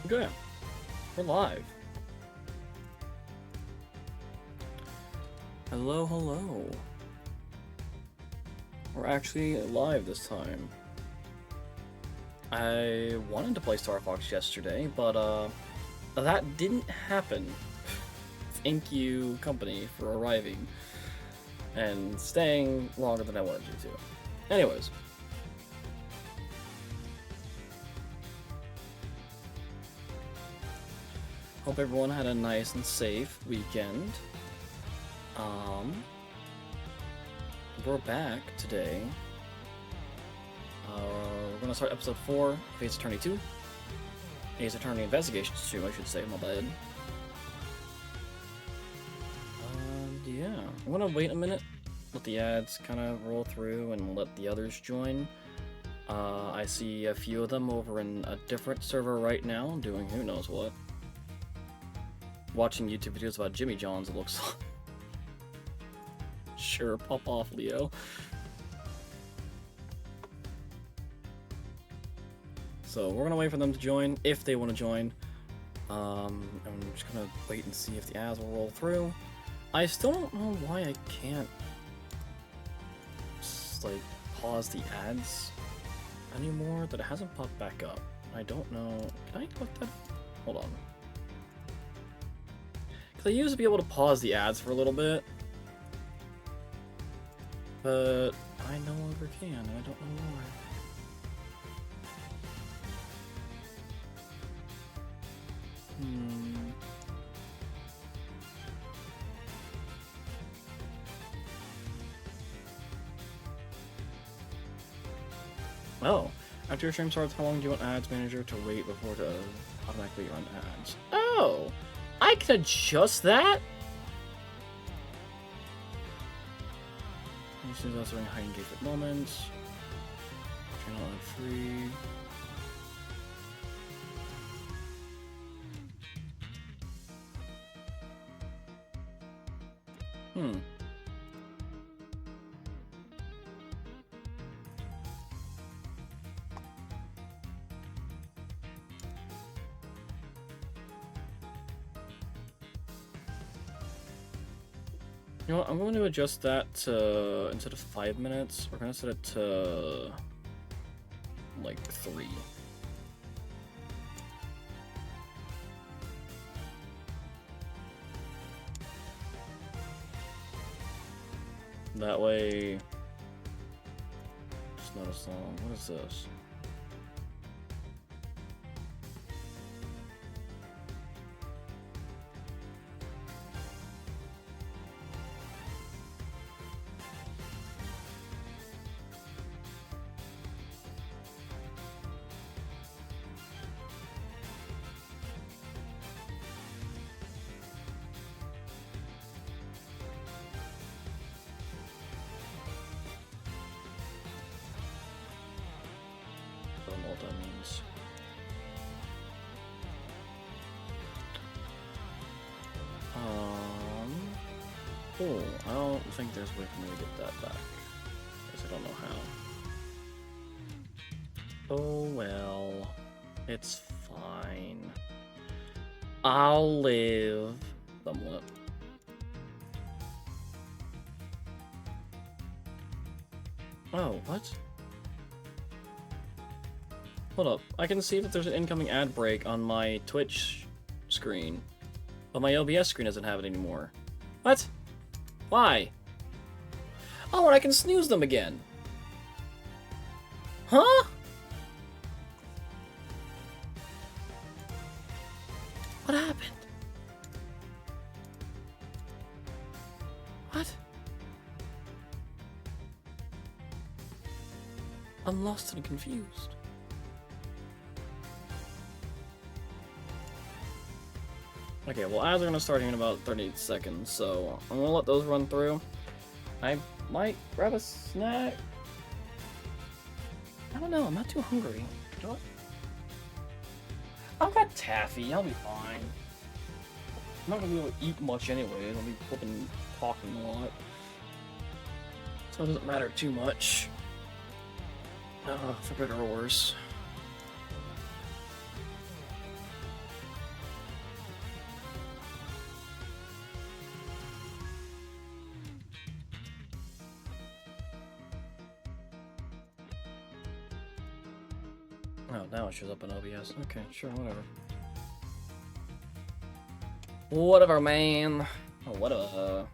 Okay, we're live. Hello, hello. We're actually live this time. I wanted to play Star Fox yesterday, but that didn't happen. Thank you, company, for arriving and staying longer than I wanted you to. Anyways. Hope everyone had a nice and safe weekend. We're back today. We're gonna start episode 4 of Ace Attorney 2. Ace Attorney Investigations 2, I should say, my bad. Yeah. I'm gonna wait a minute, let the ads kind of roll through, and let the others join. I see a few of them over in a different server right now, doing who knows what. Watching YouTube videos about Jimmy Johns, it looks like. Sure, pop off, Leo. So we're gonna wait for them to join, if they want to join. I'm just gonna wait and see if the ads will roll through. I still don't know why I can't just, like, pause the ads anymore. That it hasn't popped back up. I don't know. Can I click that? Hold on. Because I used to be able to pause the ads for a little bit. But I no longer can, and I don't know why. Oh, after your stream starts, how long do you want Ads Manager to wait before to automatically run ads? Oh, I can adjust that? This is also high engagement moments. Channel ad free. You know what, I'm going to adjust that to, instead of 5 minutes, we're going to set it to, like, 3. That way, it's not as long. What is this? I don't know what that means. Cool. I don't think there's a way for me to get that back. Because I don't know how. Oh well. It's fine. I'll live. Somewhat. Oh, what? Hold up. I can see that there's an incoming ad break on my Twitch screen. But my OBS screen doesn't have it anymore. What? Why? Oh, and I can snooze them again. Huh? What happened? What? I'm lost and confused. Okay, well, ads are gonna start here in about 30 seconds, so I'm gonna let those run through. I might grab a snack. I don't know, I'm not too hungry. Do I? I've got taffy, I'll be fine. I'm not gonna be able to eat much anyways, I'll be flipping talking a lot. So it doesn't matter too much. For better or worse. Oh, now it shows up in OBS. Okay, sure, whatever. Whatever, man. Oh, whatever.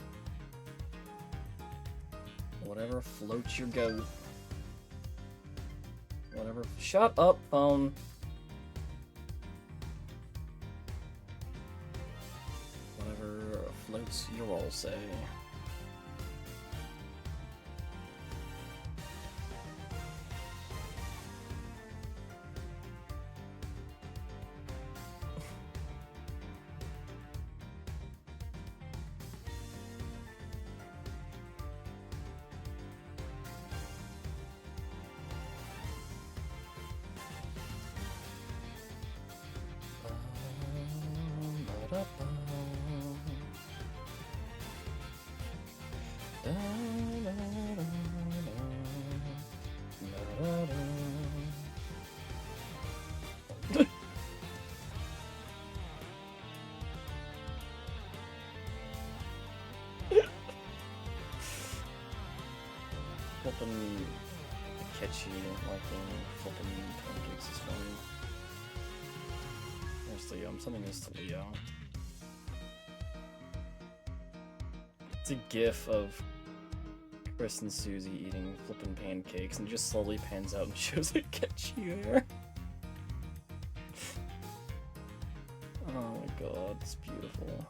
Whatever floats your goat. Whatever. Shut up, phone. Whatever floats your all say. Flippin' catchy, liking flippin' pancakes is funny. There's Leo. I'm sending this to Leo. It's a gif of Chris and Susie eating flippin' pancakes, and it just slowly pans out and shows it catchy hair. Oh my god, it's beautiful.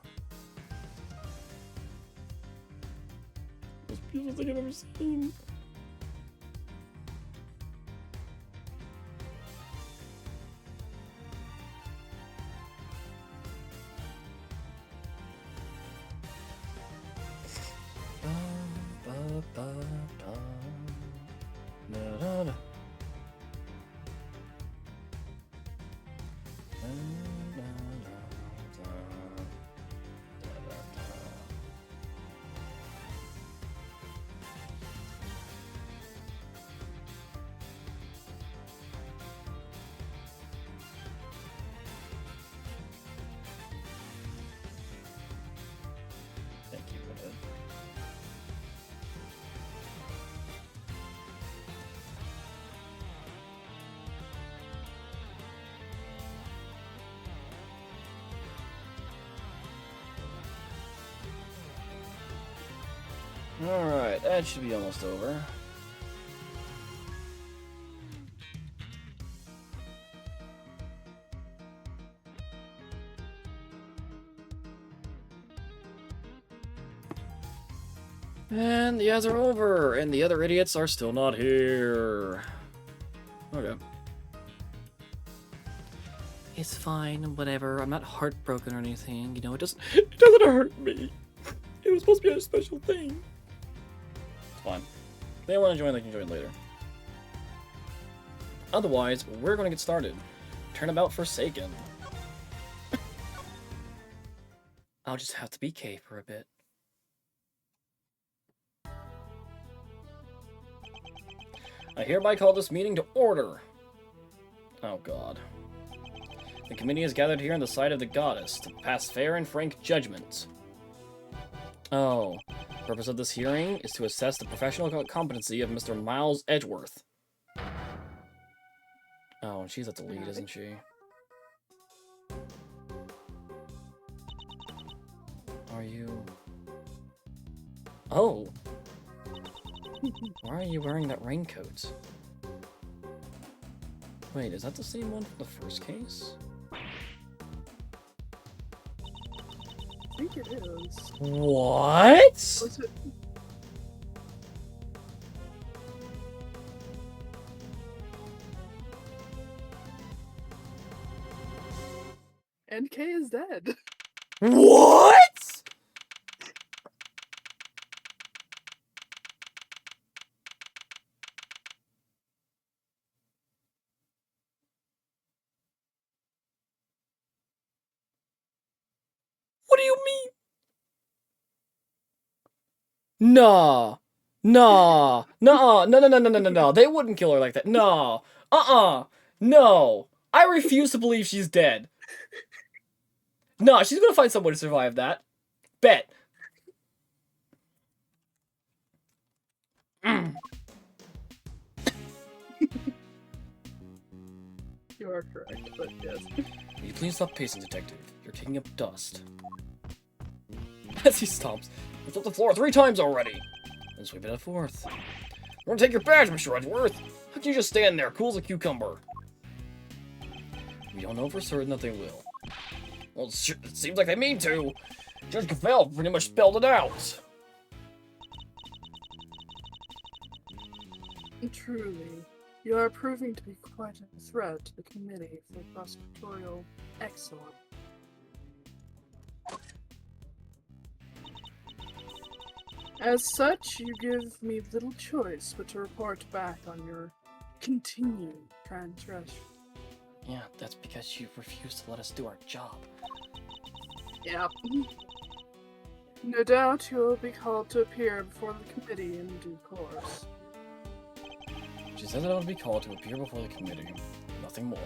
Most beautiful thing I've ever seen. Thank you, Woodhead. Alright, that should be almost over. And the ads are over, and the other idiots are still not here. Okay. It's fine, whatever. I'm not heartbroken or anything. You know, it doesn't hurt me. It was supposed to be a special thing. It's fine. If they want to join, they can join later. Otherwise, we're going to get started. Turnabout Forsaken. I'll just have to be Kay for a bit. I hereby call this meeting to order. Oh god. The committee is gathered here in the sight of the goddess to pass fair and frank judgment. Oh. The purpose of this hearing is to assess the professional competency of Mr. Miles Edgeworth. Oh, she's at the lead, isn't she? Are you... Oh! Why are you wearing that raincoat? Wait, is that the same one from the first case? I think it is. What? Was it? And Kay is dead. What? What do you mean? Nah. Nah. Nah. No, no, no, no, no, no, no. They wouldn't kill her like that. No. No. I refuse to believe she's dead. No, she's gonna find someone to survive that. Bet. You are correct, but yes. Will you please stop pacing, Detective? You're kicking up dust. As he stops, I've swept the floor 3 times already! And sweep it a 4th. I'm gonna take your badge, Mr. Edgeworth! How can you just stand there, cool as a cucumber? We don't know for certain that they will. Well, it seems like they mean to! Judge Cavell pretty much spelled it out! Truly, you are proving to be quite a threat to the committee for prosecutorial excellence. As such, you give me little choice but to report back on your continued transgression. Yeah, that's because you refuse to let us do our job. Yep. No doubt you will be called to appear before the committee in due course. She said that I would be called to appear before the committee. Nothing more.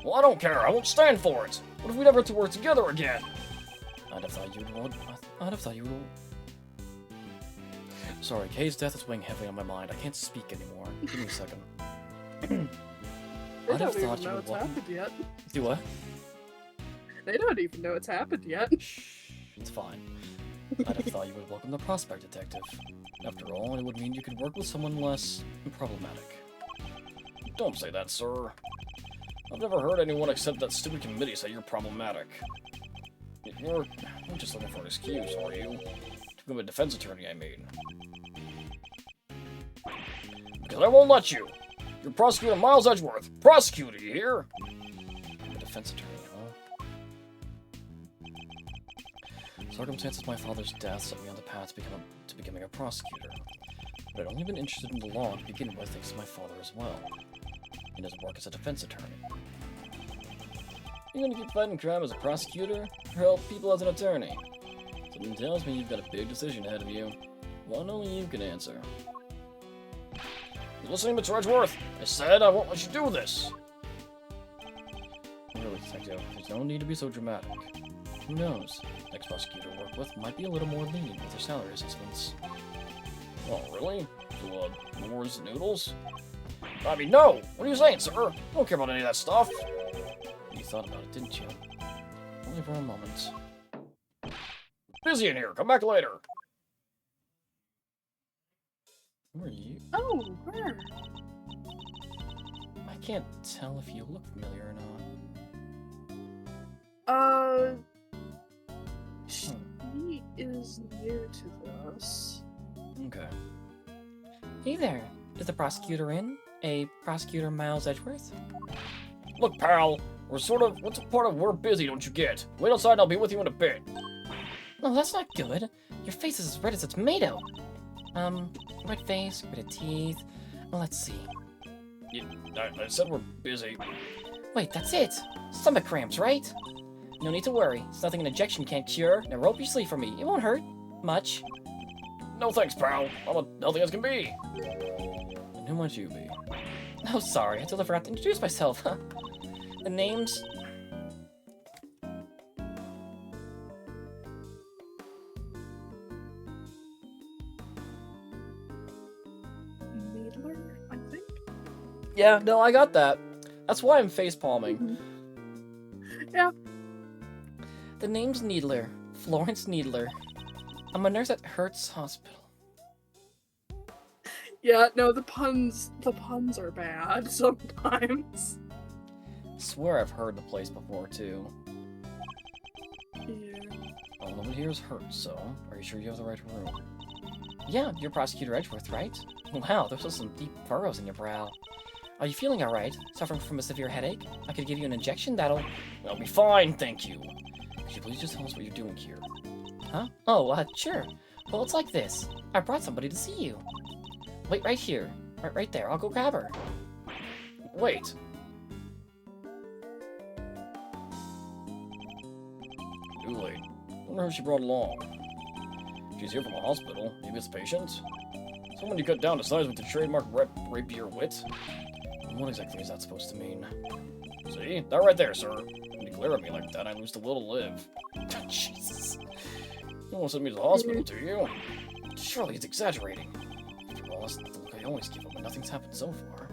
Well, I don't care. I won't stand for it. What if we never to work together again? I'd have thought you would. I'd have thought you would. Sorry, Kay's death is weighing heavily on my mind. I can't speak anymore. Give me a second. They I'd have don't thought even you know would it's welcome. happened yet. Do what? They don't even know it's happened yet. Shh, it's fine. I'd have thought you would welcome the prospect, Detective. After all, it would mean you could work with someone less problematic. Don't say that, sir. I've never heard anyone except that stupid committee say you're problematic. You're just looking for an excuse, are you? To become a defense attorney, I mean. Because I won't let you! You're Prosecutor Miles Edgeworth! Prosecutor, you hear? I'm a defense attorney, huh? Circumstances of my father's death set me on the path to becoming a prosecutor. But I'd only been interested in the law to begin with thanks to my father as well. He doesn't work as a defense attorney. You gonna keep fighting crime as a prosecutor, or help people as an attorney? Something tells me you've got a big decision ahead of you. One only you can answer. You listening, Mr. Edgeworth? I said I won't let you do this! Really, Detective, there's no need to be so dramatic. Who knows? Next prosecutor I work with might be a little more lenient with their salary assessments. Oh, really? So, Moore's noodles? I mean, no! What are you saying, sir? I don't care about any of that stuff! You thought about it, didn't you? Only for a moment. Busy in here! Come back later! Who are you? Oh, where? I can't tell if you look familiar or not. She is new to this. Okay. Hey there. Is the prosecutor in? A prosecutor Miles Edgeworth? Look, pal. What's a part of we're busy, don't you get? Wait outside and I'll be with you in a bit. Oh, that's not good. Your face is as red as a tomato. Red face, red teeth. Well, let's see. Yeah, I said we're busy. Wait, that's it. Stomach cramps, right? No need to worry. It's nothing an injection can't cure. Now roll up your sleeve for me. It won't hurt. Much. No thanks, pal. I'm as healthy as can be. And who might you be? Oh, sorry. I totally forgot to introduce myself. The name's... Needler, I think? Yeah, no, I got that. That's why I'm face palming. Yeah. The name's Needler. Florence Needler. I'm a nurse at Hertz Hospital. Yeah, no, the puns are bad sometimes. Swear I've heard the place before, too. Yeah. All of it here is Hertz, so are you sure you have the right room? Yeah, you're Prosecutor Edgeworth, right? Wow, those are some deep furrows in your brow. Are you feeling alright? Suffering from a severe headache? I could give you an injection that'll be fine, thank you. Could you please just tell us what you're doing here? Huh? Oh, sure. Well, it's like this. I brought somebody to see you. Wait right here. Right there. I'll go grab her. Wait. Too late. Wonder who she brought along. She's here from the hospital. Maybe it's a patient? Someone you cut down to size with the trademark rapier wit? What exactly is that supposed to mean? See? That right there, sir. When you glare at me like that, I lose the will to live. Jesus. You don't want to send me to the hospital, do you? Surely he's exaggerating. After all, that's the look I always give him when nothing's happened so far.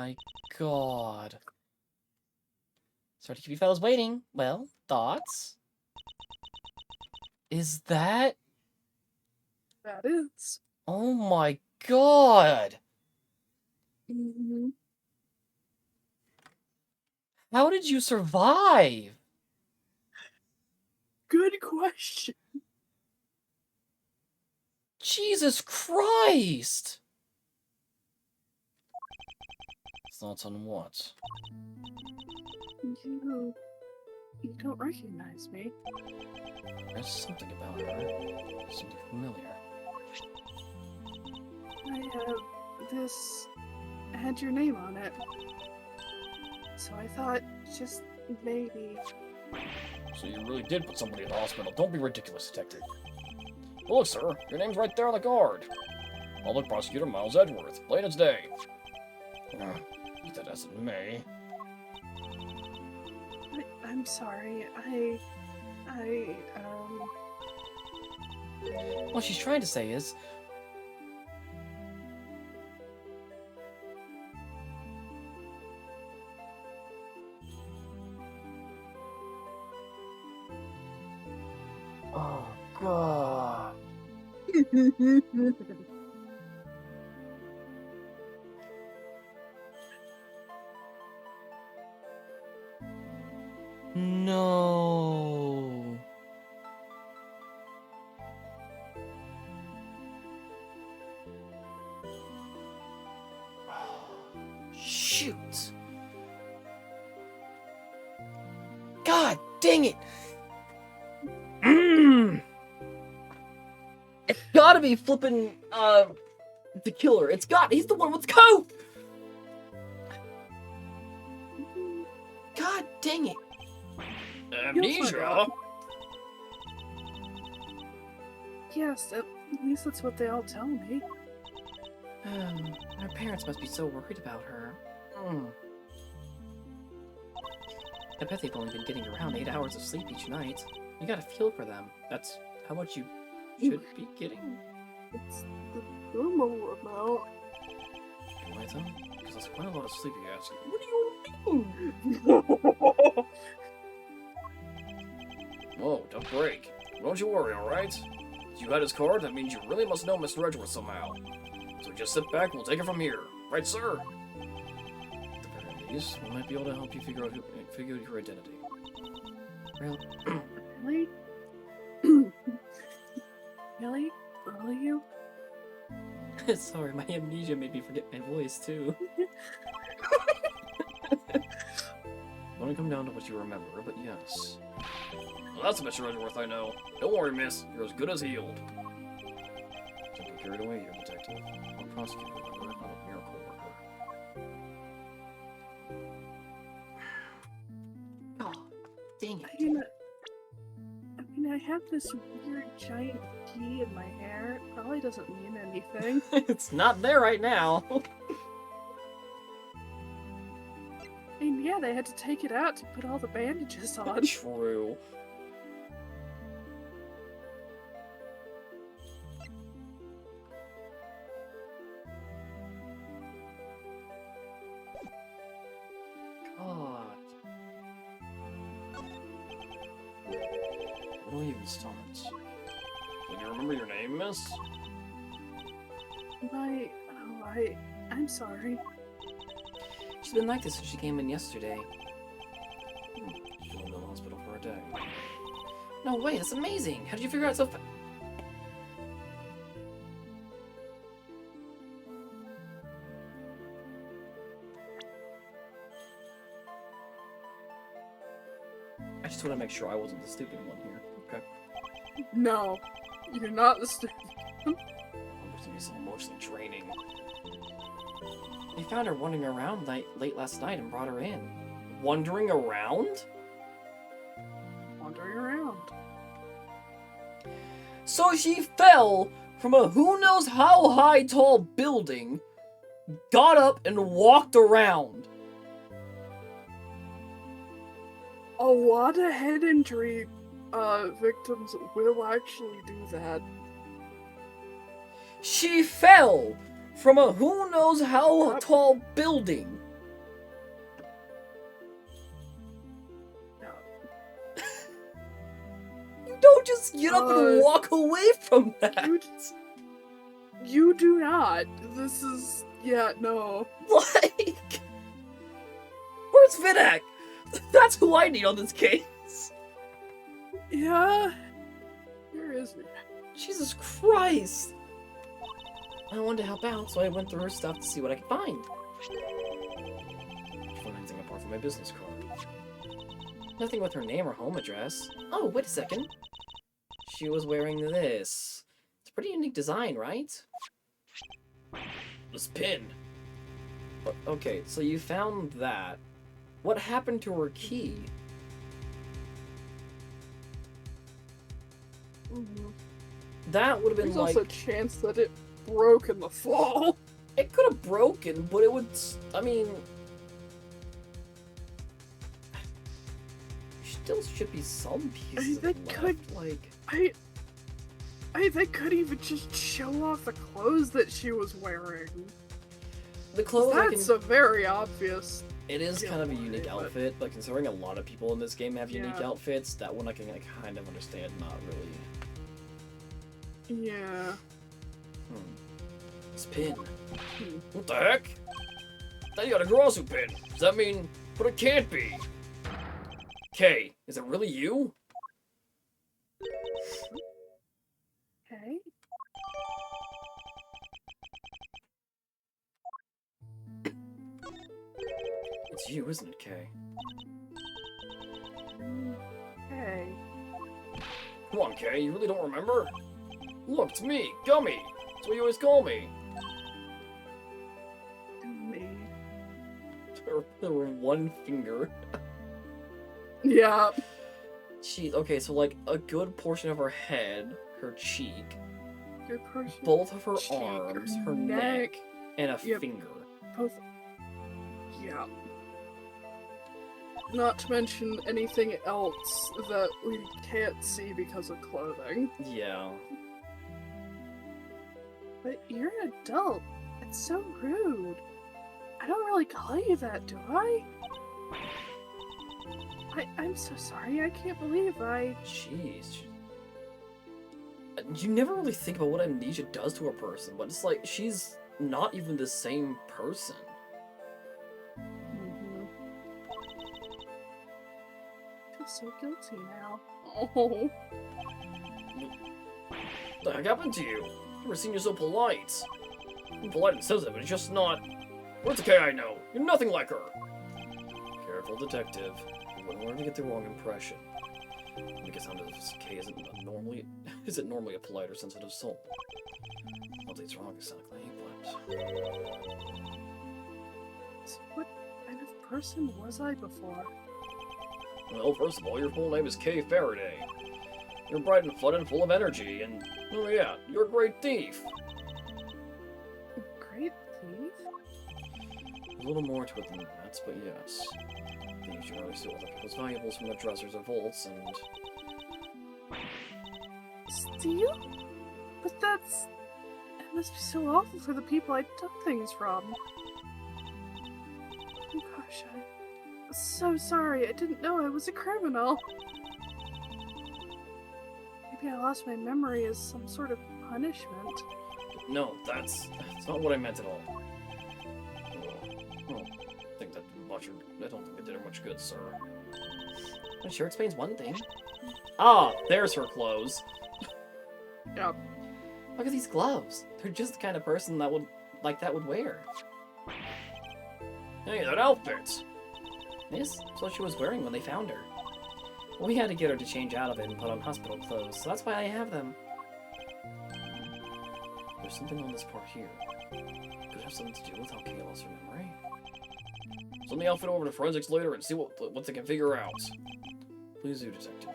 my god. Sorry to keep you fellas waiting. Well, thoughts? Is that... That is. Oh my god! Mm-hmm. How did you survive? Good question. Jesus Christ! Thoughts on what? You don't recognize me. There's something about her. Something familiar. This had your name on it. So I thought, just maybe. So you really did put somebody in the hospital. Don't be ridiculous, detective. Well, look, sir, your name's right there on the card. Public Prosecutor Miles Edgeworth. Plain as day. Be that as it may. I'm sorry. What she's trying to say is... Oh, God. No. Shoot. God dang it. It's gotta be flippin', the killer. He's the one with the coat! God dang it. Amnesia? Yes, at least that's what they all tell me. Her parents must be so worried about her. I bet they've only been getting around 8 hours of sleep each night. You gotta feel for them. That's how much you should be getting. It's the normal amount. Do I though? Because that's quite a lot of sleep you ask. What do you mean? Whoa, don't break. Don't you worry, alright? You got his card, that means you really must know Mr. Edgeworth somehow. So just sit back, we'll take it from here. Right, sir? At the very least, we might be able to help you figure out your identity. Well, Really? Really? Will you? sorry, my amnesia made me forget my voice, too. Won't come down to what you remember, but yes. Well, that's Mr. Edgeworth, I know. Don't worry, miss. You're as good as healed. Don't get carried away here, detective. I'm a prosecutor, remember? I'm a miracle worker. Oh, dang it. I mean, I have this weird giant key in my hair. It probably doesn't mean anything. It's not there right now. I mean, yeah, they had to take it out to put all the bandages on. True. God. Where do I even start? Can you remember your name, miss? I'm sorry. She's been like this since she came in yesterday. She's been in the hospital for a day. No way, that's amazing! How did you figure out so fast? I just want to make sure I wasn't the stupid one here. Okay. No, you're not the stupid. I'm going to be so emotionally draining. They found her wandering around late last night and brought her in. Wandering around? Wandering around. So she fell from a who knows how high tall building, got up and walked around. A lot of head injury victims will actually do that. She fell from a who knows how tall building, Just get up and walk away from that! You do not. This is... yeah, no. Like... Where's Vidak? That's who I need on this case! Yeah? Where is it? Jesus Christ! I wanted to help out, so I went through her stuff to see what I could find. Can't find anything apart from my business card. Nothing with her name or home address. Oh, wait a second. She was wearing this. It's a pretty unique design, right? This pin. Okay, so you found that. What happened to her key? That would have been There's also a chance that it broke in the fall. It could have broken, but it would... I mean... Still should be some pieces left. They could even just show off the clothes that she was wearing. The clothes... That's a very obvious... It is kind of a unique outfit, but considering a lot of people in this game have unique outfits, that one I can kind of understand, not really. Yeah. This pin. What the heck? Thought you had a Garasu pin. Does that mean... But it can't be. Kay, is it really you? Okay. It's you, isn't it, Kay? Hey. Come on, Kay, you really don't remember? Look, it's me, Gummy! That's what you always call me! Me. There were one finger. Yeah. Okay, so like a good portion of her head, her cheek, Portion, both of her cheek, arms, her neck, and a finger. Both. Yeah. Not to mention anything else that we can't see because of clothing. Yeah. But you're an adult. It's so rude. I don't really call you that, do I? I'm so sorry. I can't believe I... Jeez. You never really think about what amnesia does to a person, but it's like, she's not even the same person. I feel so guilty now. Oh. What the heck happened to you? I've never seen you so polite. I'm polite and sensitive, but it's just not... What's okay, I know. You're nothing like her. Careful, detective. You wouldn't want to get the wrong impression. Make it sound as if Kay isn't normally a polite or sensitive soul. Not that it's wrong exactly, but... So what kind of person was I before? Well, first of all, your full name is Kay Faraday. You're bright and fun and full of energy, and... Oh yeah, you're a great thief! Great thief? A little more to it than that, but yes. Thieves generally steal other people's valuables from their dressers or vaults, and... Steal? But that's... It must be so awful for the people I took things from. Oh gosh, I'm so sorry. I didn't know I was a criminal. Maybe I lost my memory as some sort of punishment. No, that's not what I meant at all. Well, I think that I don't think it did her much good, sir. That sure explains one thing. Ah, there's her clothes. Yep. Look at these gloves. They're just the kind of person that would wear. Hey, that outfit! This is what she was wearing when they found her. We had to get her to change out of it and put on hospital clothes, so that's why I have them. There's something on this part here. Could have something to do with how Kay lost her memory. Send the outfit over to forensics later and see what they can figure out. Please do, detective.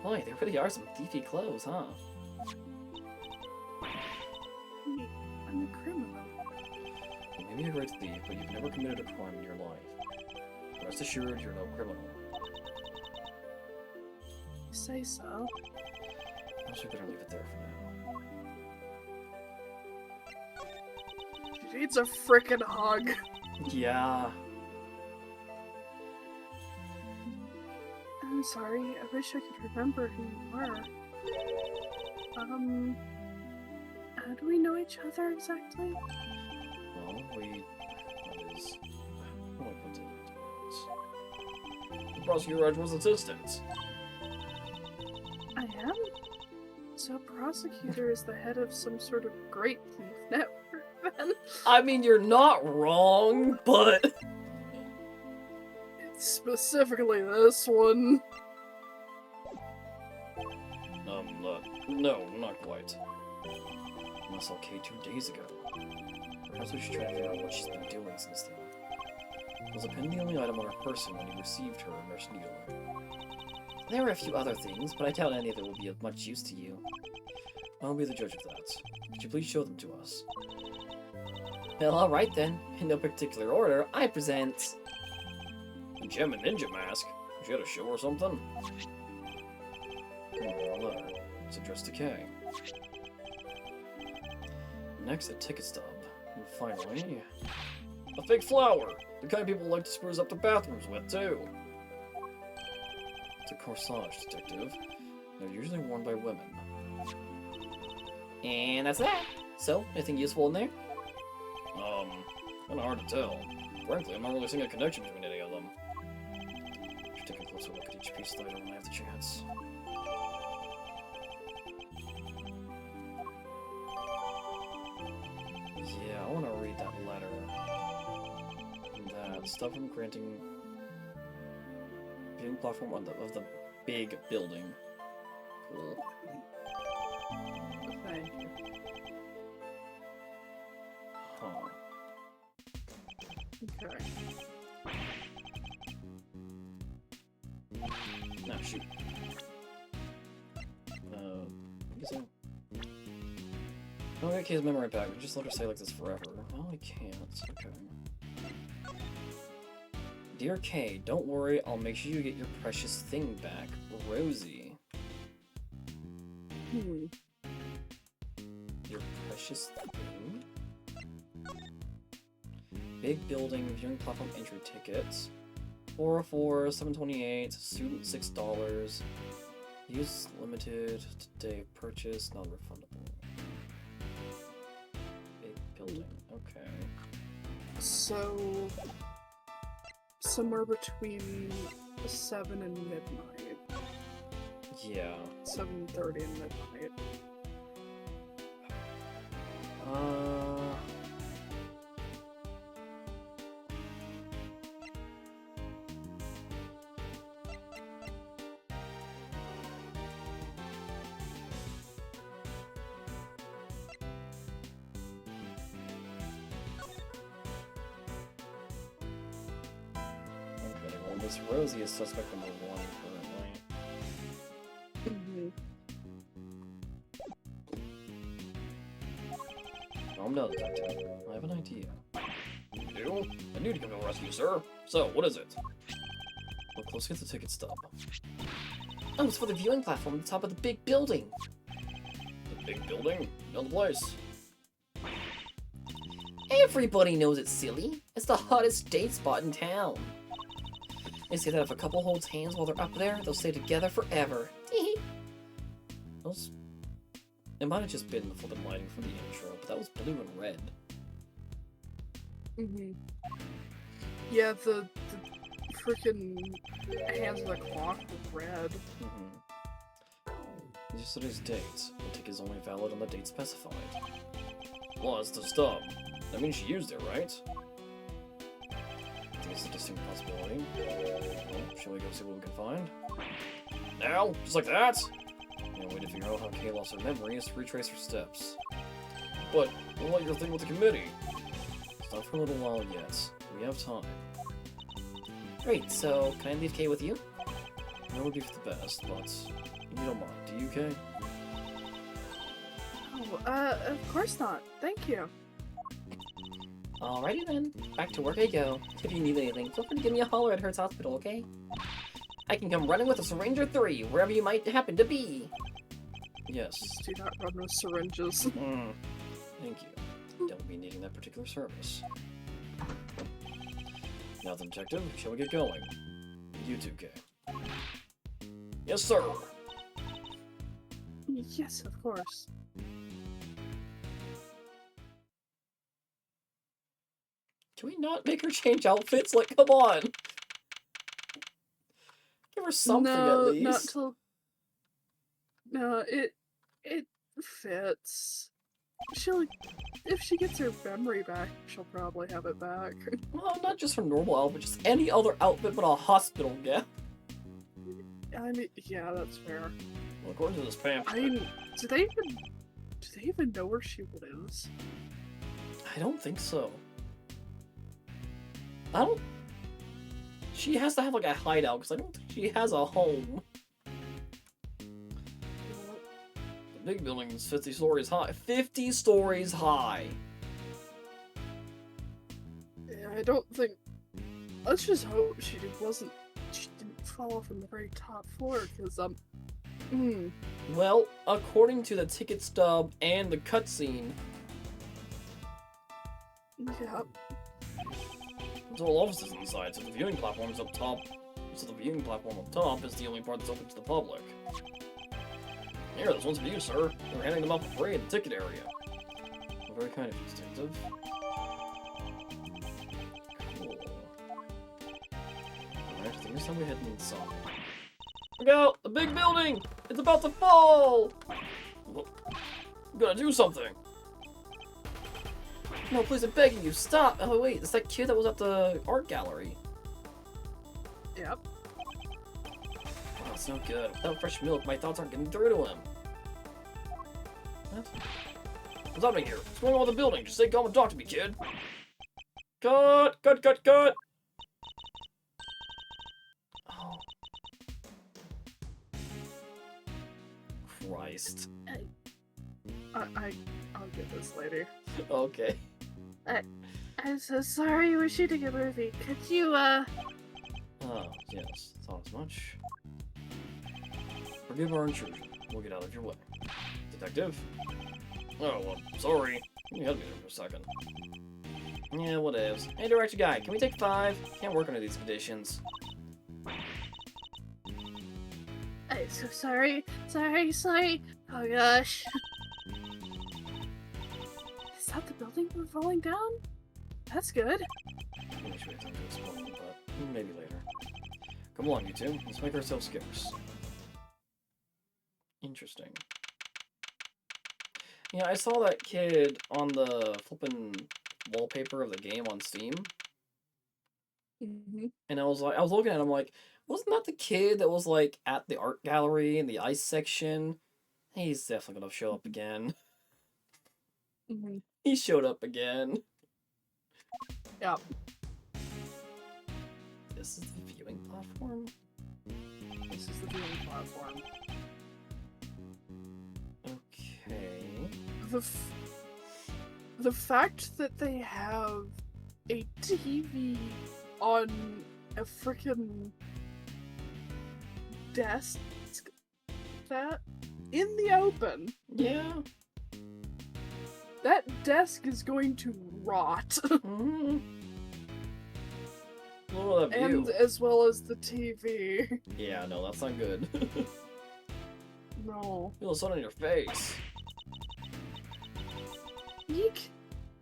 Boy, there really are some thiefy clothes, huh? I'm a criminal. You may be a great thief, but you've never committed a crime in your life. Rest assured, you're no criminal. You say so. I should better leave it there for now. She needs a frickin' hug. Yeah. I'm sorry. I wish I could remember who you were. How do we know each other exactly? Well, that is... How do I put it? The prosecutor was assistant. I am? So prosecutor is the head of some sort of great thief network, then? I mean, you're not wrong, but... Specifically this one. No, not quite. Unless okay 2 days ago. Perhaps we should try to figure out what she's been doing since then. Was a pen the only item on her person when you received her, Nurse Needler? There were a few other things, but I doubt any of it will be of much use to you. I'll be the judge of that. Could you please show them to us? Well, alright then. In no particular order, I present... A gem and ninja mask? She had a show or something? A letter. It's addressed to Kay. Next, a ticket stub. And finally... A fake flower! The kind people like to spruce up their bathrooms with, too! It's a corsage, Detective. They're usually worn by women. And that's that! So, anything useful in there? Kinda hard to tell. Frankly, I'm not really seeing a connection between any of them. Should take a closer look at each piece later when I have the chance. Yeah, I want to read that letter. That stuff from granting viewing platform of the big building. Cool. Thank you. Huh. Okay. No, shoot. I guess I'll get Kay's memory back, but just let her stay like this forever. Oh, I can't. Okay. Dear Kay, don't worry, I'll make sure you get your precious thing back. Rosie. Your precious thing? Big building, viewing platform entry tickets. 404, 728, student $6. Use limited, day of purchase, non-refundable. Big building, okay. So... somewhere between 7 and midnight. Yeah. 7:30 and midnight. Okay, well, this Rosie is suspect number 1 currently. I'm no detective. I have an idea. You do? I knew to come to the rescue, sir. So, what is it? Look closely at the ticket stub. Oh, it's for the viewing platform at the top of the big building. The big building? Know the place. Everybody knows it's silly. It's the hottest date spot in town. They say that if a couple holds hands while they're up there, they'll stay together forever. Those... It might have just been the flippin' lighting for the intro, but that was blue and red. Yeah, the freaking hands of the clock were red. Yesterday's date. The ticket is only valid on the date specified. Well, it's the stub. That means she used it, right? I think it's a distinct possibility. Well, shall we go see what we can find? Now? Just like that? The only way to figure out how Kay lost her memory is to retrace her steps. But, we'll let your thing with the committee. It's not for a little while yet. We have time. Great, so can I leave Kay with you? That would be for the best, but you don't mind, do you, Kay? Oh, of course not. Thank you. Alrighty then, back to work I go. If you need anything, feel free to give me a holler at Hertz Hospital, okay? I can come running with a syringe or 3, wherever you might happen to be. Yes. Just do not run with syringes. Thank you. Don't be needing that particular service. Now then, detective, shall we get going? You too, Kay. Yes, sir. Yes, of course. Can we not make her change outfits? Like, come on. Give her something at No, least. not till. No, it fits. If she gets her memory back, she'll probably have it back. Well, not just her normal outfit, just any other outfit but a hospital gown. I mean, yeah, that's fair. Well, according to this pamphlet. I mean, do they even know where she lives? I don't think so. I don't... She has to have, like, a hideout, because I don't think she has a home. The big building is 50 stories high. 50 stories high! Yeah, I don't think... Let's just hope she didn't fall from the very top floor, because, Well, according to the ticket stub and the cutscene... Yeah. There's all offices inside, so the viewing platform's up top. So the viewing platform up top is the only part that's open to the public. Here, this one's for you, sir. We're handing them out for free in the ticket area. Well, very kind of you, detective. Cool. Alright, I think this time we head inside. Look out! The big building! It's about to fall! Well, I'm gonna do something! No, please, I'm begging you, stop! Oh, wait, it's that kid that was at the art gallery. Yep. Oh, it's no good. Without fresh milk, my thoughts aren't getting through to him. What? What's happening here? What's going on with the building? Just stay calm and talk to me, kid. Cut! Cut, cut, cut! Oh. Christ. I'll get this later. Okay. I'm so sorry, we're shooting a movie. Could you, Oh, yes. Thought as much. Forgive our intrusion. We'll get out of your way. Detective? Oh, well, sorry. You had me there for a second. Yeah, whatevs. Hey, director guy, can we take 5? Can't work under these conditions. I'm so sorry. Sorry. Oh gosh. Is that the building we're falling down? That's good. I wish we had time to explain, but maybe later. Come along, you two. Let's make ourselves scarce. Interesting. Yeah, I saw that kid on the flippin' wallpaper of the game on Steam. And I was looking at him like, wasn't that the kid that was like at the art gallery in the ice section? He's definitely gonna show up again. He showed up again. Yep. This is the viewing platform? This is the viewing platform. Okay. The fact that they have a TV on a frickin' desk that in the open. Yeah. That desk is going to rot. Mm-hmm. Look at that view. And as well as the TV. Yeah, no, that's not good. No. Feel the sun on your face. Eek!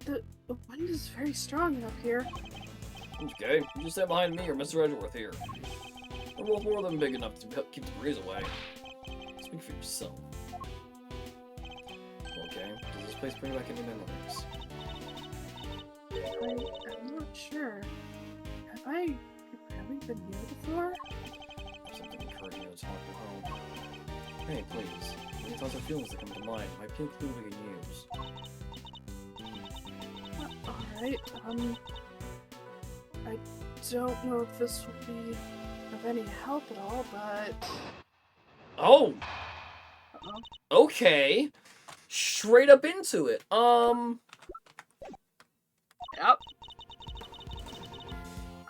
The wind is very strong up here. Okay, you just stand behind me or Mr. Edgeworth here. We're both more than big enough to keep the breeze away. Speak for yourself. Okay, does this place bring back any memories? I'm not sure. Have I really been here before? Something encouraging to talk to home. Hey, please. Any thoughts or feelings that come to mind might be a clue we can use. Alright, I don't know if this will be of any help at all, but... Oh! Uh-oh. Okay! Straight up into it. Yep.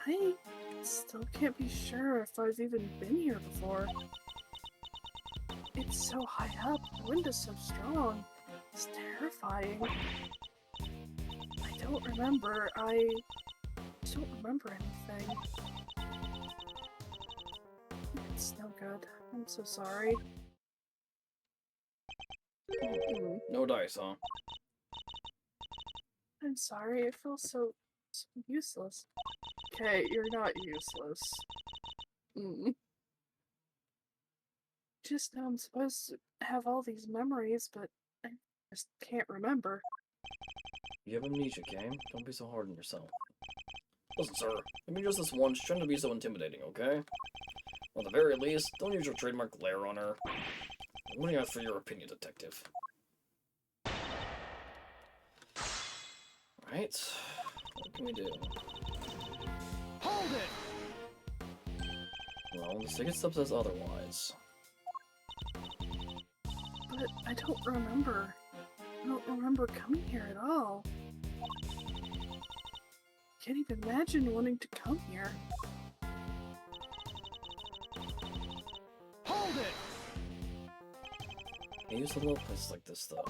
I still can't be sure if I've even been here before. It's so high up, the wind is so strong. It's terrifying. I don't remember anything. It's no good. I'm so sorry. No dice, huh? I'm sorry, I feel so useless. Okay, you're not useless. Just know I'm supposed to have all these memories, but I just can't remember. You have amnesia, okay? Don't be so hard on yourself. Listen, sir, maybe just this once, trying to be so intimidating, okay? At the very least, don't use your trademark glare on her. I'm going to ask for your opinion, detective. Alright, what can we do? Hold it! Well, the ticket stub says otherwise. But I don't remember. I don't remember coming here at all. Can't even imagine wanting to come here. Hold it! I used to love places like this, though.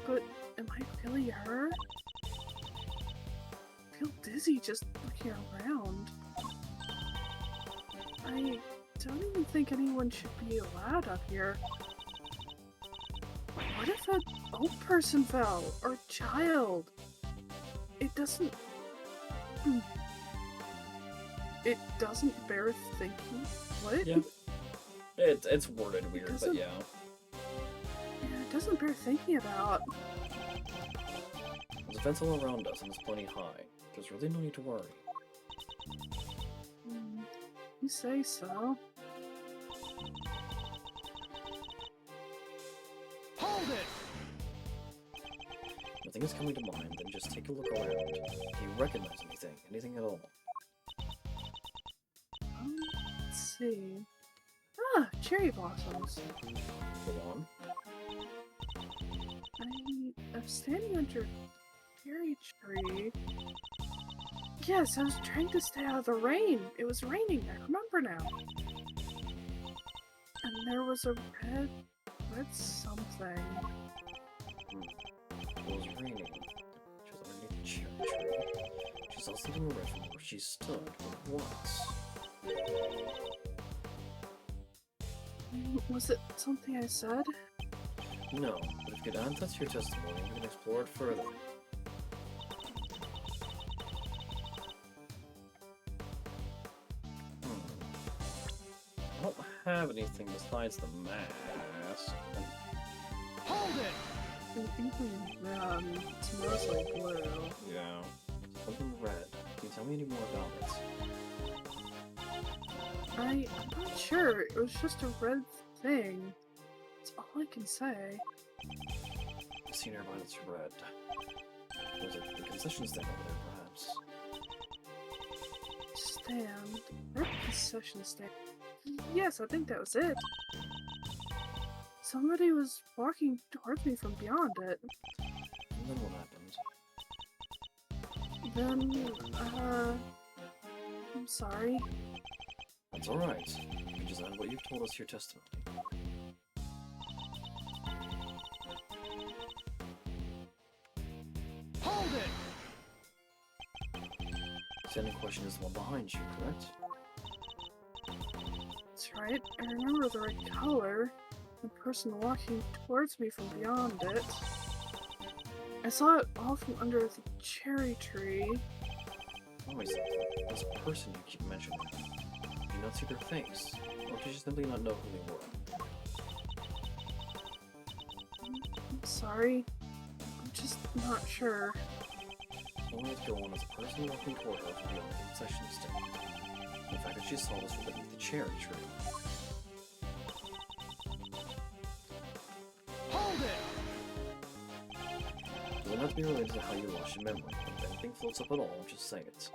But am I really her? I feel dizzy just looking around. I don't even think anyone should be allowed up here. What if an old person fell? Or a child? It doesn't... It doesn't bear thinking? What? Yeah. It's worded weird, but yeah. Yeah, it doesn't bear thinking about. There's a fence all around us, and it's plenty high. There's really no need to worry. You say so. Hold it! Nothing is coming to mind, then just take a look around. Do you recognize anything? Anything at all? Let's see. Ah, cherry blossoms. Go on. I'm standing under a cherry tree. Yes, I was trying to stay out of the rain. It was raining, I remember now. And there was a red something. It was raining. She was underneath the cherry tree. She saw something red from where she stood, but what? Was it something I said? No, but if you could add that to your testimony, we can explore it further. I don't have anything besides the mask. Hold it! It's mostly blue. Yeah. Something red. Can you tell me any more about it? I'm not sure. It was just a red thing. That's all I can say. The scene nearby that's red. Was it the concession stand over there, perhaps? Stand. Red concession stand. Yes, I think that was it. Somebody was walking towards me from beyond it. And then what happened? Then, I'm sorry. That's alright. You can just add what you've told us to your testimony. Hold it! Standing question is the one behind you, correct? That's right. I remember the red color. The person walking towards me from beyond it. I saw it all from under the cherry tree. Always this person you keep mentioning. Did you not see their face? Or did you simply not know who they were? I'm sorry. I'm just not sure. So let's go on as a person walking toward her from beyond the concession stand. The fact that she saw us from beneath the cherry tree. Hold it! It doesn't have to be related to how you lost your memory. If anything floats up at all, just say it.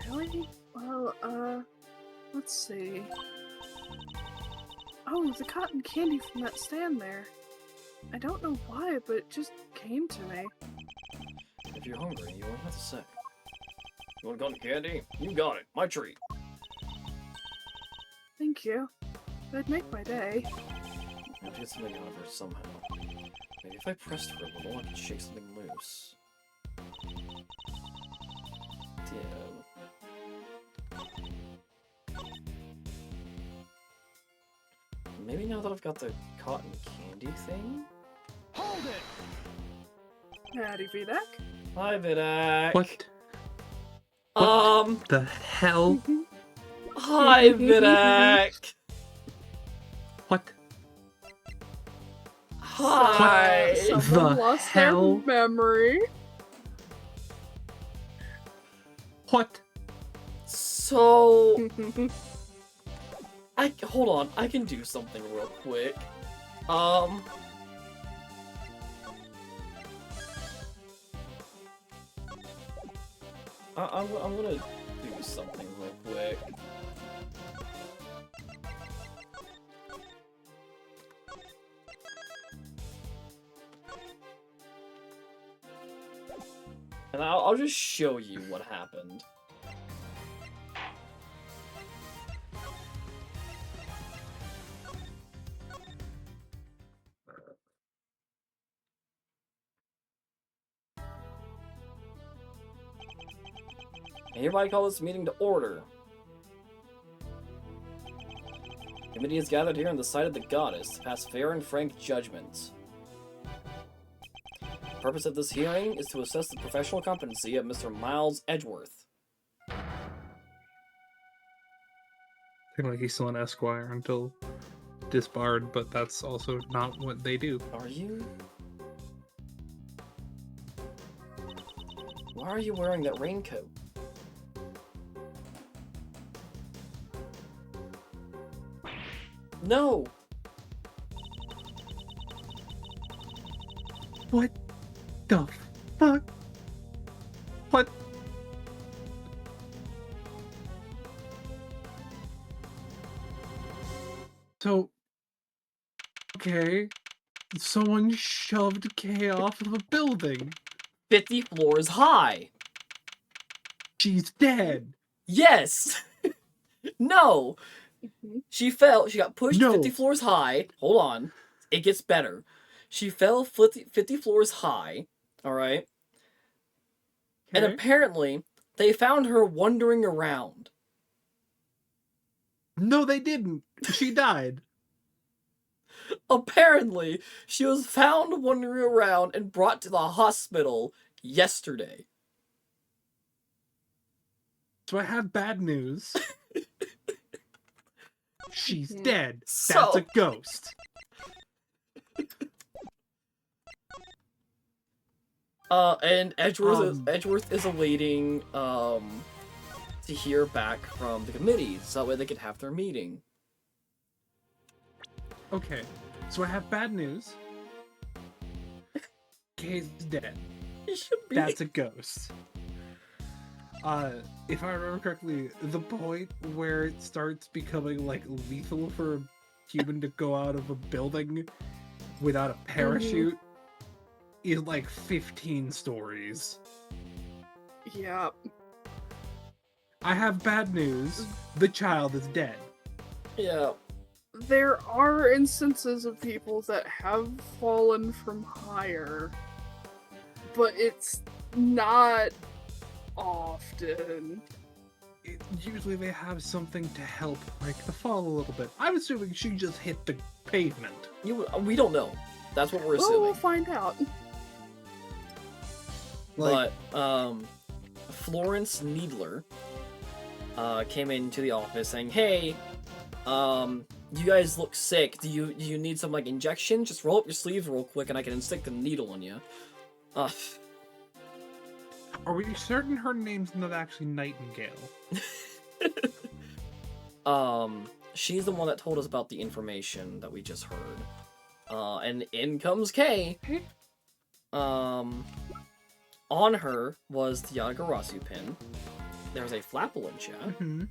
Really? Well, let's see. Oh, the cotton candy from that stand there. I don't know why, but it just came to me. If you're hungry, you won't have to say. You want cotton candy? You got it. My treat. Thank you. That'd make my day. I have to get something out of her somehow. Maybe if I pressed her a little, I could shake something loose. Damn. maybe now that I've got the cotton candy thing? Hold it! Howdy, Vidak. Hi, Vidak. What? The hell? Hi, Vidak. What? Hi. Someone The lost hell? their memory. What? So, hold on. I can do something real quick. I'm gonna do something real quick. And I'll just show you what happened. I hereby call this meeting to order. The committee is gathered here on the side of the goddess to pass fair and frank judgments. The purpose of this hearing is to assess the professional competency of Mr. Miles Edgeworth. I think like he's still an Esquire until disbarred, but that's also not what they do. Are you? Why are you wearing that raincoat? No! What the fuck? What? So, okay, someone shoved Kay off of a building. 50 floors high! She's dead. Yes! No! She fell, she got pushed No. 50 floors high. Hold on. It gets better. She fell 50 floors high, alright? And Okay. apparently, they found her wandering around. No, they didn't. She died. Apparently, she was found wandering around and brought to the hospital yesterday. So I have bad news. She's dead. That's So- a ghost. And Edgeworth, Um. Edgeworth is awaiting, to hear back from the committee, so that way they can have their meeting. Okay, so I have bad news. Kay's dead. It should be. That's a ghost. If I remember correctly, the point where it starts becoming like lethal for a human to go out of a building without a parachute is like 15 stories. Yeah. I have bad news. The child is dead. Yeah. There are instances of people that have fallen from higher, but it's not often. Usually they have something to help break the fall a little bit. I'm assuming she just hit the pavement. We don't know. That's what we're Well, assuming. we'll find out. Like, But, Florence Needler, came into the office saying, "Hey, you guys look sick. Do you need some, like, injection? Just roll up your sleeves real quick and I can stick the needle in you." are we certain her name's not actually Nightingale? She's the one that told us about the information that we just heard. And in comes Kay. On her was the Yagarasu pin. There was a Flapple in chat. Mm-hmm.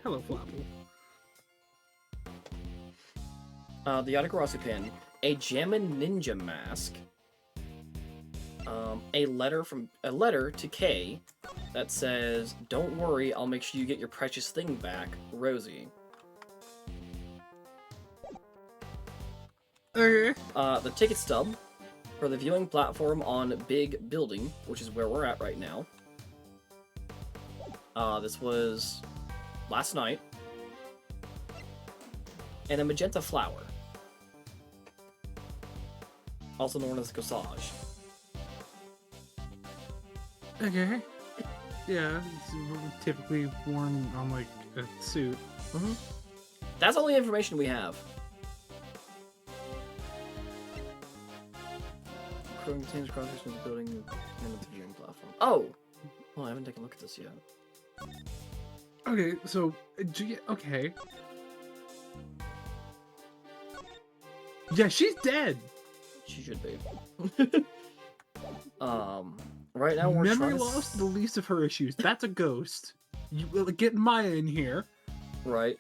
Hello, Flapple. The Yagarasu pin, a Jammin Ninja mask, a letter to Kay that says, "Don't worry, I'll make sure you get your precious thing back, Rosie." Okay. The ticket stub for the viewing platform on Big Building, which is where we're at right now. This was last night. and a magenta flower, also known as corsage. Okay. Yeah, it's typically worn on like a suit. That's all the information we have. Contains crossers from the building and the viewing platform. Oh! Well, I haven't taken a look at this yet. Okay, so okay. Yeah, she's dead. She should be. Right now we're Memory trying to loss, the least of her issues. That's a ghost. You will get Maya in here. Right.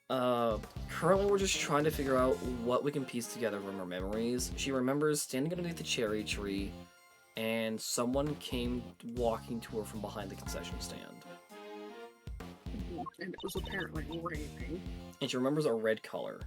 Currently we're just trying to figure out what we can piece together from her memories. She remembers standing underneath the cherry tree, and someone came walking to her from behind the concession stand. And it was apparently raining. And she remembers a red color.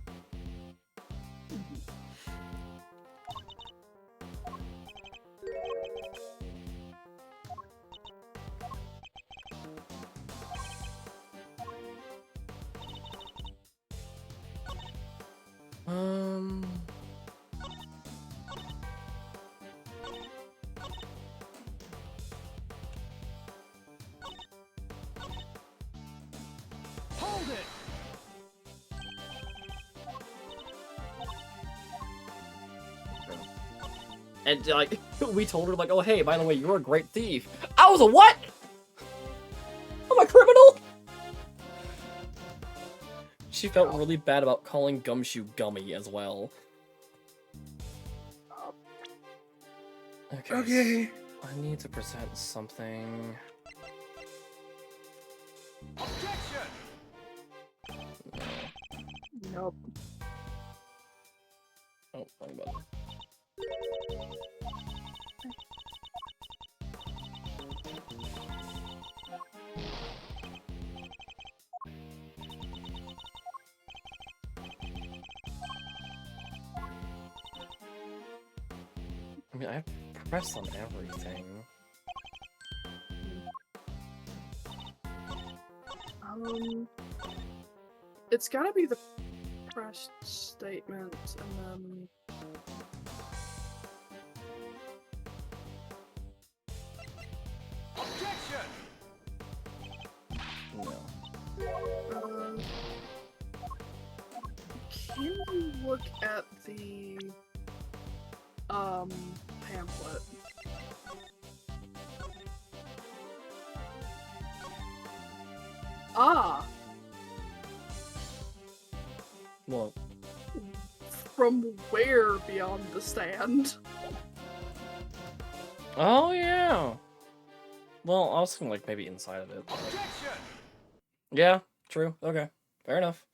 Hold it! And like, we told her like, oh hey, by the way, you're a great thief. I was a what? I'm a criminal? She felt really bad about calling Gumshoe Gummy as well. Okay. I need to present something. Objection! Nope. Oh, wrong button. I mean, I pressed on everything. It's gotta be the press statement, and then... Objection! No. Can you look at the pamphlet? Ah! What? From where beyond the stand? Oh, yeah! Well, I was thinking, like, maybe inside of it. But... Objection! Yeah, true. Okay. Fair enough.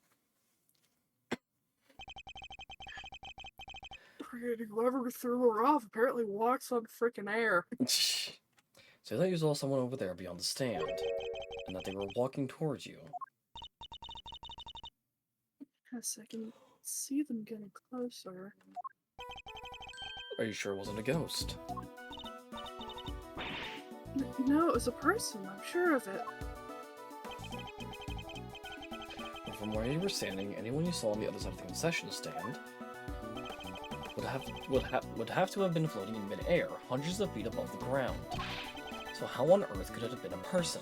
Whoever threw her off apparently walks on frickin' air. So that you saw someone over there beyond the stand, and that they were walking towards you. Yes, I can see them getting closer. Are you sure it wasn't a ghost? No, it was a person, I'm sure of it. From where you were standing, anyone you saw on the other side of the concession stand would have to have been floating in mid-air, hundreds of feet above the ground. So how on earth could it have been a person?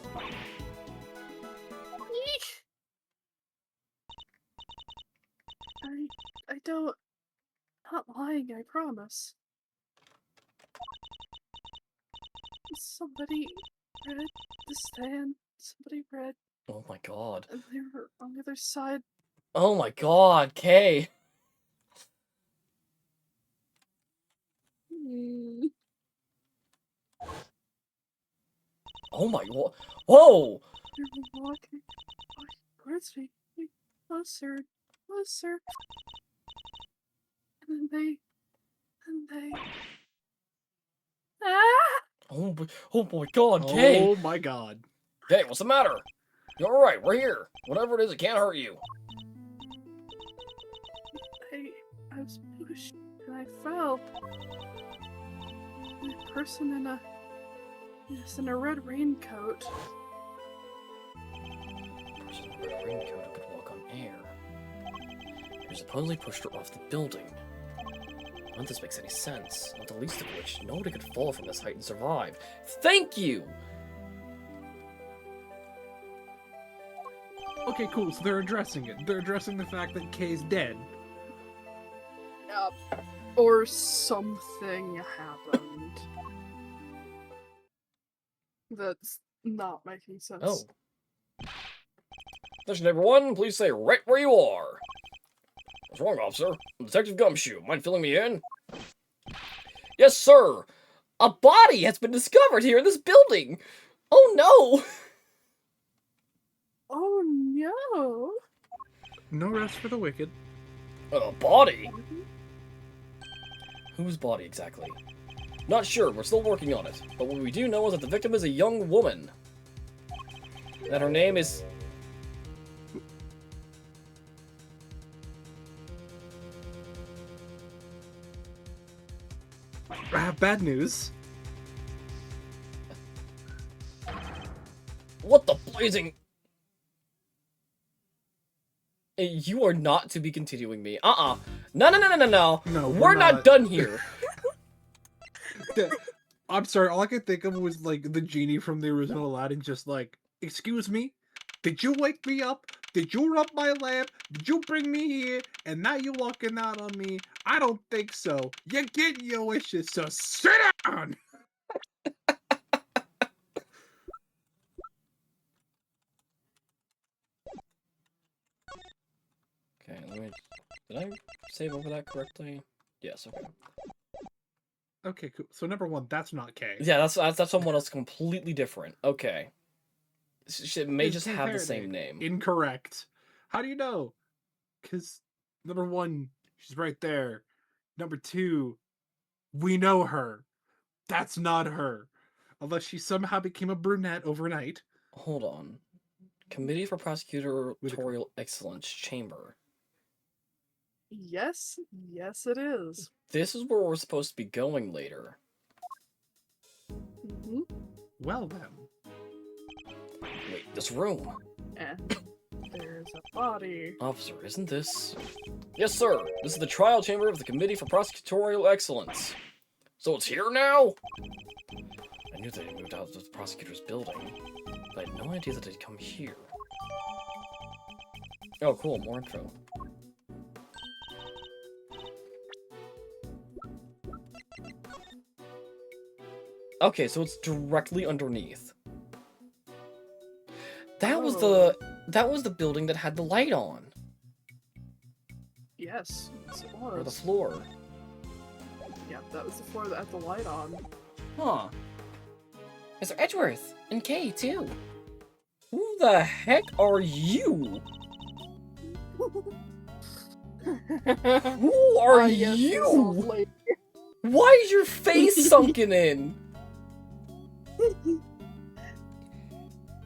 Eek! I don't... Not lying, I promise. Somebody read the stand. Somebody read, Oh my god. and they were on the other side. Oh my god, Kay! Oh my... Whoa! They were walking towards me. Closer, closer. And then they... Ah! Oh my god, Kay! Oh my god. Kay, what's the matter? You're alright, we're here. Whatever it is, it can't hurt you. I was pushed and I fell. A person in a... Yes, in a red raincoat. A person in a red raincoat who could walk on air. who supposedly pushed her off the building. None of this makes any sense, not the least of which, nobody could fall from this height and survive. Thank you! Okay, cool. So they're addressing it. They're addressing the fact that Kay's dead. Or something happened. That's not making sense. Oh. Attention everyone, please stay right where you are. What's wrong, officer? I'm Detective Gumshoe. Mind filling me in? Yes, sir! A body has been discovered here in this building! Oh no! Oh no! No rest for the wicked. A body? Whose body exactly? Not sure, we're still working on it. But what we do know is that the victim is a young woman. That her name is... I have bad news. What the blazing... You are not to be continuing me. No. No, We're not done here. I'm sorry, all I could think of was like the genie from the original Aladdin, just like, excuse me? Did you wake me up? Did you rub my lamp? Did you bring me here? And now you're walking out on me? I don't think so. You're getting your wishes, so sit down! Okay, let me... Did I save over that correctly? Yes, okay. Okay, cool. So number one, that's not Kay. Yeah, that's someone else completely different. Okay. It may It's just Kay have the Faraday. same name. Incorrect. How do you know? Because number one, she's right there. Number two, we know her. That's not her. Unless she somehow became a brunette overnight. Hold on. Committee for Prosecutorial Excellence Chamber. Yes, yes it is. This is where we're supposed to be going later. Mm-hmm. Well then. Wait, this room. And there's a body. Officer, isn't this... Yes, sir. This is the trial chamber of the Committee for Prosecutorial Excellence. So it's here now? I knew they moved out of the prosecutor's building, but I had no idea that they'd come here. Oh, cool. More info. Okay, so it's directly underneath. That was the building that had the light on. Yes, yes it Or the was. floor. Yeah, that was the floor that had the light on. Huh. Mr. Edgeworth, and Kay, too. Who the heck are you? Who are Ah, yes, this old you? lady. Why is your face sunken in?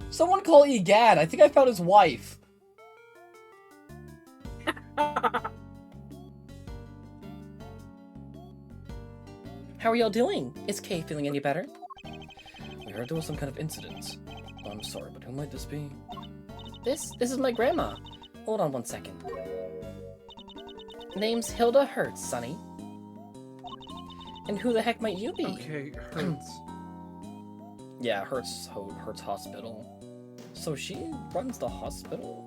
Someone call Egad. I think I found his wife. How are y'all doing? Is Kay feeling any better? We heard there was some kind of incident. I'm sorry, but who might this be? This is my grandma. Hold on one second. Name's Hilda Hertz, Sonny. And who the heck might you be? Okay, Hertz. Yeah, Hertz Hospital. So she runs the hospital?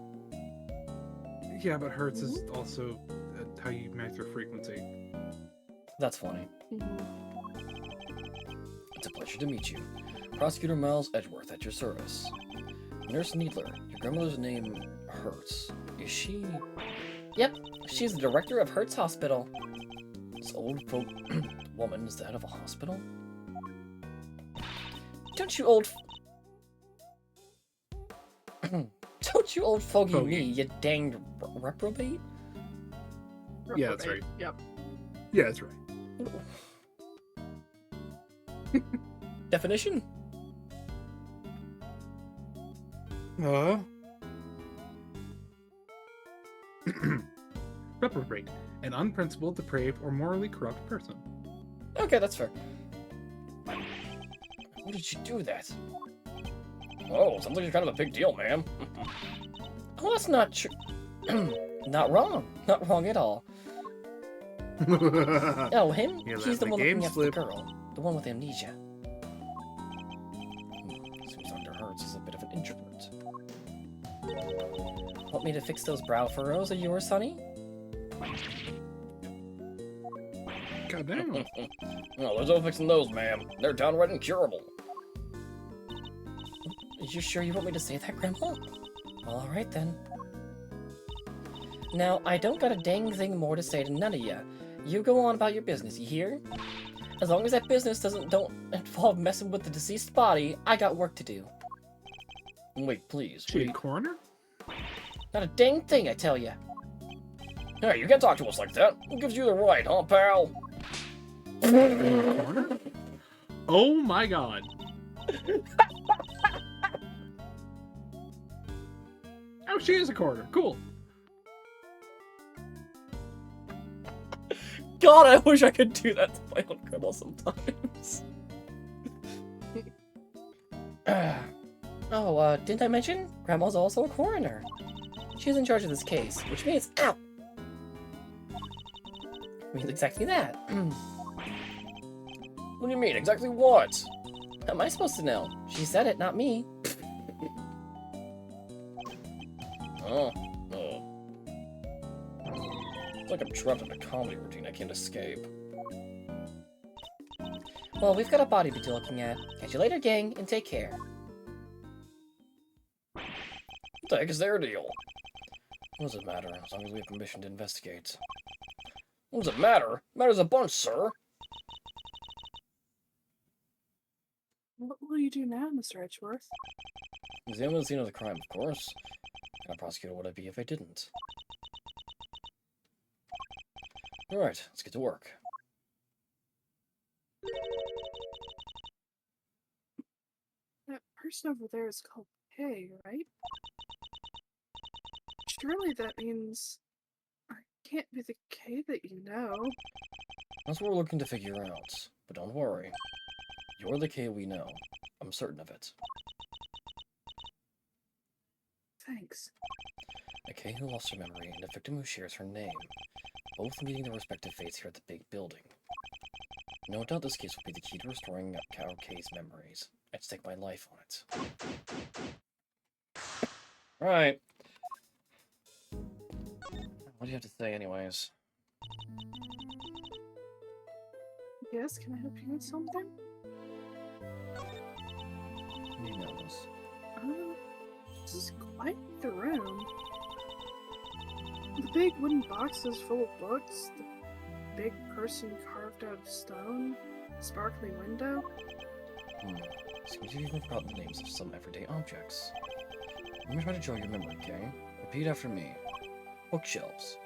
Yeah, but Hertz is also how you measure frequency. That's funny. Mhm. It's a pleasure to meet you. Prosecutor Miles Edgeworth at your service. Nurse Needler, your grandmother's name Hertz. Is she... Yep, she's the director of Hertz Hospital. This old folk woman is the head of a hospital? Don't you old... Don't you old fogey Fogey. me, you danged reprobate? Yeah, that's Reprobate. right. Yep. Yeah, that's right. Definition? Reprobate. An unprincipled, depraved, or morally corrupt person. Okay, that's fair. Why did you do that? Oh, sounds like you're kind of a big deal, ma'am. Oh, that's not true. Not wrong. Not wrong at all. Oh, him? You He's let the the one game looking after slip. the girl. The one with amnesia. Seems Dr. Hertz is a bit of an introvert. Want me to fix those brow furrows of yours, Sonny? God damn. No, there's no fixing those, ma'am. They're downright incurable. Are you sure you want me to say that, Grandpa? Well, alright then. Now, I don't got a dang thing more to say to none of ya. You go on about your business, you hear? As long as that business don't involve messing with the deceased body, I got work to do. Wait, please. She a coroner? Not a dang thing, I tell ya. Hey, you can't talk to us like that. Who gives you the right, huh, pal? Coroner? Oh my god. Oh, she is a coroner. Cool. God, I wish I could do that to my own grandma sometimes. Didn't I mention? Grandma's also a coroner. She's in charge of this case, which means... Ow! Means exactly that. What do you mean? Exactly what? How am I supposed to know? She said it, not me. Oh. It's like I'm trapped in a comedy routine I can't escape. Well, we've got a body to be looking at. Catch you later, gang, and take care. What the heck is their deal? What does it matter, as long as we have permission to investigate? What does it matter? Matters a bunch, sir. What will you do now, Mr. Edgeworth? Examine the scene of the crime, of course. What kind of prosecutor would I be if I didn't? Alright, let's get to work. That person over there is called Kay, right? Surely that means I can't be the Kay that you know. That's what we're looking to figure out. But don't worry. You're the K we know. I'm certain of it. Thanks. A K who lost her memory and a victim who shares her name. Both meeting their respective fates here at the big building. No doubt this case will be the key to restoring Cow K's memories. I'd stake my life on it. Right. What do you have to say anyways? Yes, can I help you with something? Who knows? This is quite the room. The big wooden boxes full of books, the big person carved out of stone, sparkly window. Seems you've even forgotten the names of some everyday objects. Let me try to jog your memory, okay? Repeat after me. Bookshelves.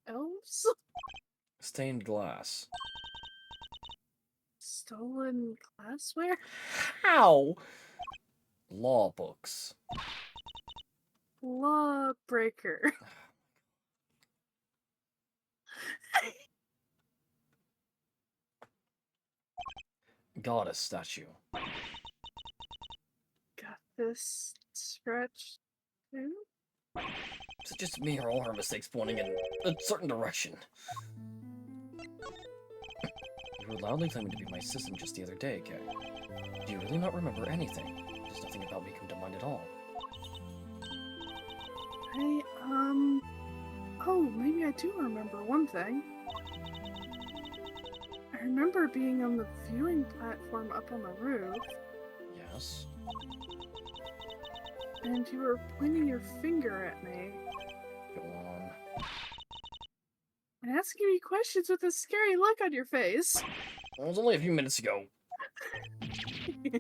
Elves? Stained glass. Stolen glassware? How? Law books. Lawbreaker. Goddess statue. Got this stretch too? Is it just me or all her mistakes pointing in a certain direction? You were loudly claiming to be my assistant just the other day, Kay. Do you really not remember anything? Does nothing about me come to mind at all? Oh, maybe I do remember one thing. I remember being on the viewing platform up on the roof, Yes? and you were pointing your finger at me Go on. and asking me questions with a scary look on your face. That was only a few minutes ago.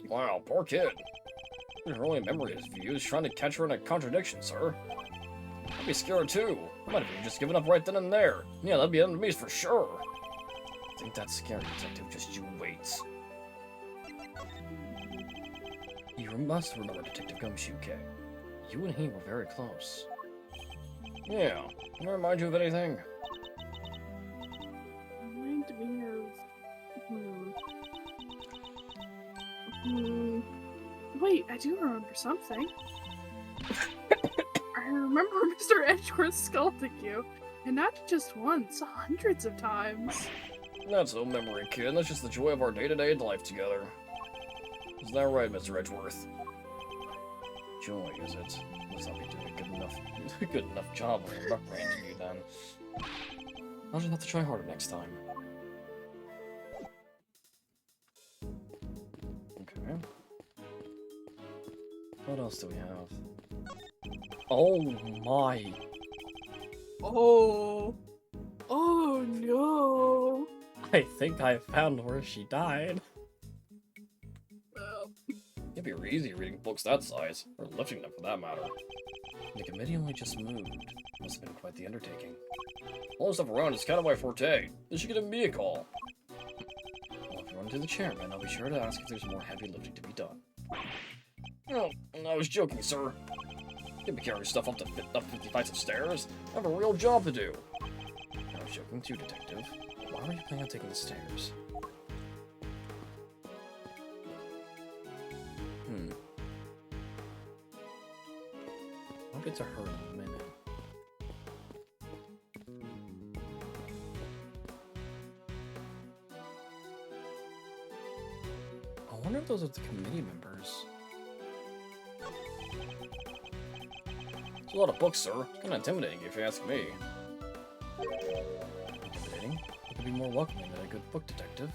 Wow, poor kid. Her only memory is views trying to catch her in a contradiction, sir. I'd be scared too. I might have even just given up right then and there. Yeah, that'd be enemies for sure. I think that's scary, detective. Just you wait. You must remember Detective Gumshoe, Kay. You and he were very close. Yeah. Can I remind you of anything? Remind me of... Wait, I do remember something. I remember Mr. Edgeworth scolding you, and not just once, hundreds of times. That's no memory, kid. That's just the joy of our day-to-day life together. Isn't that right, Mr. Edgeworth? Joy, is it? Must not be doing a good enough job of reprimanding you then. I'll just have to try harder next time. Okay. What else do we have? Oh my! Oh. Oh no. I think I found where she died. Well, It'd be easy reading books that size, or lifting them for that matter. The committee only just moved. Must have been quite the undertaking. All the stuff around is kind of my forte. They should give me a call. Well, if you run to the chairman, I'll be sure to ask if there's more heavy lifting to be done. Oh, I was joking, sir. Can't be carrying stuff up 50 flights of stairs. I have a real job to do. I was joking too, detective. Why were you planning on taking the stairs? I'll get to her in a minute. I wonder if those are the committee members. It's a lot of books, sir. Kind of intimidating, if you ask me. Intimidating? It could be more welcoming than a good book detective.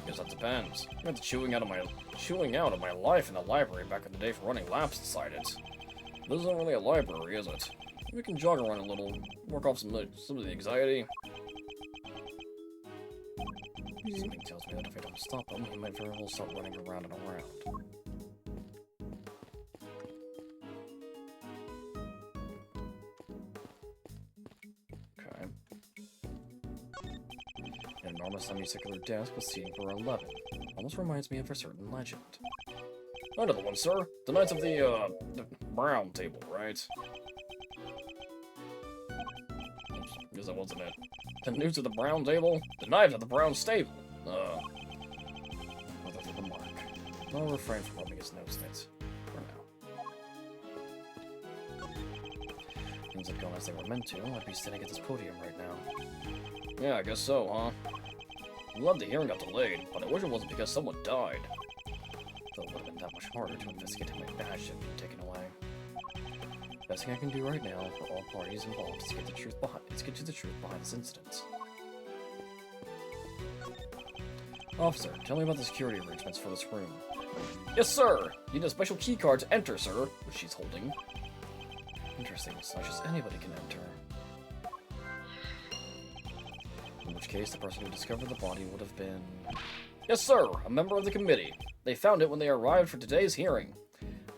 Guess that depends. I got the chewing out of my life in the library back in the day for running laps inside it. This isn't really a library, is it? We can jog around a little, work off some of the anxiety. Something tells me that if I don't stop him, he might very well start running around and around. Okay. An enormous semicircular desk with seating for 11. Almost reminds me of a certain legend. I know the one, sir. The Knights of the Brown Table, right? Oops, guess that wasn't it. The Knights of the Brown Table? The Knives of the Brown Stable. Well, that's the mark. I'll refrain from rubbing his nose in it. For now. Things had gone as they were meant to. I'd be sitting at this podium right now. Yeah, I guess so, huh? I'm glad the hearing got delayed, but I wish it wasn't because someone died. Though it would have been that much harder to investigate how my badge had been taken away. Best thing I can do right now for all parties involved is to get to the truth behind this incident. Officer, tell me about the security arrangements for this room. Yes, sir! You need a special key card to enter, sir, which she's holding. Interesting, it's not just anybody can enter. In which case, the person who discovered the body would have been... Yes, sir! A member of the committee. They found it when they arrived for today's hearing.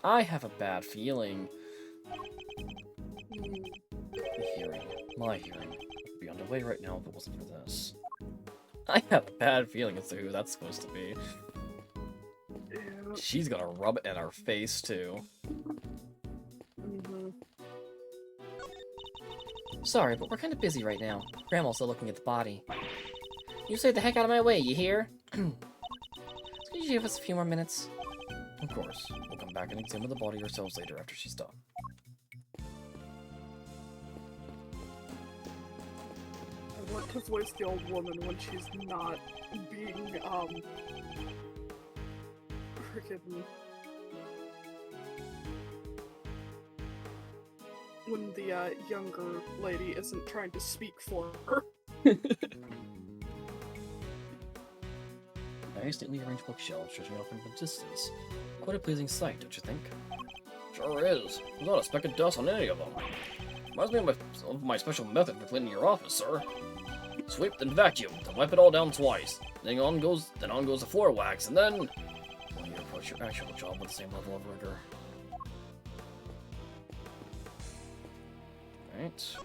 I have a bad feeling. The hearing. My hearing. Would be underway right now if it wasn't for this. I have a bad feeling as to who that's supposed to be. yeah. She's gonna rub it in our face, too. Mm-hmm. Sorry, but we're kind of busy right now. Grandma's still looking at the body. You stay the heck out of my way, you hear? Could you give us a few more minutes? Of course. We'll come back and examine the body ourselves later after she's done. I want to voice the old woman when she's not being, freaking... When the, younger lady isn't trying to speak for her. Nice, neatly arranged bookshelves stretching off into the distance. Quite a pleasing sight, don't you think? Sure is. There's not a speck of dust on any of them. Reminds me of my special method for cleaning your office, sir. Sweep, then vacuum, then wipe it all down twice. Then on goes the floor wax, and then... Well, you approach your actual job with the same level of rigor. Right.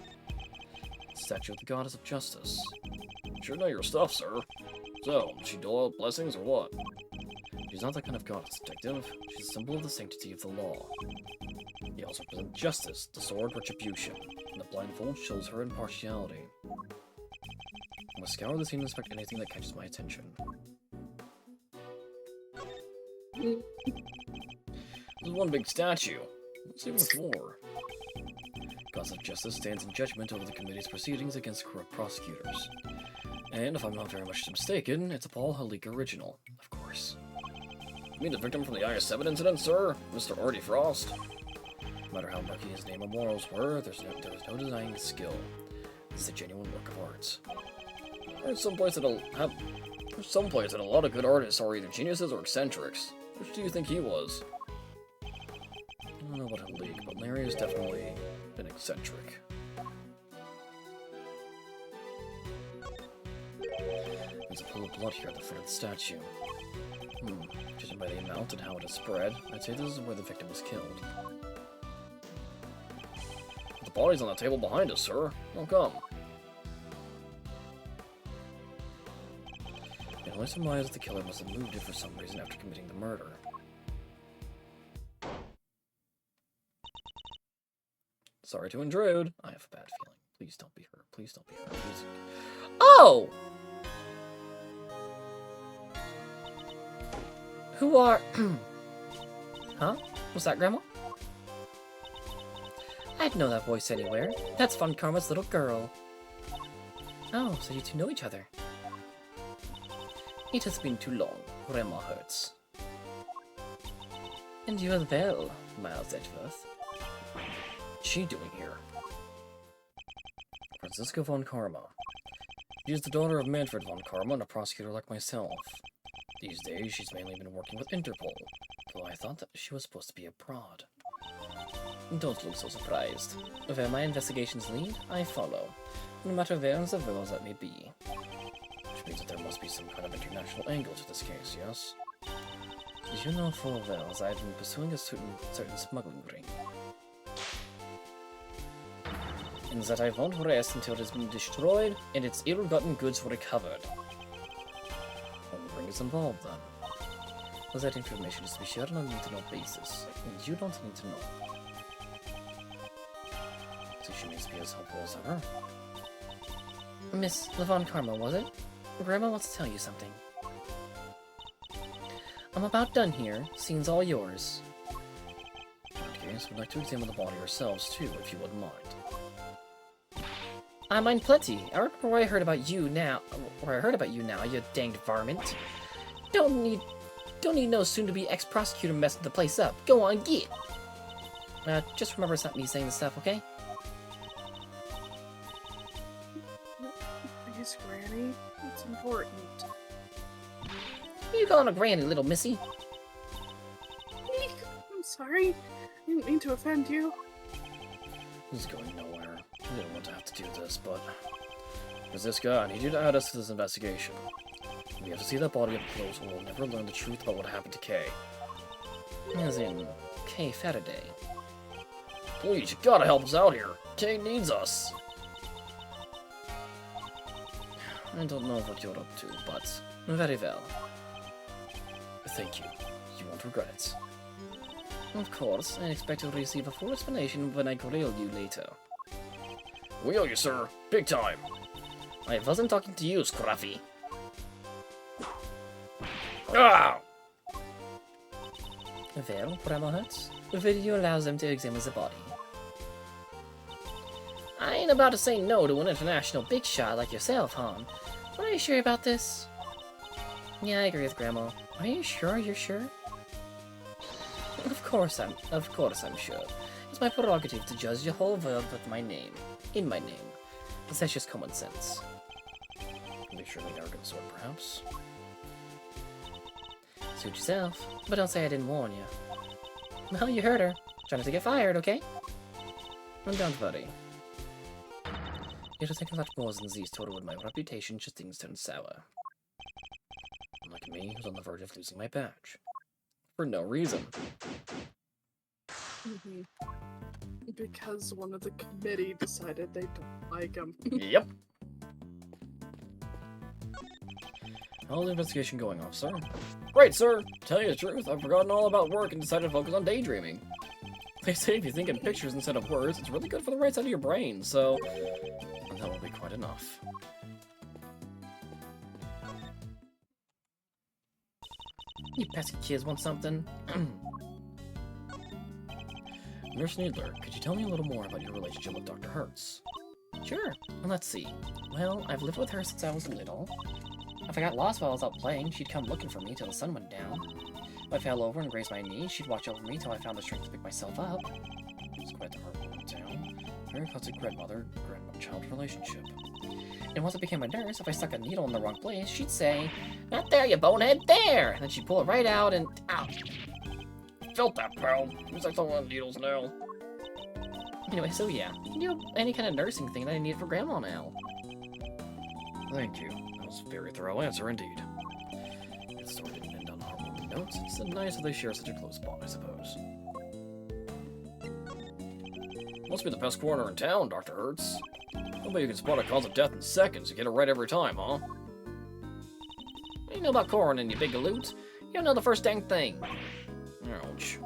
Statue of the Goddess of Justice. Sure know your stuff, sir. So, does she dole out blessings or what? She's not that kind of goddess, detective. She's a symbol of the sanctity of the law. He also represents justice, the sword retribution, and the blindfold shows her impartiality. I must scour the scene and inspect anything that catches my attention. This is one big statue. What's even the floor? Cause of Justice stands in judgment over the committee's proceedings against corrupt prosecutors. And if I'm not very much mistaken, it's a Paul Halik original, of course. You mean the victim from the IS-7 incident, sir? Mr. Artie Frost? No matter how murky his name or morals were, there was no denying his skill. It's a genuine work of art. There's some place that a lot of good artists are either geniuses or eccentrics. Which do you think he was? I don't know about Halik, but Larry is definitely an eccentric. There's a pool of blood here at the foot of the statue. Judging by the amount and how it has spread, I'd say this is where the victim was killed. The body's on the table behind us, sir. How come? It only surmised that the killer must have moved it for some reason after committing the murder. Sorry to intrude. I have a bad feeling. Please don't be hurt. Please don't be hurt. Please. Oh! Who are... Huh? Was that Grandma? I'd know that voice anywhere. That's Von Karma's little girl. Oh, so you two know each other. It has been too long. Grandma hurts. And you as well, Miles Edgeworth. What's she doing here? Franziska von Karma. She is the daughter of Manfred von Karma and a prosecutor like myself. These days, she's mainly been working with Interpol, though I thought that she was supposed to be abroad. Don't look so surprised. Where my investigations lead, I follow, no matter where in the world that may be. Which means that there must be some kind of international angle to this case, yes? You know full well that I've been pursuing a certain smuggling ring. And that I won't rest until it has been destroyed and its ill-gotten goods recovered. Well, the ring is involved, then. Well, that information is to be shared on a need-to-know basis, and you don't need to know. So she needs to be as helpful as ever. Miss Von Karma, was it? Grandma wants to tell you something. I'm about done here. Scene's all yours. In that case, we'd like to examine the body ourselves, too, if you wouldn't mind. I mind plenty. I remember where I heard about you now, you danged varmint. Don't need no soon-to-be ex-prosecutor messing the place up. Go on, get! Just remember it's not me saying this stuff, okay? Please, Granny. It's important. You calling a granny, little missy? Eek, I'm sorry. I didn't mean to offend you. This is going nowhere. I didn't want to have to do this, but... Franziska, I need you to add us to this investigation. We have to see that body up close, or we'll never learn the truth about what happened to Kay. As in, Kay Faraday. Please, you gotta help us out here. Kay needs us. I don't know what you're up to, but very well. Thank you. You won't regret it. Of course, I expect to receive a full explanation when I grill you later. We owe you, sir. Big time. I wasn't talking to you, Scruffy. Ah! Well, Grandma Hurts, will you allow them to examine the body? I ain't about to say no to an international big shot like yourself, hon. But are you sure about this? Yeah, I agree with Grandma. Are you sure you're sure? Of course I'm sure. It's my prerogative to judge the whole world with my name. In my name. That's just common sense. Make sure they arrogant sort, perhaps. Suit yourself, but don't say I didn't warn you. Well, you heard her. Try not to get fired, okay? And don't worry. It'll take a lot more than these to ruin my reputation should things turn sour. Like me, who's on the verge of losing my badge. For no reason. Mm-hmm. Because one of the committee decided they don't like him. Yep. How's the investigation going, officer? Great, sir! Tell you the truth, I've forgotten all about work and decided to focus on daydreaming. They say if you think in pictures instead of words, it's really good for the right side of your brain, so... that will be quite enough. You pesky kids want something? Nurse Needler, could you tell me a little more about your relationship with Dr. Hertz? Sure. Let's see. Well, I've lived with her since I was little. If I got lost while I was out playing, she'd come looking for me till the sun went down. If I fell over and grazed my knee, she'd watch over me till I found the strength to pick myself up. It's quite the heartwarming tale. Very classic grandmother-child relationship. And once I became a nurse, if I stuck a needle in the wrong place, she'd say, "Not there, you bonehead, there!" And then she'd pull it right out and, ow! Felt that, pal. Who's like throwing needles now? Anyway, so yeah, you know, any kind of nursing thing that I need for Grandma now. Thank you. That was a very thorough answer indeed. The story didn't end on heartwarming notes. It's nice that they share such a close bond, I suppose. Must be the best coroner in town, Dr. Hertz. I bet you can spot a cause of death in seconds and get it right every time, huh? What do you know about coroning, you big galoot? You don't know the first dang thing. Ouch.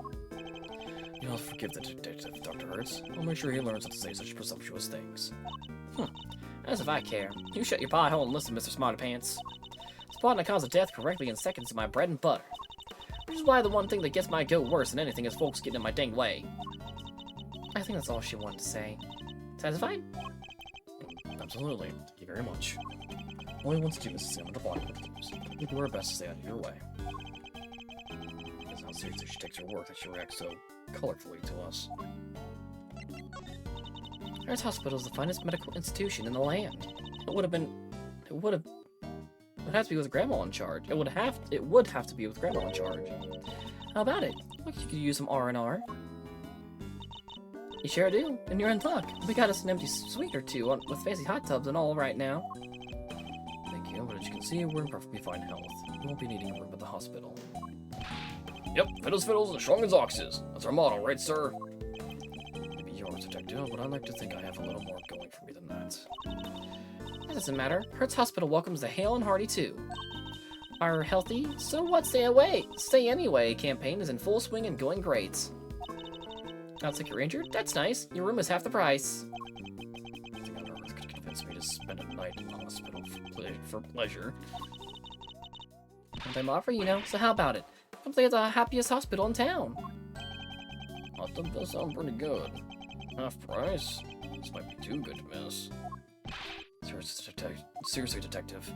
You'll have to forgive the detective, Dr. Hertz. I'll make sure he learns not to say such presumptuous things. As if I care. You shut your pie hole and listen, Mr. Smarty Pants. Spotting a cause of death correctly in seconds is my bread and butter. Which is why the one thing that gets my goat worse than anything is folks getting in my dang way. I think that's all she wanted to say. Satisfied? Absolutely. Thank you very much. All he wants to do is examine the body with clues. We'll do our best to stay out of your way. That's how seriously she takes her work that she reacts so colorfully to us. Hertz Hospital is the finest medical institution in the land. It would have to be with Grandma in charge. It would have to be with Grandma in charge. How about it? Look, you could use some R&R. You sure do, and you're in luck. We got us an empty suite or two with fancy hot tubs and all right now. Thank you, but as you can see, we're in perfectly fine health. We won't be needing a room at the hospital. Yep, fit as fiddles and strong as oxes. That's our motto, right, sir? Maybe you're a detective, but I like to think I have a little more going for me than that. That doesn't matter. Hertz Hospital welcomes the hale and hearty too. Our healthy, so what, stay anyway campaign is in full swing and going great. Sounds like you're injured? That's nice. Your room is half the price. I think on earth could convince me to spend a night in the hospital for pleasure. Well, I'm offering, you know, so how about it? Come play at the happiest hospital in town. Hot tub does sound pretty good. Half price? This might be too good to miss. Seriously, detective.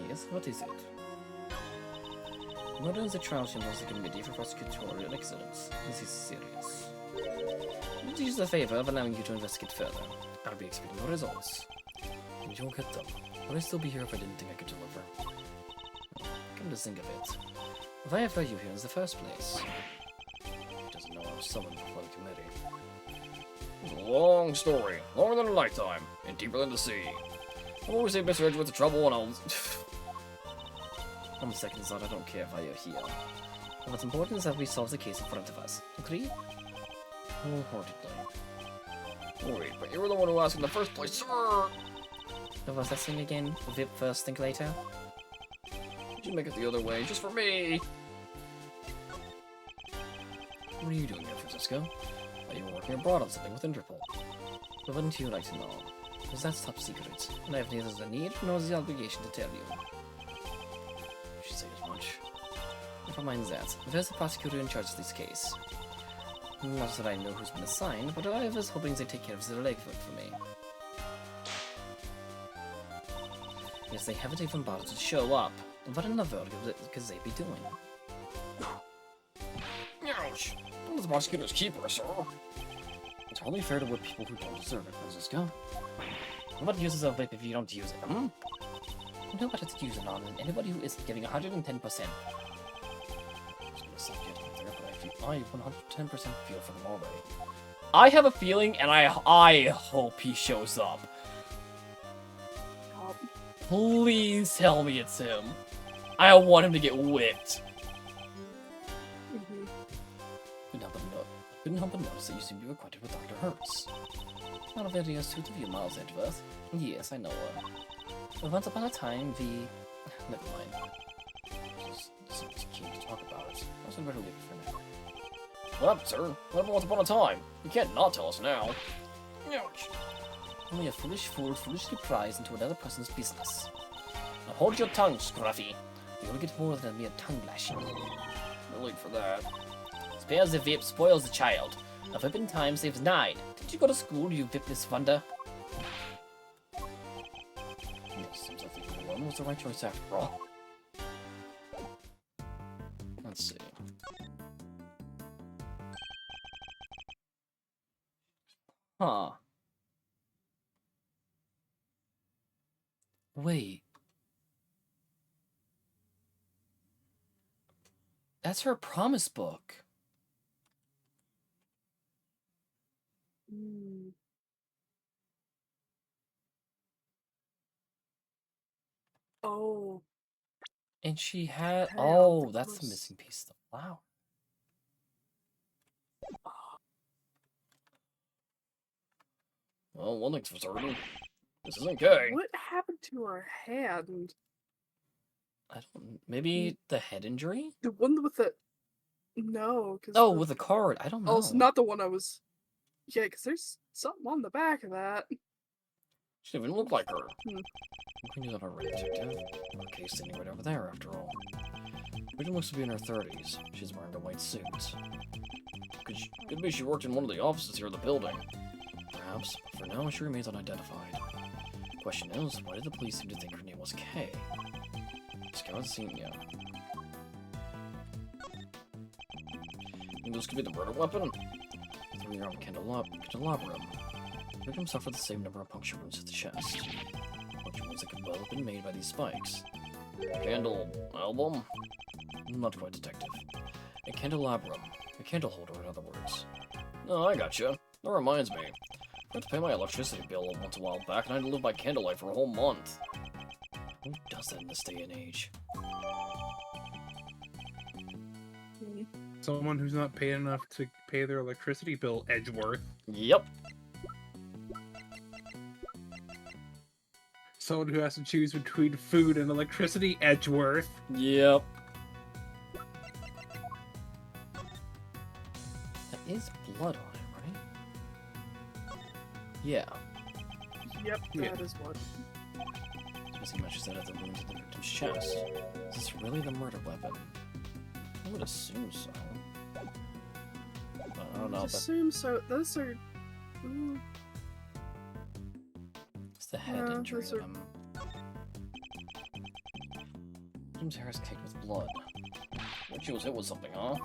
Yes, what is it? Murder is a trial champions the committee for prosecutorial excellence. This is serious. Would you use a favor of allowing you to investigate further? I'll be expecting your results. And you'll get them. Would I still be here if I didn't think I could deliver? Come to think of it. Why have you here in the first place? He doesn't know I was summoned before the committee. It's a long story. Longer than a lifetime. And deeper than the sea. I'll always say Mr. Edgeworth's trouble and I'll... On the second thought, I don't care why you're here. But what's important is that we solve the case in front of us. Agreed? Wholeheartedly. Wait, but you were the one who asked in the first place, sir! What was that thing again? VIP first, think later? Could you make it the other way, just for me? What are you doing here, Francisco? Are you working abroad on something with Interpol? But wouldn't you like to know? Because that's top secret, and I have neither the need nor the obligation to tell you. You should say as much. Never mind that. There's the prosecutor in charge of this case. Not that I know who's been assigned, but I was hoping they'd take care of the legwork for me. Yes, they haven't even bothered to show up. What in the world could they be doing? Ouch! I'm the prosecutor's keeper, sir. It's hardly fair to whip people who don't deserve it, Francisco. What use is a whip if you don't use it, hmm? You know what it's using on than anybody who isn't giving 110%. I 110% feel for them already. I have a feeling, and I hope he shows up. Please tell me it's him. I want him to get whipped. Couldn't help but notice that you seem to be acquainted with Dr. Hertz. Not a very astute of you, Miles Edgeworth. Yes, I know her. But once upon a time, never mind. Just seems keen to talk about it. I was better leave it for now. What, sir? What happened once upon a time? You can't not tell us now. Ouch. Only a foolish fool foolishly pries into another person's business. Now hold your tongue, Scruffy. You'll get more than a mere tongue lashing. No late for that. Spares the vape, spoils the child. A whip in time saves 9. Did you go to school, you vipless wonder? Seems like the one was the right choice after all. Let's see. Huh. Wait. That's her promise book. Hmm. Oh. And she had... Okay, Oh, that's the octopus. missing piece of the flower. Well, one thing's for certain. This isn't gay. What happened to her hand? I don't... Maybe the head injury? The one with the... No, because... Oh, with the card. I don't know. Also, not the one I was... Yeah, because there's something on the back of that. She didn't even look like her. We knew that already, detective. Her case standing right over there, after all. Victim looks to be in her 30s. She's wearing a white suit. Could be she worked in one of the offices here in the building. Perhaps, but for now, she remains unidentified. Question is, why did the police seem to think her name was Kay? Scout seen yet. Think this could be the murder weapon? 3-year-old candelabrum. Victim suffered the same number of puncture wounds to the chest. Puncture wounds that could well have been made by these spikes. Candle album? Not quite, detective. A candelabrum. A candle holder, in other words. Oh, I gotcha. That reminds me. I had to pay my electricity bill once a while back, and I had to live by candlelight for a whole month. Who does that in this day and age? Someone who's not paid enough to pay their electricity bill, Edgeworth. Yep. Someone who has to choose between food and electricity, Edgeworth. Yep. That is blood on it, right? Yeah. Yep, Yeah. that is what. Missing matches that at the wounds in the victim's chest. Is this really the murder weapon? I would assume so. I don't know. I assume so. Those are... Ooh, It's the head Yeah, injury those of are- him. Victim's hair is caked with blood. When she was hit with something, huh?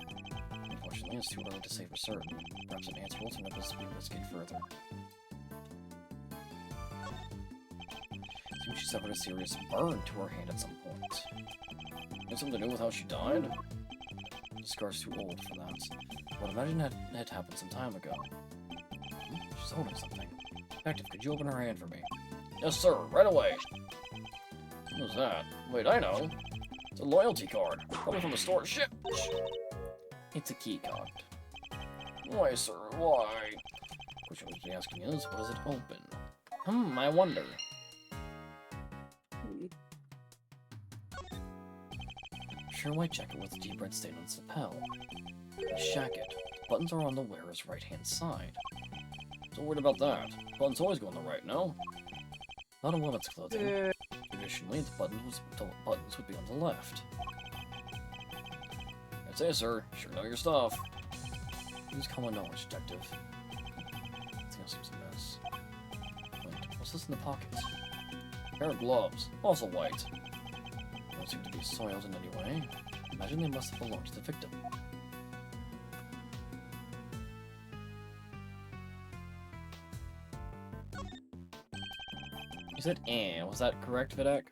Unfortunately, it's too early to say for certain. Perhaps an answer will turn up as we investigate further. Seems she suffered a serious burn to her hand at some point. Got something to do with how she died? The scar's too old for that. But imagine that had happened some time ago. She's holding something. Detective, could you open her hand for me? Yes, sir. Right away. What's that? Wait, I know. It's a loyalty card. Probably from the store. Shit! It's a key card. Why, sir? Why? Question I was asking is, what does it open? I wonder. Sheer white jacket with a deep red stain on its lapel. A jacket. Buttons are on the wearer's right-hand side. So worried about that. Buttons always go on the right, no? Not on women's clothing. uh, Traditionally, the buttons would be on the left. I'd say, sir. Sure know your stuff. Use common knowledge, detective. Everything else seems a mess. Wait, what's this in the pockets? Pair of gloves. Also white. Don't seem to be soiled in any way. Imagine they must have belonged to the victim. You said eh, was that correct, Vidak?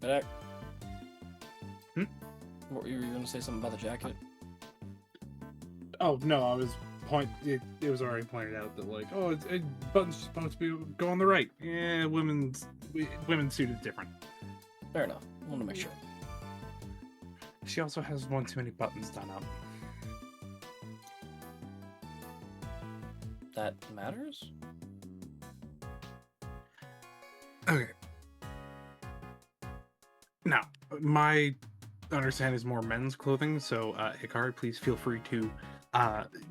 Vidak? Hmm? What, you were gonna say something about the jacket? Oh no, I was it was already pointed out that like, oh, buttons supposed to be go on the right. Yeah, women's suit is different. Fair enough. I want to make sure. She also has one too many buttons done up. That matters? Okay. Now, my understanding is more men's clothing, so Hikari, please feel free to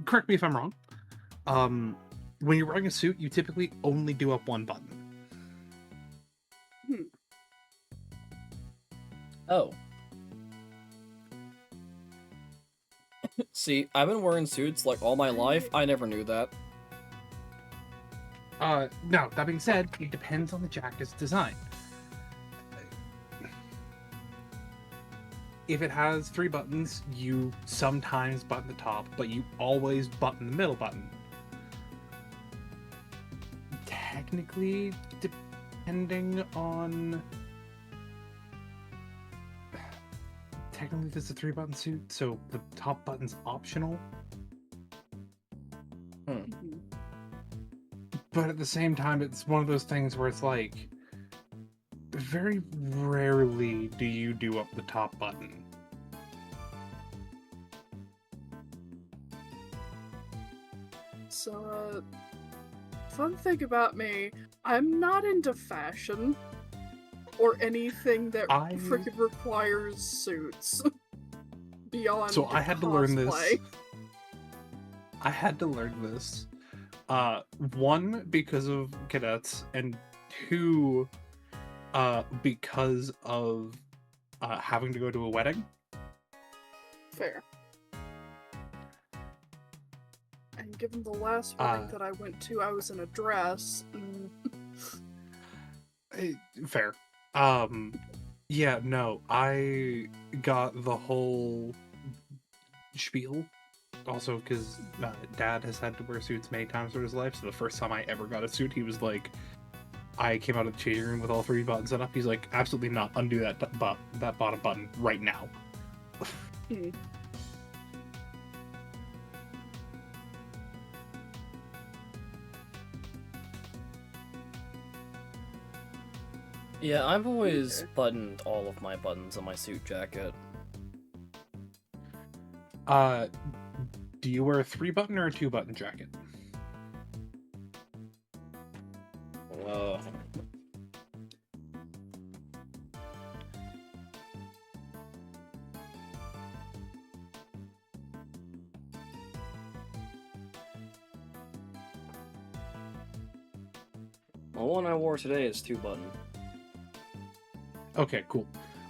correct me if I'm wrong. when you're wearing a suit, you typically only do up one button. Oh. See, I've been wearing suits like all my life. I never knew that. Now, that being said, it depends on the jacket's design. If it has 3 buttons, you sometimes button the top, but you always button the middle button. Technically, depending on... Technically, this is a 3-button suit, so the top button's optional. But at the same time, it's one of those things where it's like, very rarely do you do up the top button. So, fun thing about me, I'm not into fashion or anything that freaking requires suits beyond. So I had to learn this. cosplay. I had to learn this. 1, because of cadets, and 2, because of having to go to a wedding. Fair. And given the last wedding that I went to, I was in a dress. Fair. Yeah, no, I got the whole spiel. Also, because Dad has had to wear suits many times in his life, so the first time I ever got a suit, he was like, I came out of the changing room with all 3 buttons set up. He's like, absolutely not. Undo that bottom button right now. Yeah, I've always buttoned all of my buttons on my suit jacket. Do you wear a 3-button or a 2-button jacket? The one I wore today is 2-button. Okay, cool.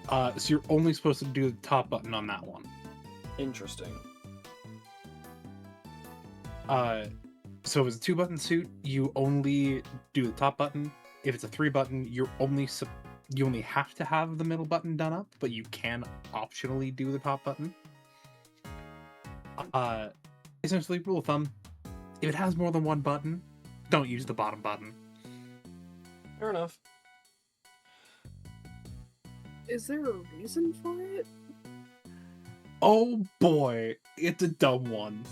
So you're only supposed to do the top button on that one. Interesting. So if it's a 2-button suit, you only do the top button. If it's a 3-button, you only have to have the middle button done up, but you can optionally do the top button. Essentially, rule of thumb: if it has more than 1 button, don't use the bottom button. Fair enough. Is there a reason for it? Oh boy, it's a dumb one.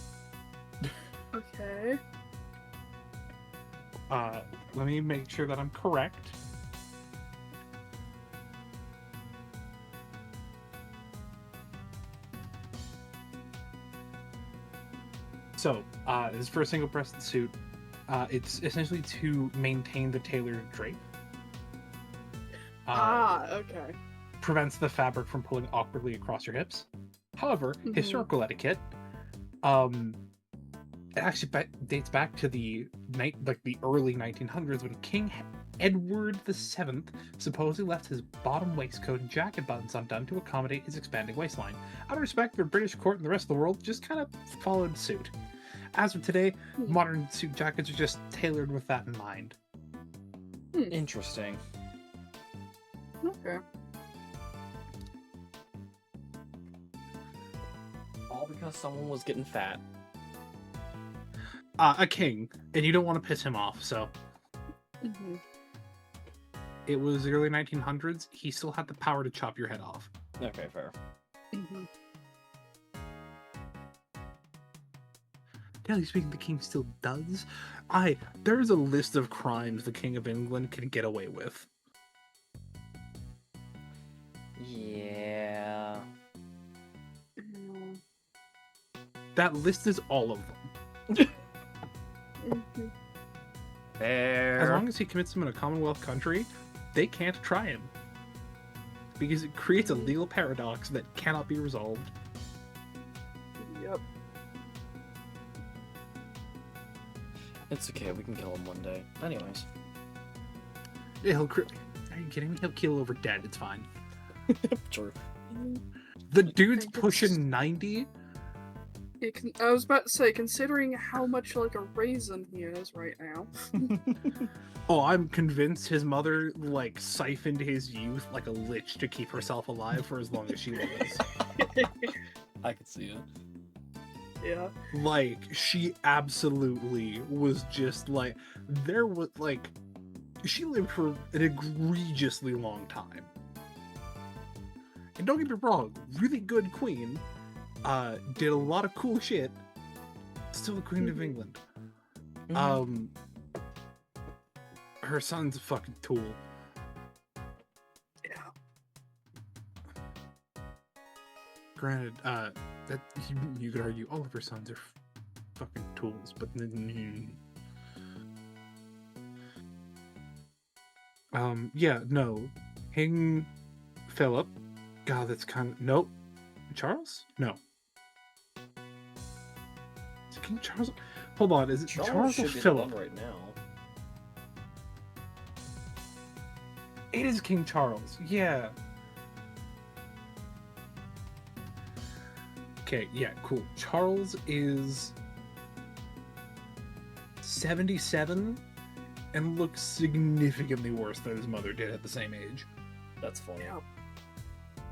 Okay. Let me make sure that I'm correct. So, this is for a single-breasted suit. It's essentially to maintain the tailored drape. Okay. Prevents the fabric from pulling awkwardly across your hips. However, historical etiquette, it actually dates back to the early 1900s when King Edward VII supposedly left his bottom waistcoat and jacket buttons undone to accommodate his expanding waistline. Out of respect for British court and the rest of the world, just kind of followed suit. As of today, modern suit jackets are just tailored with that in mind. Interesting. Okay. All because someone was getting fat. A king, and you don't want to piss him off, so... It was the early 1900s, he still had the power to chop your head off. Okay, fair. Generally speaking, the king still does. There's a list of crimes the King of England can get away with. Yeah. That list is all of them. Fair. As long as he commits them in a Commonwealth country, they can't try him. Because it creates a legal paradox that cannot be resolved. Yep. It's okay, we can kill him one day. Anyways. He'll. Are you kidding me? He'll keel over dead. It's fine. True. The dude's think it's- pushing 90. I was about to say, considering how much like a raisin he is right now. Oh, I'm convinced his mother like siphoned his youth like a lich to keep herself alive for as long as she lives. I can see it. Yeah. Like she absolutely was just like there was like she lived for an egregiously long time. And don't get me wrong, really good queen. Did a lot of cool shit. Still the Queen of England. Her son's a fucking tool. Yeah. Granted, that you could argue all of her sons are fucking tools, but yeah, no, King Philip. God, that's kind of nope. Charles? No. Is it King Charles? Hold on, is it Charles or should be the Philip? one right now. It is King Charles. Yeah. Okay, yeah, cool. Charles is 77 and looks significantly worse than his mother did at the same age. That's funny. Yeah.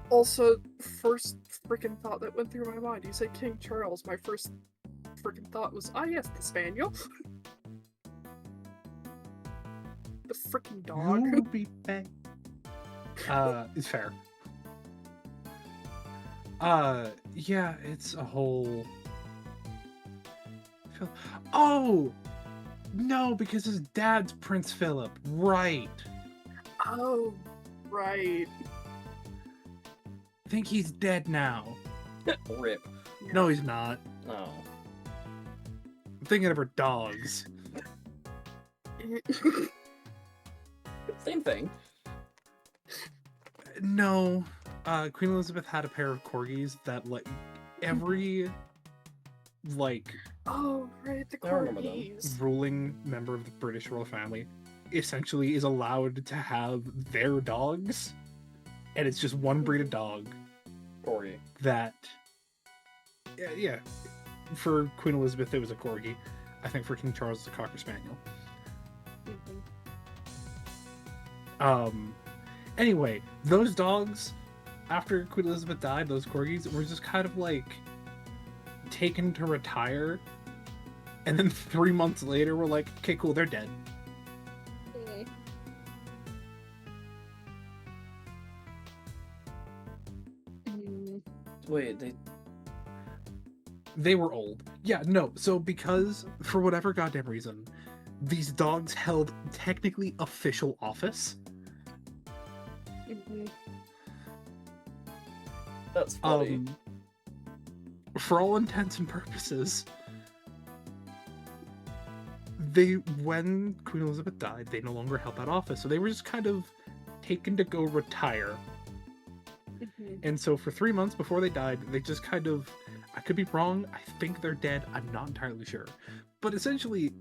Also, first freaking thought that went through my mind. You said King Charles. My first freaking thought was, ah, yes, the spaniel. The freaking dog. You would be back. It's fair. Yeah, it's a whole. Oh, no, because his dad's Prince Philip, right? Oh, right. I think he's dead now. Rip. No, he's not. No. I'm thinking of her dogs. Same thing. No, Queen Elizabeth had a pair of corgis that like every like Oh, right, the I remember them. corgis. ruling member of the British royal family essentially is allowed to have their dogs, and it's just one breed of dog Corgi. that yeah. For Queen Elizabeth it was a corgi. I think for King Charles it's a cocker spaniel. Mhm. Anyway, those dogs, after Queen Elizabeth died, those corgis were just kind of like taken to retire, and then 3 months later we're like, okay, cool, they're dead. Mm. Wait, They were old. Yeah, no, so because, for whatever goddamn reason, these dogs held technically official office. Mhm. that's funny. For all intents and purposes, when Queen Elizabeth died, they no longer held that office, so they were just kind of taken to go retire. Mhm. And so for 3 months before they died, they just kind of, I could be wrong, I think they're dead, I'm not entirely sure. But essentially,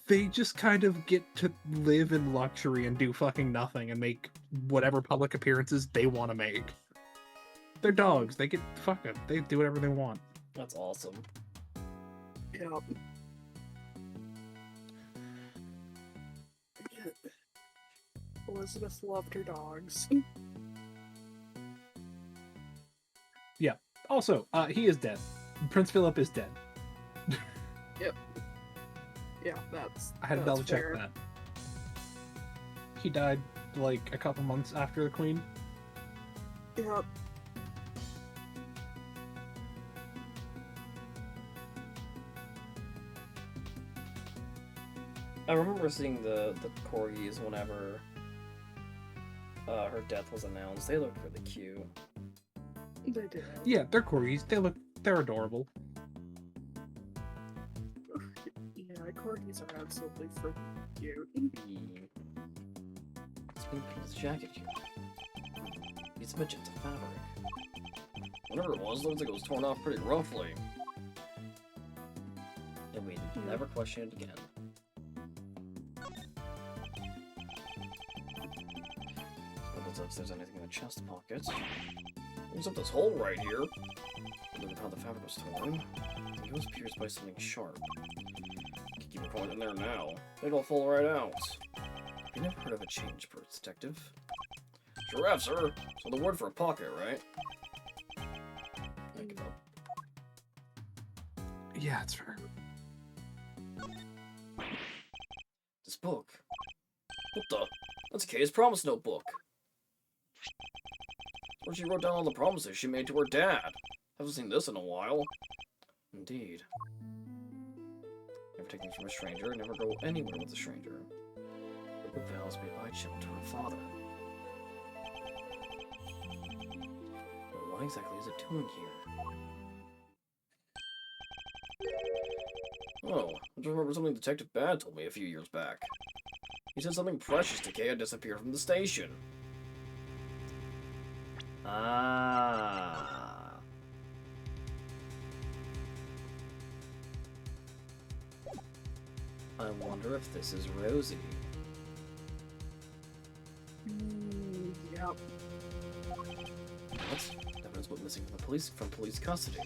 they just kind of get to live in luxury and do fucking nothing and make whatever public appearances they want to make. They're dogs, they get, fuck it, they do whatever they want. That's awesome. Yep. Yeah. Elizabeth loved her dogs. Also, he is dead. Prince Philip is dead. Yeah, that's. I had to that's double check fair. that. He died like a couple months after the Queen. Yep. I remember seeing the corgis whenever her death was announced. They looked really cute. They did. Yeah, they're corgis. They're adorable. Yeah, corgis are absolutely freaking cute. Let's put his jacket here. It's magenta fabric. Whatever it was, looks like it was torn off pretty roughly. And we never question it again. So if there's anything in the chest pockets. There's up this hole right here. Look at how the fabric was torn. It was pierced by something sharp. Can keep it going in there now. It'll fall right out. You never heard of a change purse, detective? Giraffe, sir. So the word for a pocket, right? I give up. Yeah, it's fair. This book. What the? That's Kay's promise notebook. Where she wrote down all the promises she made to her dad. Haven't seen this in a while. Indeed. Never take things from a stranger, never go anywhere with a stranger. The vows made by a child to her father. But what exactly is it doing here? Oh, I just remember something Detective Bad told me a few years back. He said something precious to Kay had disappeared from the station. Ah. I wonder if this is Rosie. Yep. What? Evidence went missing from police custody.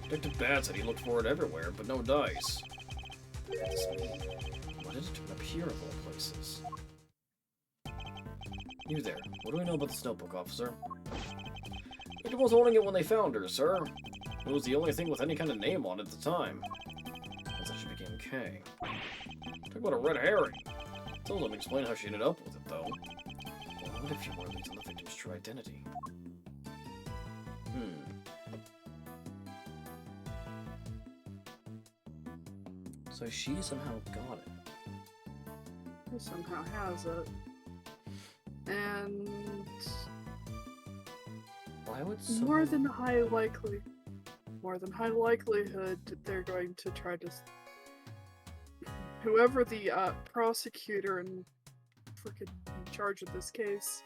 Detective Bad said he looked for it everywhere, but no dice. What does this mean? Why did it turn up here of all places? You there. What do we know about this notebook, officer? Victim was holding it when they found her, sir. It was the only thing with any kind of name on it at the time. That's how she became Kay. Talk about a red herring. Still doesn't explain how she ended up with it, though. Well, what if your word leads on the victim's true identity? So she somehow got it. He somehow has it. And Why would more than high likelihood they're going to try to whoever the prosecutor and freaking in charge of this case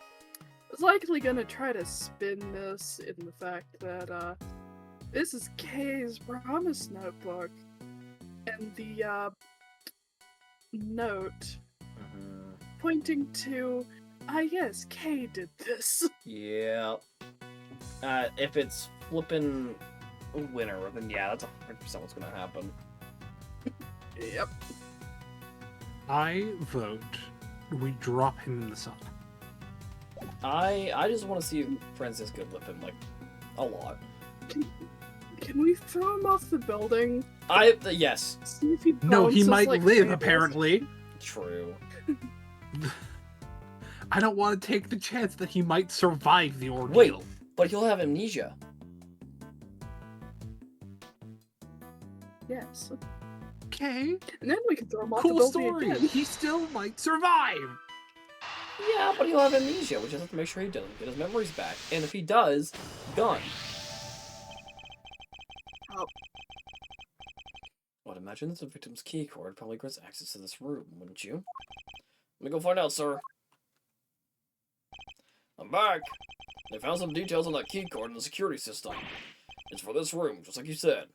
is likely gonna try to spin this in the fact that this is Kay's promise notebook and the note pointing to yes, Kay did this. Yeah. If it's flippin' winner, then yeah, that's 100% what's gonna happen. Yep. I vote we drop him in the sun. I just want to see Francisco whip him, like, a lot. Can we throw him off the building? Yes. See if he No, he bounces might like live, Kratos? apparently. True. I don't want to take the chance that he might survive the ordeal. Wait, but he'll have amnesia. Yes. Okay. And then we can throw him off the Cool building story. again. He still might survive. Yeah, but he'll have amnesia, which I have to make sure he doesn't get his memories back. And if he does, done. Oh. I'd imagine that the victim's key card probably grants access to this room, wouldn't you? Let me go find out, sir. I'm back. They found some details on that key card in the security system. It's for this room, just like you said.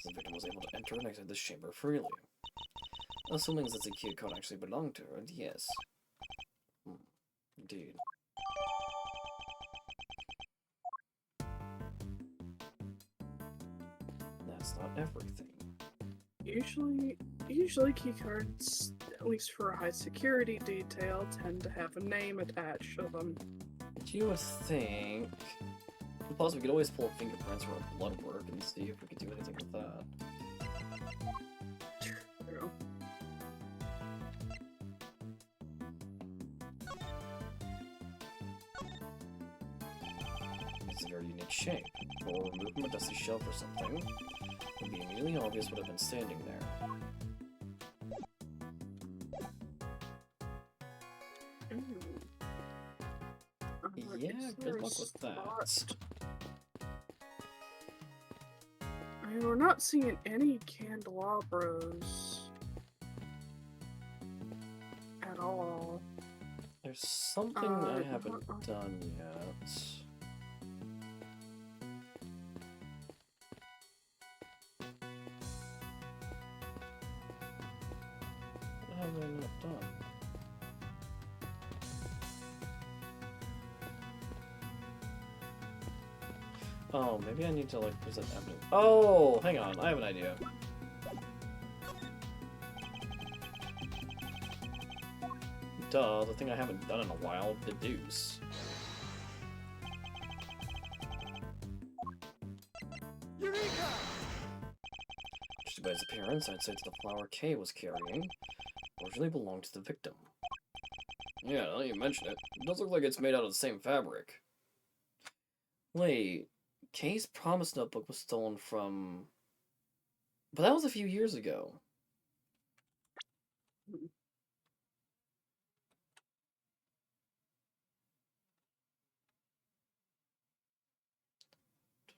So the victim was able to enter and exit this chamber freely. Assuming that the key card actually belonged to her, and yes. Indeed. That's not everything. Usually keycards, at least for a high security detail, tend to have a name attached to them. You would think... Plus, we could always pull fingerprints or blood work and see if we could do anything with that. True. It's a very unique shape. Or remove from a dusty shelf or something. It would be immediately obvious what had been standing there. Yeah, good luck with that. I mean, we're not seeing any candelabras at all. There's something I haven't done yet. Oh, maybe I need to, like, present evidence. Oh, hang on. I have an idea. Duh, the thing I haven't done in a while, deduce. Eureka! Just by its appearance, I'd say that the flower Kay was carrying originally belonged to the victim. Yeah, now that you mention it, it does look like it's made out of the same fabric. Wait, Kay's promise notebook was stolen from... But that was a few years ago.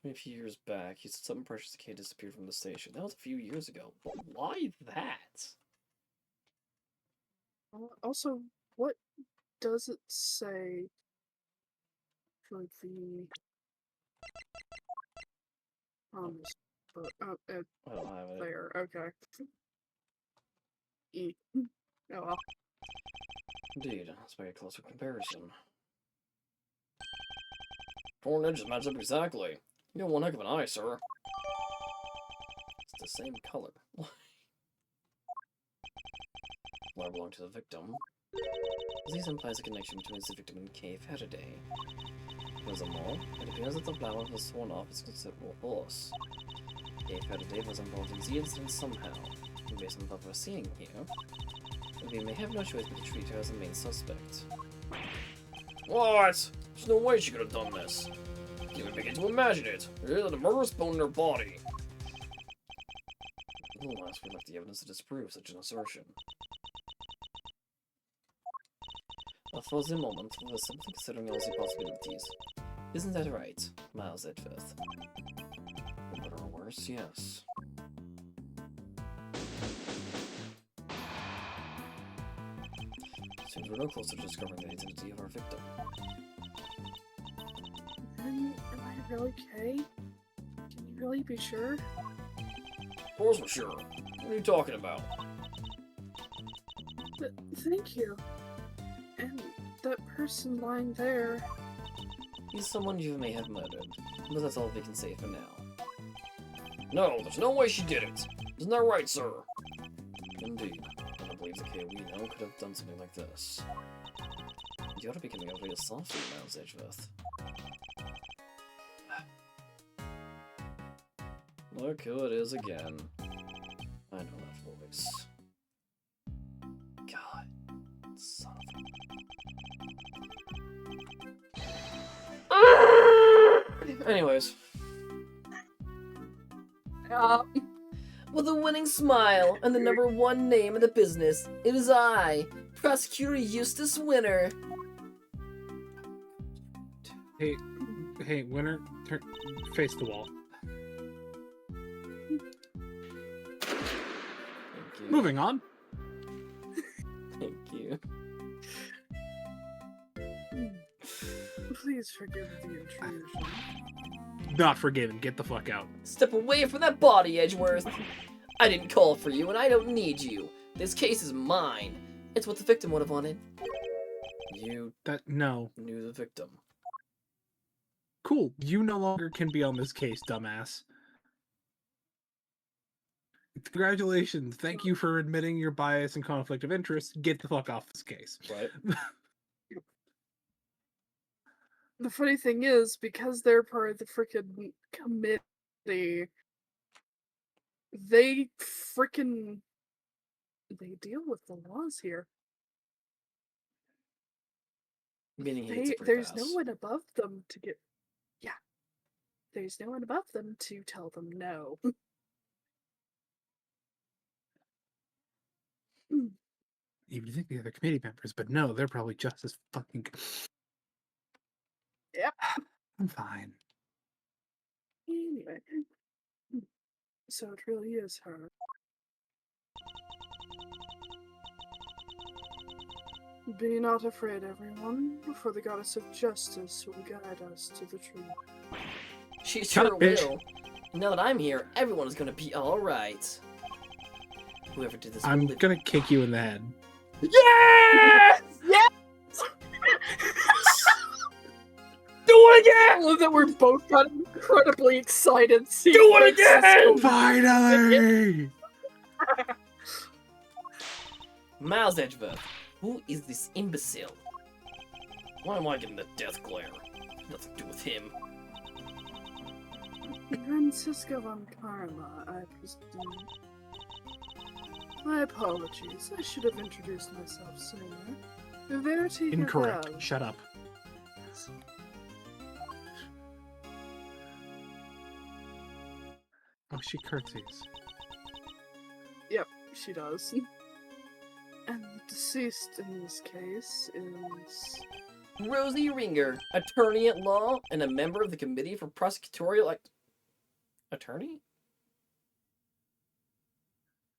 A few years back, he said something precious to Kay disappeared from the station. That was a few years ago. But why that? Also, what does it say for the but I don't have it. there, okay. E. Oh well. Indeed, let's make a closer comparison. Torn edges match up exactly. You got one heck of an eye, sir. It's the same color. Flower belonged to the victim. This implies a connection between the victim and Kay Faraday. Furthermore, it appears that the flower was sworn off as considerable force. Kay Faraday was involved in the incident somehow, and based on what we're seeing here, we may have no choice but to treat her as the main suspect. What? There's no way she could have done this. I can't even begin to imagine it. There isn't a murderous bone in her body. Nonetheless, we lack the evidence to disprove such an assertion. But for the moment, we will simply considering all the possibilities. Isn't that right, Miles Edgeworth? For better or worse, yes. Seems we're no closer to discovering the identity of our victim. Am I really Kay? Can you really be sure? Of course we're sure. What are you talking about? Thank you. And that person lying there... He's someone you may have murdered, but that's all we can say for now. No, there's no way she did it! Isn't that right, sir? Indeed. I don't believe the Kay we know could have done something like this. You ought to be coming over your soft Miles Edgeworth. Look who it is again. I know that voice. God, son of a... Anyways. With a winning smile and the #1 name in the business, it is I, Prosecutor Eustace Winner. Hey, Winner, face the wall. Thank you. Moving on. Thank you. Please forgive the intrusion. Not forgiven. Get the fuck out. Step away from that body, Edgeworth. I didn't call for you, and I don't need you. This case is mine. It's what the victim would have wanted. You No. knew the victim. Cool. You no longer can be on this case, dumbass. Congratulations. Thank you for admitting your bias and conflict of interest. Get the fuck off this case. Right? The funny thing is, because they're part of the frickin' committee, they deal with the laws here. Meaning he gets a free There's pass. no one above them to get... Yeah. There's no one above them to tell them no. You would think the other committee members, but no, they're probably just as fucking... Yep. I'm fine. Anyway. So it really is her. Be not afraid, everyone, for the goddess of justice will guide us to the truth. She Shut sure up, bitch. will. Now that I'm here, everyone is gonna be alright. Whoever did this will I'm live- gonna kick you in the head. Yes! Yes! Do it again! That we're both got incredibly excited. Do it again! Finally! Miles Edgeworth, who is this imbecile? Why am I getting the death glare? Nothing to do with him. Francisco von Karma, I presume. My apologies. I should have introduced myself sooner. Verity Incorrect. Gabel. Shut up. Oh, she curtsies. Yep, she does. And the deceased in this case is... Rosie Ringer, attorney at law and a member of the Committee for Prosecutorial Attorney?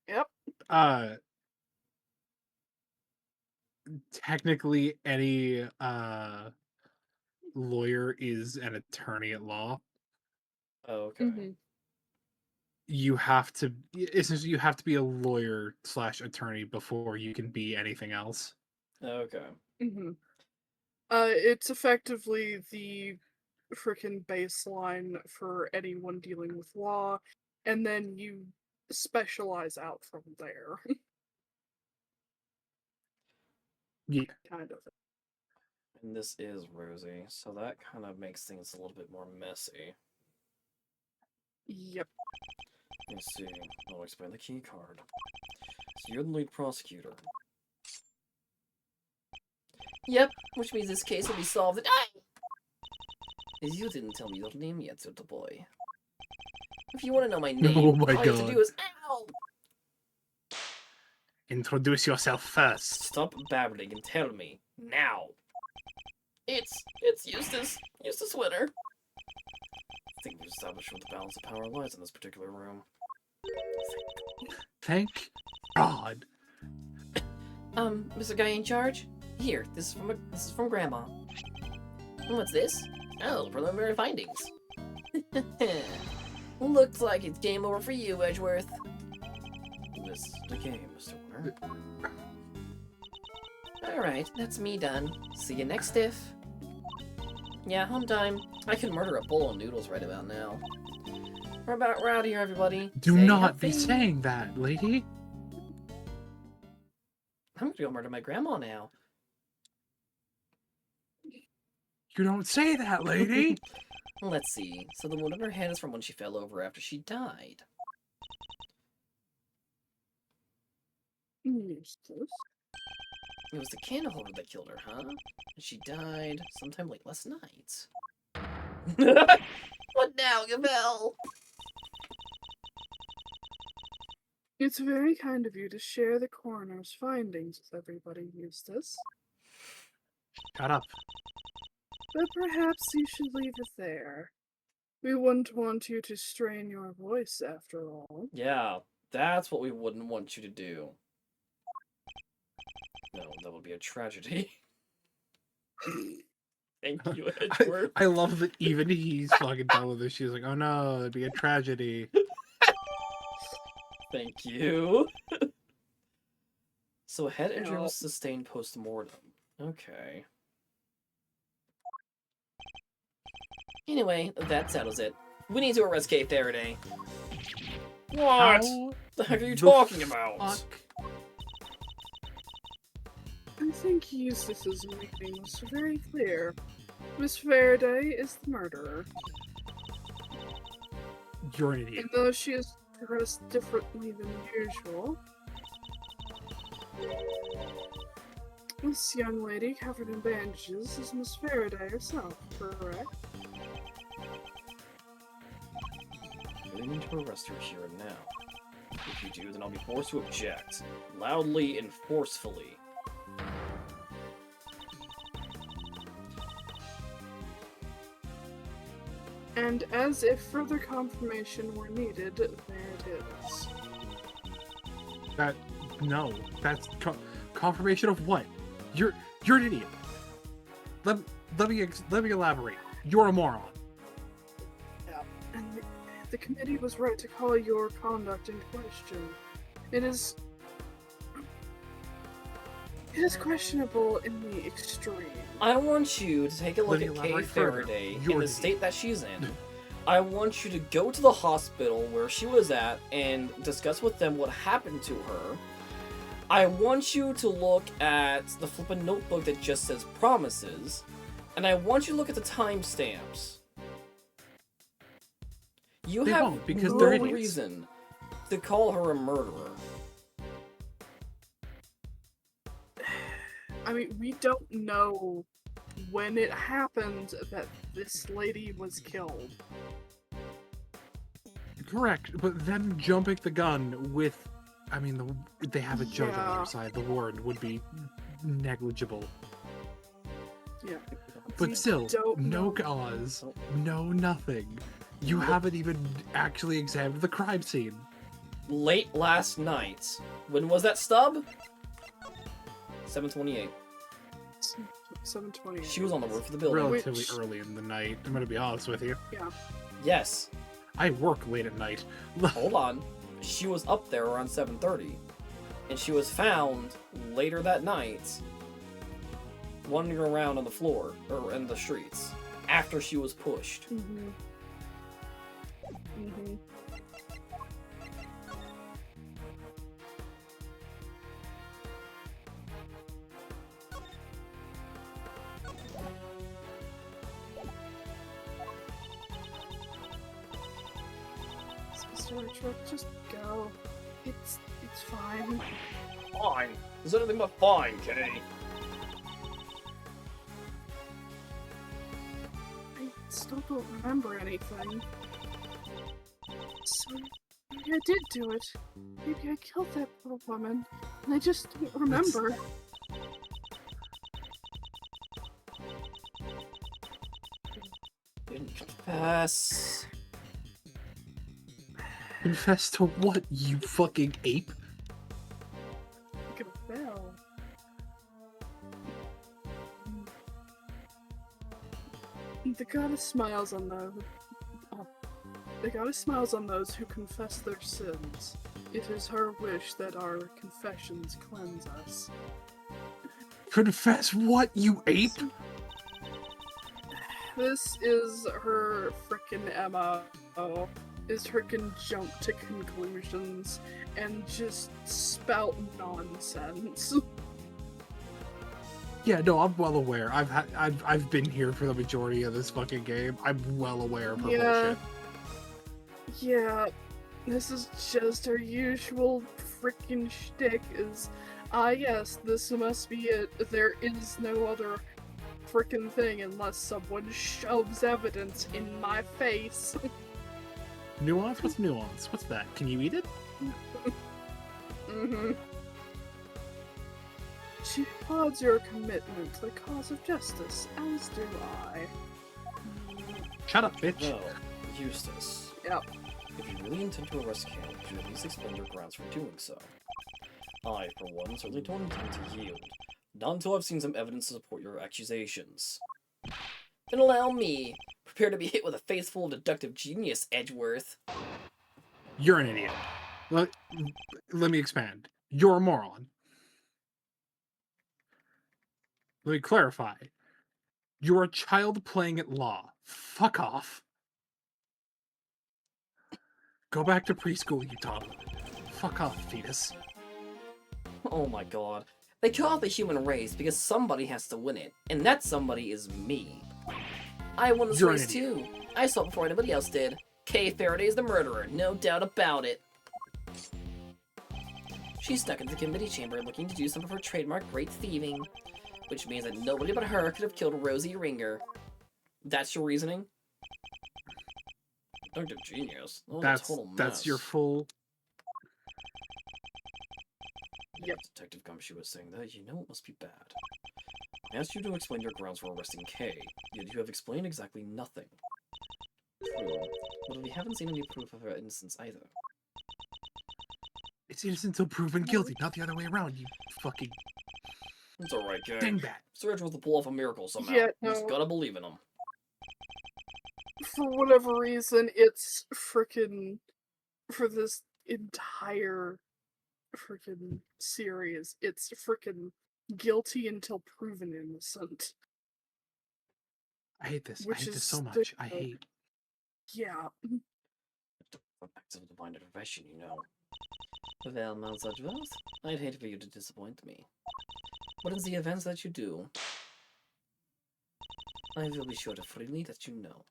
Yep. Technically, any lawyer is an attorney at law. Oh, okay. Mm-hmm. You have to, essentially, you have to be a lawyer / attorney before you can be anything else. Okay. Mm-hmm. It's effectively the frickin' baseline for anyone dealing with law, and then you specialize out from there. Yeah. Kind of. And this is Rosie, so that kind of makes things a little bit more messy. Yep. Let's see. I'll explain the key card. So you're the lead prosecutor. Yep, which means this case will be solved. You didn't tell me your name yet, little boy. If you want to know my name, Oh my all you have to God. do is ow! Introduce yourself first. Stop babbling and tell me now. It's Eustace Winter. I think we've established where the balance of power lies in this particular room. Thank God. Mr. Guy in charge? Here, this is from Grandma. And what's this? Oh, preliminary findings. Looks like it's game over for you, Edgeworth. This is the game, Mr. Winter. Alright, that's me done. See you next stiff. Yeah, home time. I can murder a bowl of noodles right about now. We're out of here, everybody. Do Stay not be healthy. saying that, lady. I'm gonna go murder my grandma now. You don't say that, lady. Let's see. So the wound on her head is from when she fell over after she died. Eustace. It was the candle holder that killed her, huh? And she died sometime late last night. What now, Gabelle? It's very kind of you to share the coroner's findings with everybody, Eustace. Shut up. But perhaps you should leave it there. We wouldn't want you to strain your voice, after all. Yeah, that's what we wouldn't want you to do. No, that would be a tragedy. Thank you, Edgeworth. I love that even he's fucking done with this. She's like, oh no, it'd be a tragedy. Thank you. So a head injury Ow. was sustained post-mortem. Okay. Anyway, that settles it. We need to arrest Kate Faraday. What? How The heck are you the talking about? fuck? I think Eustace's meaning was very clear. Miss Faraday is the murderer. You're an idiot. And though she is dressed differently than usual, this young lady covered in bandages is Miss Faraday herself, correct? We need to arrest her here and now. If you do, then I'll be forced to object. Loudly and forcefully. And as if further confirmation were needed, there it is. That's confirmation of what? You're an idiot. Let me elaborate. You're a moron. Yeah. And the committee was right to call your conduct into question. It is... It is questionable in the extreme. I want you to take a look Let me at Kay elaborate further. Faraday in You're the the state that she's in. I want you to go to the hospital where she was at and discuss with them what happened to her. I want you to look at the flippin' notebook that just says promises, and I want you to look at the timestamps. You They have won't, because no they're idiots. reason to call her a murderer. I mean, we don't know when it happened that this lady was killed. Correct, but them jumping the gun with, I mean, they have a judge on the Yeah. other side. The warrant would be negligible. Yeah. But We still, don't no know. cause, no nothing. You haven't even actually examined the crime scene. Late last night. When was that stub? 7:28. 7:20. She was on the roof of the building. Relatively Which- early in the night, I'm gonna be honest with you. Yeah. Yes. I work late at night. Hold on. She was up there around 7:30. And she was found later that night wandering around on the floor, or in the streets, after she was pushed. Mm-hmm. Mm-hmm. Sorry, truck, just go. It's fine. Fine. There's anything but fine, Kay. I still don't remember anything. So maybe I did do it. Maybe I killed that poor woman, and I just don't remember. Didn't confess. Confess to what, you fucking ape? Look at a bell. The goddess smiles on those. Oh. The goddess smiles on those who confess their sins. It is her wish that our confessions cleanse us. Confess what, you ape? This is her frickin' MO. Is her can jump to conclusions and just spout nonsense. Yeah, no, I'm well aware. I've been here for the majority of this fucking game. I'm well aware of her bullshit. Yeah, this is just her usual frickin' shtick is, yes, this must be it. There is no other frickin' thing unless someone shoves evidence in my face. Nuance? What's nuance? What's that? Can you eat it? Mm-hmm. She applauds your commitment to the cause of justice, as do I. Shut up, bitch. No, Eustace. Yep. If you really intend to arrest Kay, you should at least explain your grounds for doing so. I, for one, certainly don't intend to yield. Not until I've seen some evidence to support your accusations. Then allow me. Prepare to be hit with a face full of deductive genius, Edgeworth. You're an idiot. Let me expand. You're a moron. Let me clarify. You're a child playing at law. Fuck off. Go back to preschool, you toddler. Fuck off, fetus. Oh my god. They call it the human race because somebody has to win it, and that somebody is me. I won this You're an race idiot. too. I saw it before anybody else did. Kay Faraday's the murderer, no doubt about it. She snuck into the committee chamber looking to do some of her trademark great thieving, which means that nobody but her could have killed Rosie Ringer. That's your reasoning? Deductive genius. Oh, That's your full. Yep. Detective Gumshoe was saying that, you know it must be bad. I asked you to explain your grounds for arresting Kay, yet you have explained exactly nothing. True, but we haven't seen any proof of her innocence either. It's innocent until proven guilty, not the other way around, you fucking It's alright, Kay. dingbat. Surge will pull off a miracle somehow. Yeah, You just no. gotta believe in him. For whatever reason, it's frickin' for this entire frickin' series, it's frickin' guilty until proven innocent. I hate this. I Which hate this is so much. I the- hate. Yeah. Acts of divine intervention, you know. Well, Malzadros, I'd hate for you to disappoint me. But in the events that you do, I will be sure to freely let you know.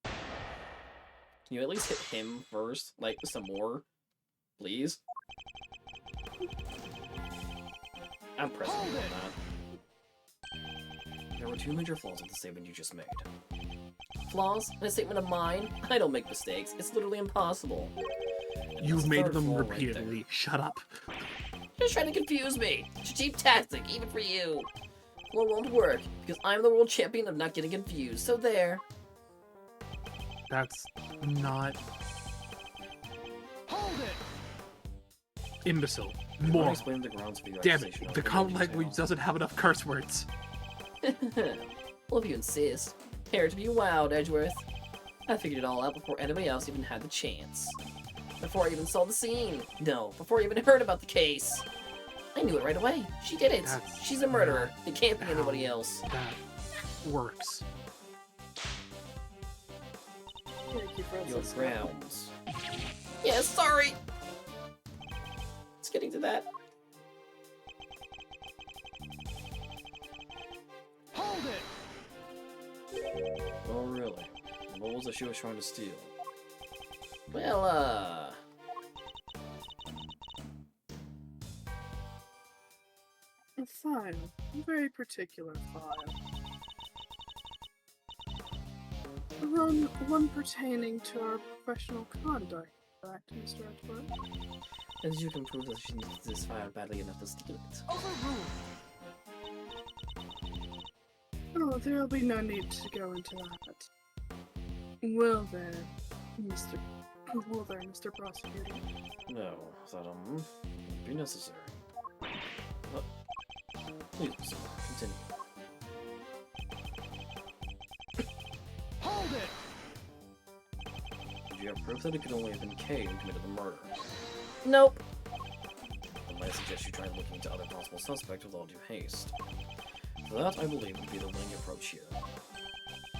Can you at least hit him first? Like, some more? Please? I'm pressing you on that. There were 2 major flaws with the statement you just made. Flaws? In a statement of mine? I don't make mistakes. It's literally impossible. And You've that's the made third them flaw right repeatedly. Shut up. Just trying to confuse me. It's a cheap tactic, even for you. Well, it won't work, because I'm the world champion of not getting confused, so there. That's not Hold it! imbecile. I've Moron. explained the grounds for your Damn accusation it. of The common detail. language doesn't have enough curse words. Well, if you insist. Prepare to be wowed, Edgeworth. I figured it all out before anybody else even had the chance. Before I even saw the scene. No, before I even heard about the case. I knew it right away. She did it. That's She's a murderer. not It can't be how anybody else. That works. Thank you, Your Francis. grounds. Yeah, sorry. It's getting to that. Hold it! Oh, really? What was it she was trying to steal? Well, A file. A very particular file. One pertaining to our professional conduct. Correct, Mr. Edgeworth? and you can prove that she needs this file badly enough to steal it. Overruled! Oh, there'll be no need to go into that. Well then, Mr. Well then, Mr. Prosecutor. No, that, won't be necessary. But, please, sir, continue. Hold it! Did you have proof that it could only have been Kay who committed the murder? Nope. Then I suggest you try looking into other possible suspects with all due haste. For that, I believe, would be the winning approach here.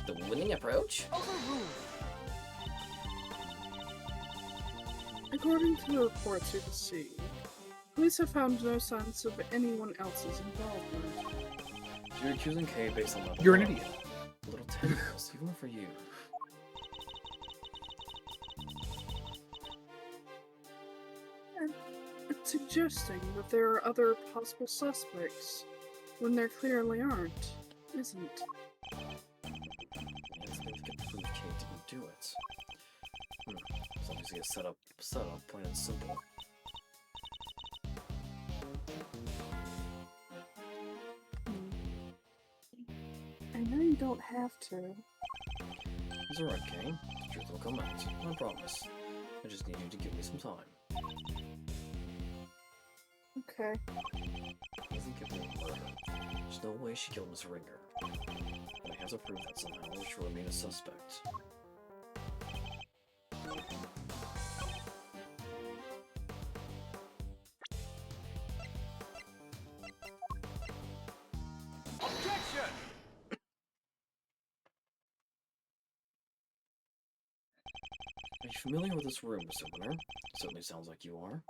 The winning approach? Overruled! According to the reports we've received, police have found no signs of anyone else's involvement. So you're accusing Kay based on that. You're an alone. idiot. A little tenuous, even for you. It's suggesting that there are other possible suspects when there clearly aren't, isn't? It's been to prove Kay didn't do it. It's obviously a setup, plain and simple. I know you don't have to. It's alright, Kay. The truth will come out. I promise. I just need you to give me some time. Okay. He isn't guilty of murder. There's no way she killed Miss Ringer. But I have to prove that somehow, or she'll remain a suspect. Objection! Are you familiar with this room, Mr. Winner? Certainly sounds like you are.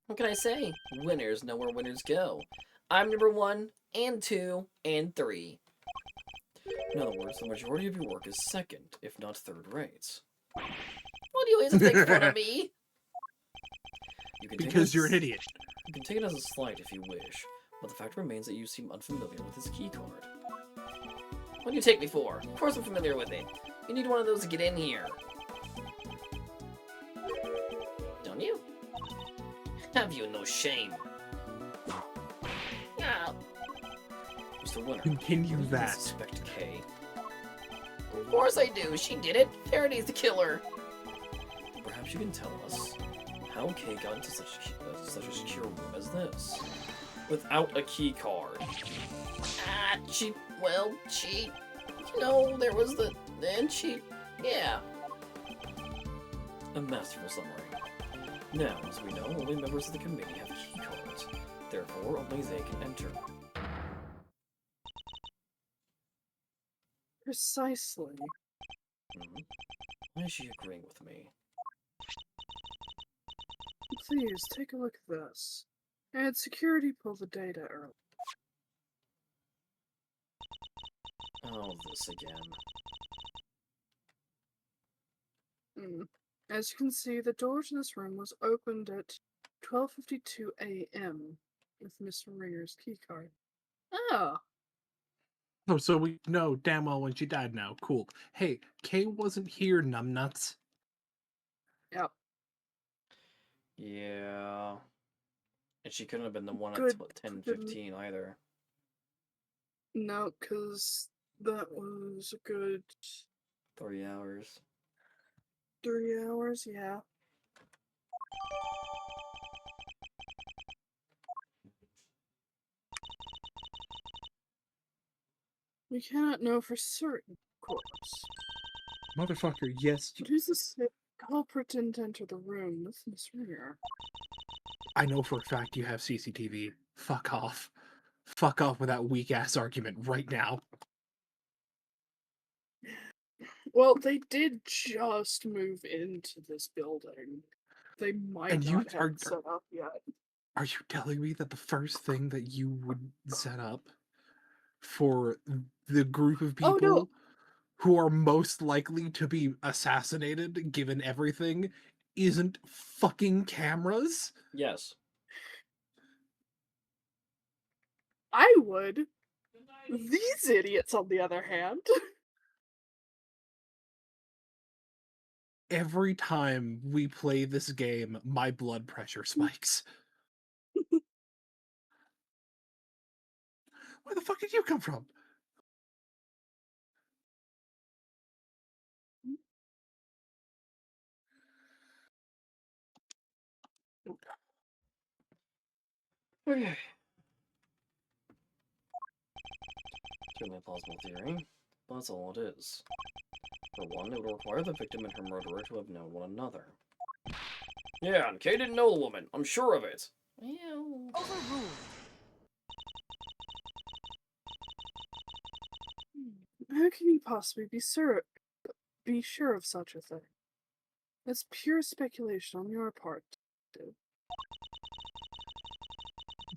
What can I say? Winners know where winners go. I'm number 1, and 2, and 3. In other words, the majority of your work is second, if not third rate. What do you always make fun of me? You can take Because it you're as- an idiot. You can take it as a slight if you wish, but the fact remains that you seem unfamiliar with his keycard. What do you take me for? Of course I'm familiar with it. You need one of those to get in here. Don't you? Have you no shame? Ah, Mr. Winner, Continue do you that. suspect Kay? of course I do. She did it. Faraday's the killer. Perhaps you can tell us how Kay got into such a secure room as this, without a key card. You know, there was the, and she, yeah. A masterful summary. Now, as we know, only members of the committee have key cards. Therefore, only they can enter. Precisely. Why is she agreeing with me? Please, take a look at this. I had security pull the data earlier. Oh, this again. As you can see, the door to this room was opened at 12:52 a.m. with Miss Ringer's keycard. Ah, Oh, so we know damn well when she died now. Cool. Hey, Kay wasn't here, numbnuts. yep. Yeah. And she couldn't have been the one at Good. 10:15 either. No, because that was a good 3 hours. 3 hours, yeah. We cannot know for certain, of course. Motherfucker, yes, But who's the culprit didn't enter the room with Miss Ringer? I know for a fact you have CCTV. Fuck off. Fuck off with that weak ass argument right now. Well, they did just move into this building. They might And you not have it set up yet. Are you telling me that the first thing that you would set up for the group of Oh, people no. who are most likely to be assassinated given everything isn't fucking cameras? Yes. I would. These idiots, on the other hand. Every time we play this game, my blood pressure spikes. Where the fuck did you come from? Okay. Certainly a plausible theory, but that's all it is. For one, it would require the victim and her murderer to have known one another. Yeah, and Kay didn't know the woman. I'm sure of it. Well, Overruled. How can you possibly be sure of such a thing? That's pure speculation on your part, dude.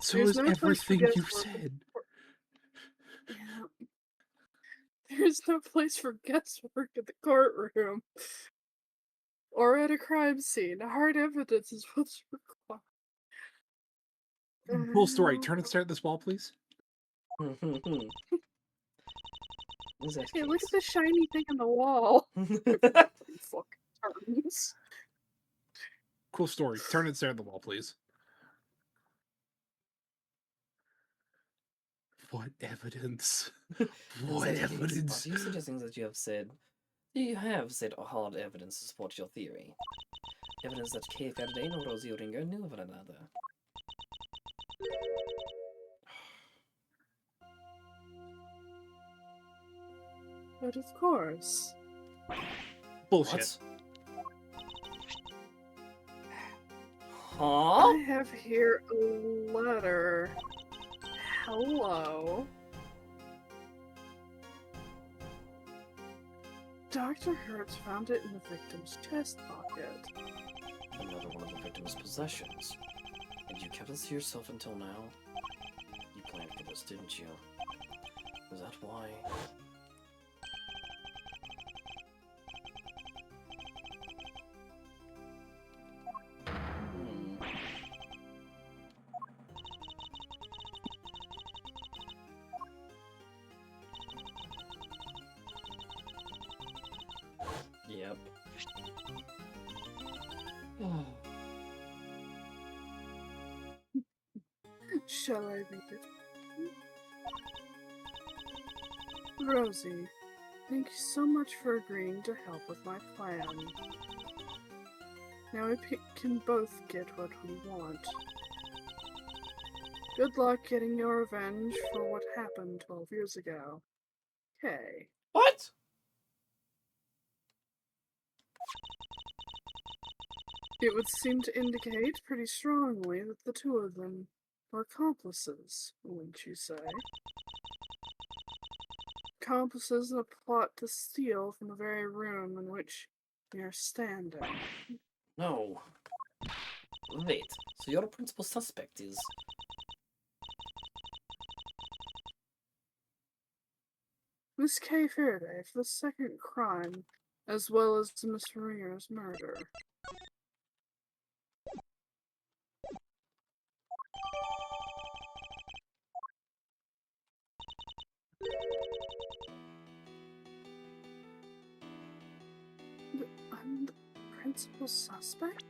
So There's is no place for everything you've guesswork. said. Yeah. There's no place for guesswork in the courtroom. Or at a crime scene. Hard evidence is what's required. Full story. Turn and stare at this wall, please. Hey, look at the shiny thing on the wall. Fucking turns. Cool story. Turn and stare at the wall, please. What evidence? What evidence? Are you suggesting that you have said hard evidence to support your theory? Evidence that Kay Faraday and Rosie Ringer knew of one another. But of course. Bullshit. What? Huh? I have here a letter. Hello. Dr. Hertz found it in the victim's chest pocket. Another one of the victim's possessions. And you kept this to yourself until now? You planned for this, didn't you? Is that why? Yep. Shall I read it? Rosie, thank you so much for agreeing to help with my plan. Now we can both get what we want. Good luck getting your revenge for what happened 12 years ago. Kay. What? It would seem to indicate pretty strongly that the two of them Or accomplices, wouldn't you say? Accomplices in a plot to steal from the very room in which you're standing. No. Wait, so your principal suspect is... Miss Kay Faraday for the second crime, as well as Miss Ringer's murder. I'm the principal suspect?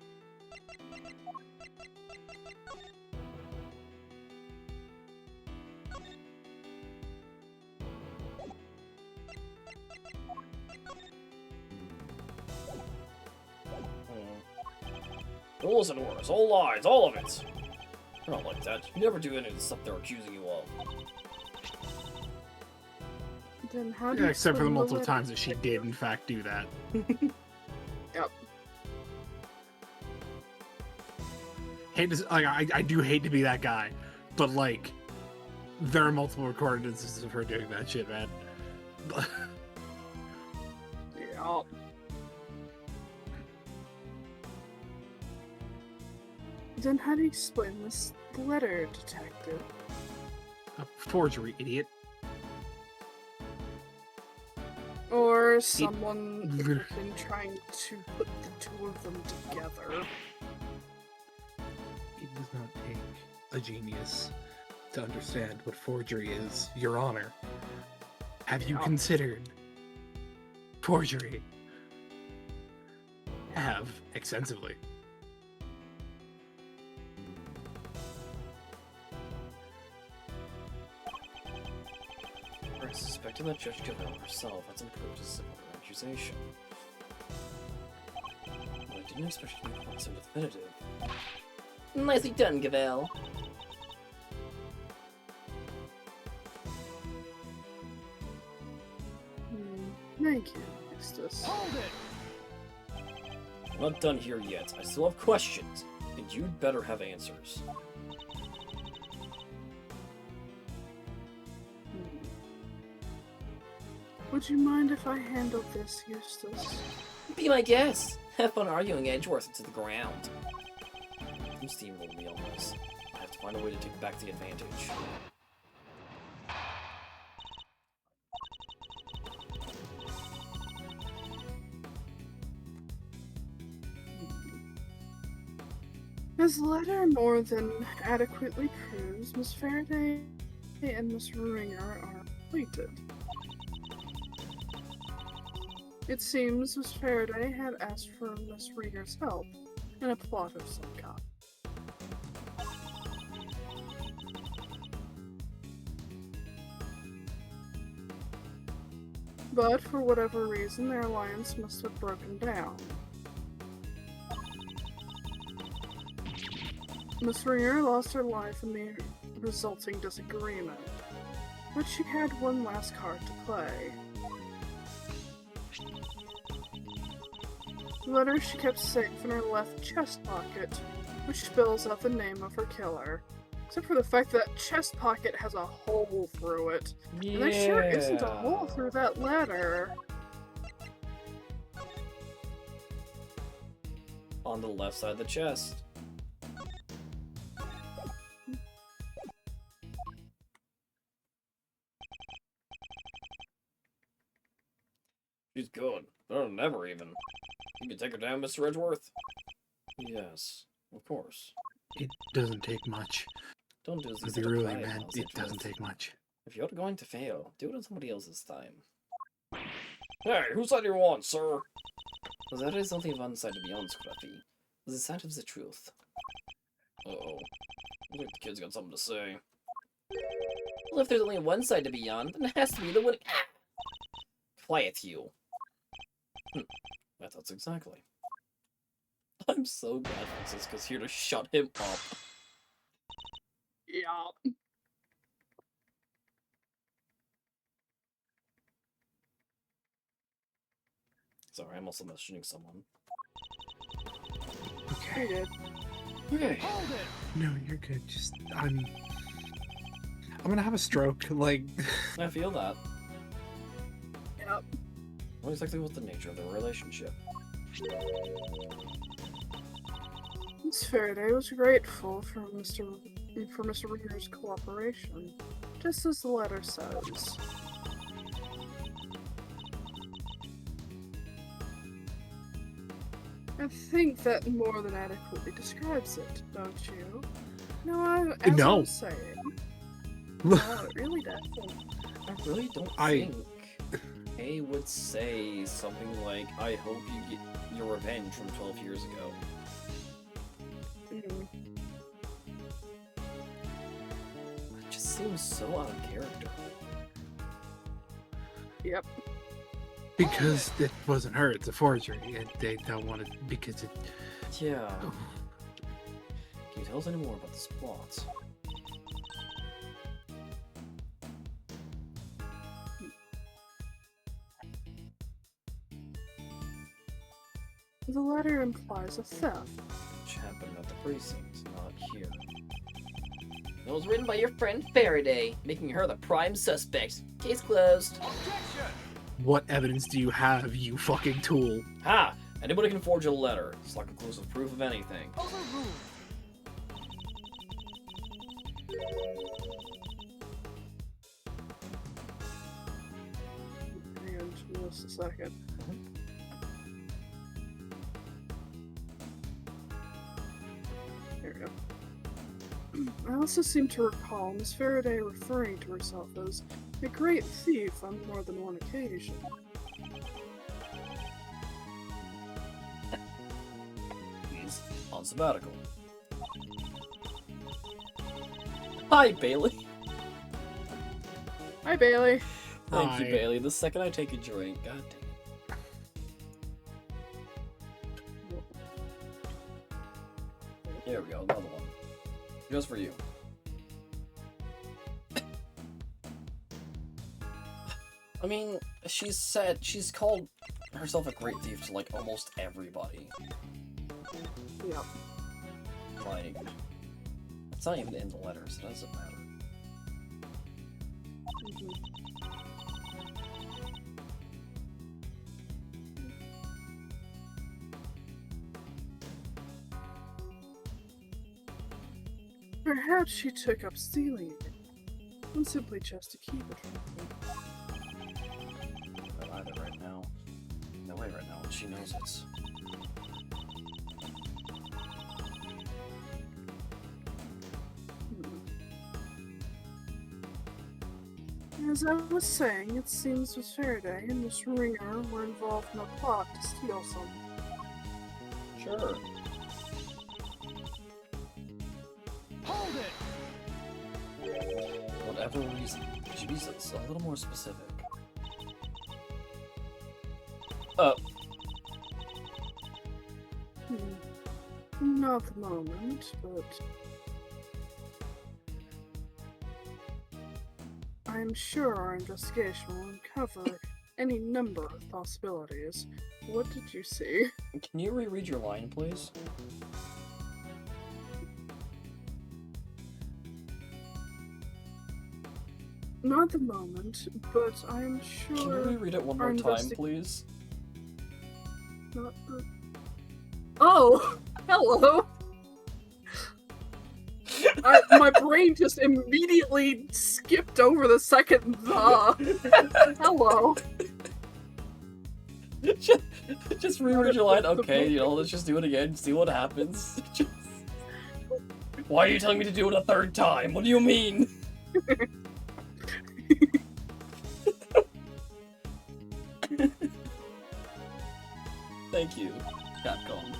Listen to us, all lies, all of it! You're not like that. You never do any of the stuff they're accusing you of. Then how do Yeah, you except for the explain multiple letter times that she did, in fact, do that. Yep. Hate to, like, I do hate to be that guy, but like, there are multiple recorded instances of her doing that shit, man. Yeah. Then how do you explain this letter, detective? A forgery, idiot. Or someone Lit- who's been trying to put the two of them together. It does not take a genius to understand what forgery is, Your Honor. Have you Yeah. considered forgery? Have extensively. I suspected that Judge Cavell herself had some proof to support her accusation. But I didn't expect it to be quite so definitive. Nicely done, Cavell. Thank you, Eustace. Hold it! I'm not done here yet. I still have questions, and you'd better have answers. Would you mind if I handled this, Eustace? Be my guest. Have fun arguing Edgeworth into the ground. You steamrolled me on this. I have to find a way to take back the advantage. His letter more than adequately proves Miss Faraday and Miss Ringer are related. It seems Miss Faraday had asked for Miss Ringer's help in a plot of some kind. But for whatever reason, their alliance must have broken down. Miss Ringer lost her life in the resulting disagreement, but she had one last card to play. The letter she kept safe in her left chest pocket, which spells out the name of her killer. Except for the fact that chest pocket has a hole through it. Yeah. And there sure isn't a hole through that letter. On the left side of the chest. She's good. Better than ever, even. You can take her down, Mr. Edgeworth? Yes, of course. It doesn't take much. Don't do this. To be really mad, it doesn't take much. If you're going to fail, do it on somebody else's time. Hey, whose side do you want, sir? Well, there is only one side to be on, Scruffy. The side of the truth. Uh-oh. I think the kid's got something to say. Well, if there's only one side to be on, then it has to be the one... Ah! Quiet, you. That's exactly. I'm so glad Francisca's here to shut him up. Yeah. Sorry, I'm also messaging someone. He did. Okay. No, you're good. Just I'm gonna have a stroke. Like, I feel that. Yep. What exactly was the nature of the relationship? Miss Faraday was grateful for Mr. Ringer's cooperation, just as the letter says. I think that more than adequately describes it, don't you? No, as I was saying. No, it really does. I really don't think A would say something like, I hope you get your revenge from 12 years ago. Mm. It just seems so out of character. Yep. because it wasn't her, it's a forgery, and they don't want it because it. Yeah. Can you tell us any more about this plot? The letter implies a theft. Which happened at the precinct, not here. It was written by your friend Faraday, making her the prime suspect. Case closed. What evidence do you have, you fucking tool? Ha! Anybody can forge a letter. It's not conclusive proof of anything. Hang on just a second. There we go. I also seem to recall Miss Faraday referring to herself as a great thief on more than one occasion. He's on sabbatical. Hi, Bailey. Hi, Bailey. Thank you, Hi. Bailey. The second I take a drink, god dang it. Here we go, another one. Just for you. I mean, she's called herself a great thief to, like, almost everybody. Yep. Like, it's not even in the letter, so it doesn't matter. Perhaps she took up stealing it, and simply just to keep it from me. Not either right now. No way right now, and she knows it. As I was saying, it seems Miss Faraday and Miss Ringer were involved in a plot to steal something. Sure. Whatever reason, could you be a little more specific? Not the moment, but I'm sure our investigation will uncover any number of possibilities. What did you see? Can you reread your line, please? Not the moment, but I'm Can you sure. reread it one our more time, please? Not the. Oh, hello. My brain just immediately skipped over the second the. Hello. Just reread your line. Okay, you know, let's just do it again. See what happens. Why are you telling me to do it a third time? What do you mean? Thank you, Capcom.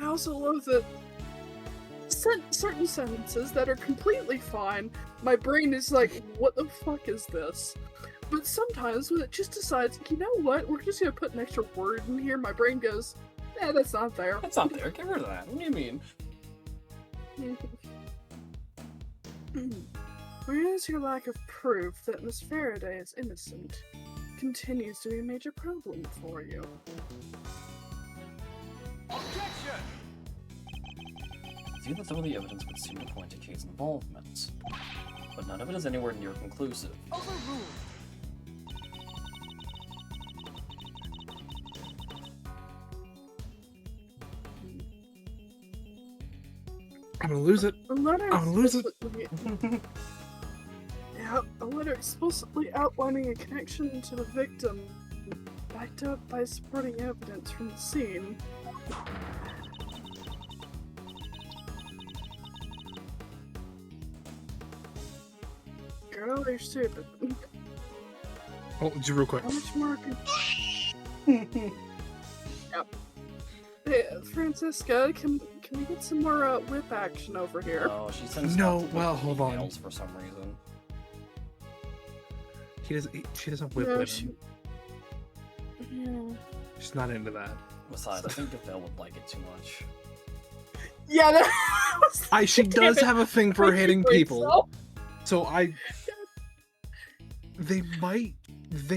I also love that certain sentences that are completely fine, my brain is like, what the fuck is this? But sometimes when it just decides, you know what, we're just gonna put an extra word in here, my brain goes, eh, that's not there. That's not there. Get rid of that. What do you mean? Where is your lack of proof that Miss Faraday is innocent continues to be a major problem for you? see that some of the evidence would seem to point to Kate's involvement, but none of it is anywhere near conclusive. Overruled. I'm gonna lose it. A letter I'm gonna lose it. Yeah, a letter explicitly outlining a connection to the victim, backed up by supporting evidence from the scene. Girl, you're stupid. Oh, just real quick. How much more could... Yep. Hey, Francisca, can we get some more whip action over here? Oh, she sends No, out well, hold on. emails for some reason. She doesn't whip No, women. Yeah. She's not into that. Besides, I think Gavel would like it too much. Yeah, that She does have a thing for hitting people. So they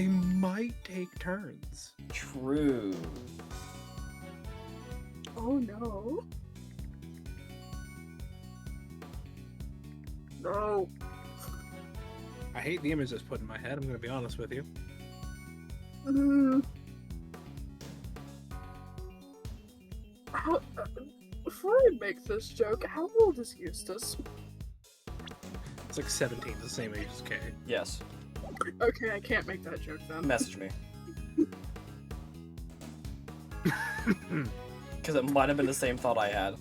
might take turns. True. Oh no. No. I hate the image that's put in my head, I'm gonna be honest with you. Before I make this joke, how old is Eustace? It's like 17, the same age as Kay. Yes. Okay, I can't make that joke then. Message me. Because it might have been the same thought I had.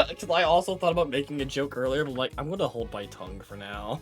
Because I also thought about making a joke earlier, but like, I'm gonna hold my tongue for now.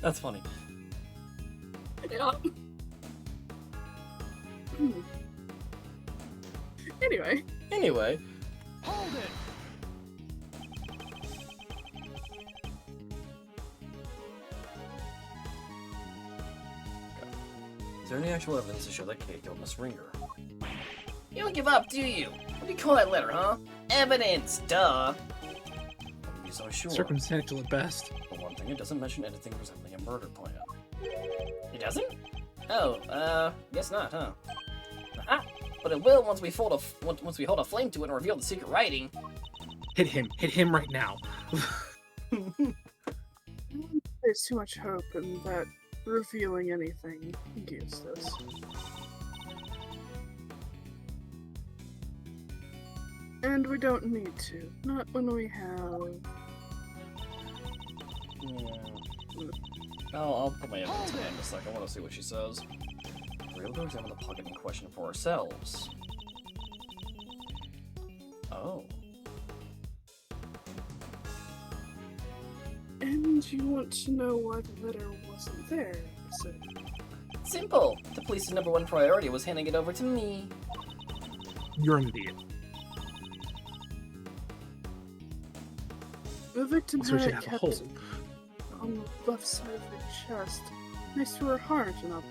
That's funny. Yeah. Anyway. Hold it. Is there any actual evidence to show that Kate killed Miss Ringer? You don't give up, do you? What do you call that letter, huh? Evidence, duh. Wouldn't be so sure. Circumstantial at best. For one thing, it doesn't mention anything resembling a murder plan. It doesn't? Oh, guess not, huh? Aha! But it will once we hold a flame to it and reveal the secret writing. Hit him right now. There's too much hope in that revealing anything gives this. And we don't need to. Not when we have... Yeah. I'll put my evidence in a sec. I want to see what she says. We're able to examine the pocket in question for ourselves. Oh. And you want to know why the letter wasn't there, so... Simple. The police's #1 priority was handing it over to me. You're an idiot. The victim So it should had have a kept hole. on the left side of her chest, next to her heart, in other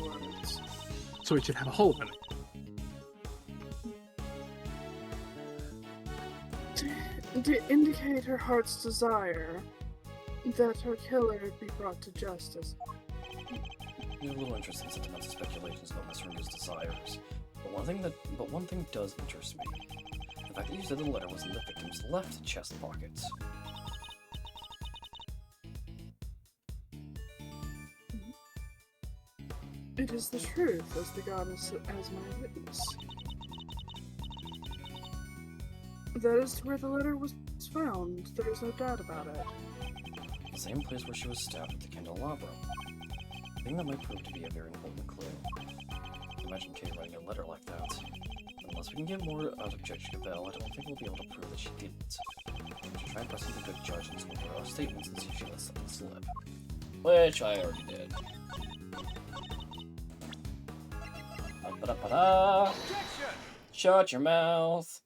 words. So it should have a hole in it. To indicate her heart's desire that her killer be brought to justice. We have little interest in sentimental speculations about Miss Ringer's desires. But one thing does interest me. The fact that you said the letter was in the victim's left chest pocket. It is the truth, as the goddess as my witness. That is where the letter was found. There's no doubt about it. The same place where she was stabbed with the candelabra. I think that might prove to be a very important clue. Imagine Kay writing a letter like that. Unless we can get more out of Judge Gabelle, I don't think we'll be able to prove that she didn't. We should try pressing the good judge and school for our statements and see if she lets something slip. Which I already did. Ba-da-ba-da. Objection! Shut your mouth!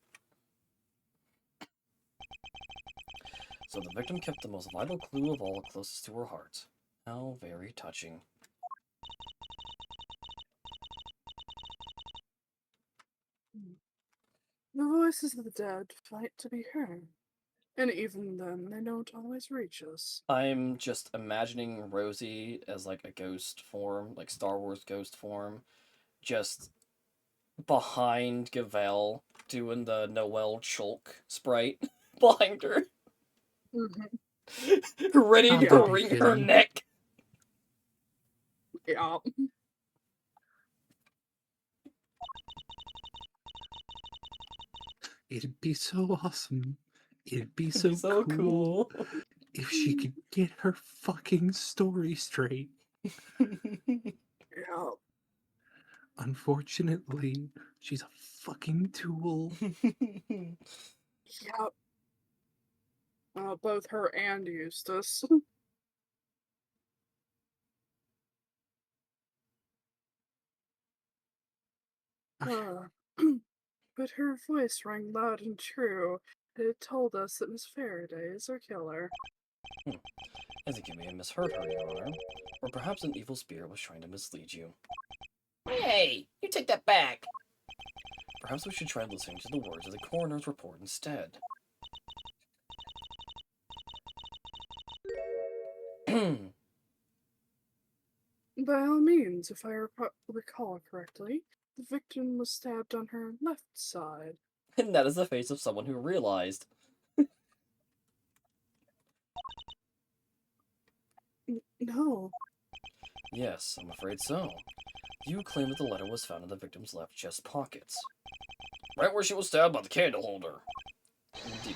So the victim kept the most vital clue of all closest to her heart. How very touching. The voices of the dead fight to be heard. And even then, they don't always reach us. I'm just imagining Rosie as like a ghost form, like Star Wars ghost form, just behind Gavel doing the Noel Chulk sprite behind her, ready I'm to not wring her kidding. neck. Yeah. It'd be so awesome. It'd be It'd so, be cool if she could get her fucking story straight. Yeah. Unfortunately, she's a fucking tool. Yep. Both her and Eustace. But her voice rang loud and true. It told us that Miss Faraday is our killer. I think you may have misheard her, Your Honor. Or perhaps an evil spirit was trying to mislead you. Hey, you take that back. Perhaps we should try listening to the words of the coroner's report instead. By all means, if I recall correctly, the victim was stabbed on her left side. And that is the face of someone who realized. No. Yes, I'm afraid so. You claim that the letter was found in the victim's left chest pockets. Right where she was stabbed by the candle holder. Indeed.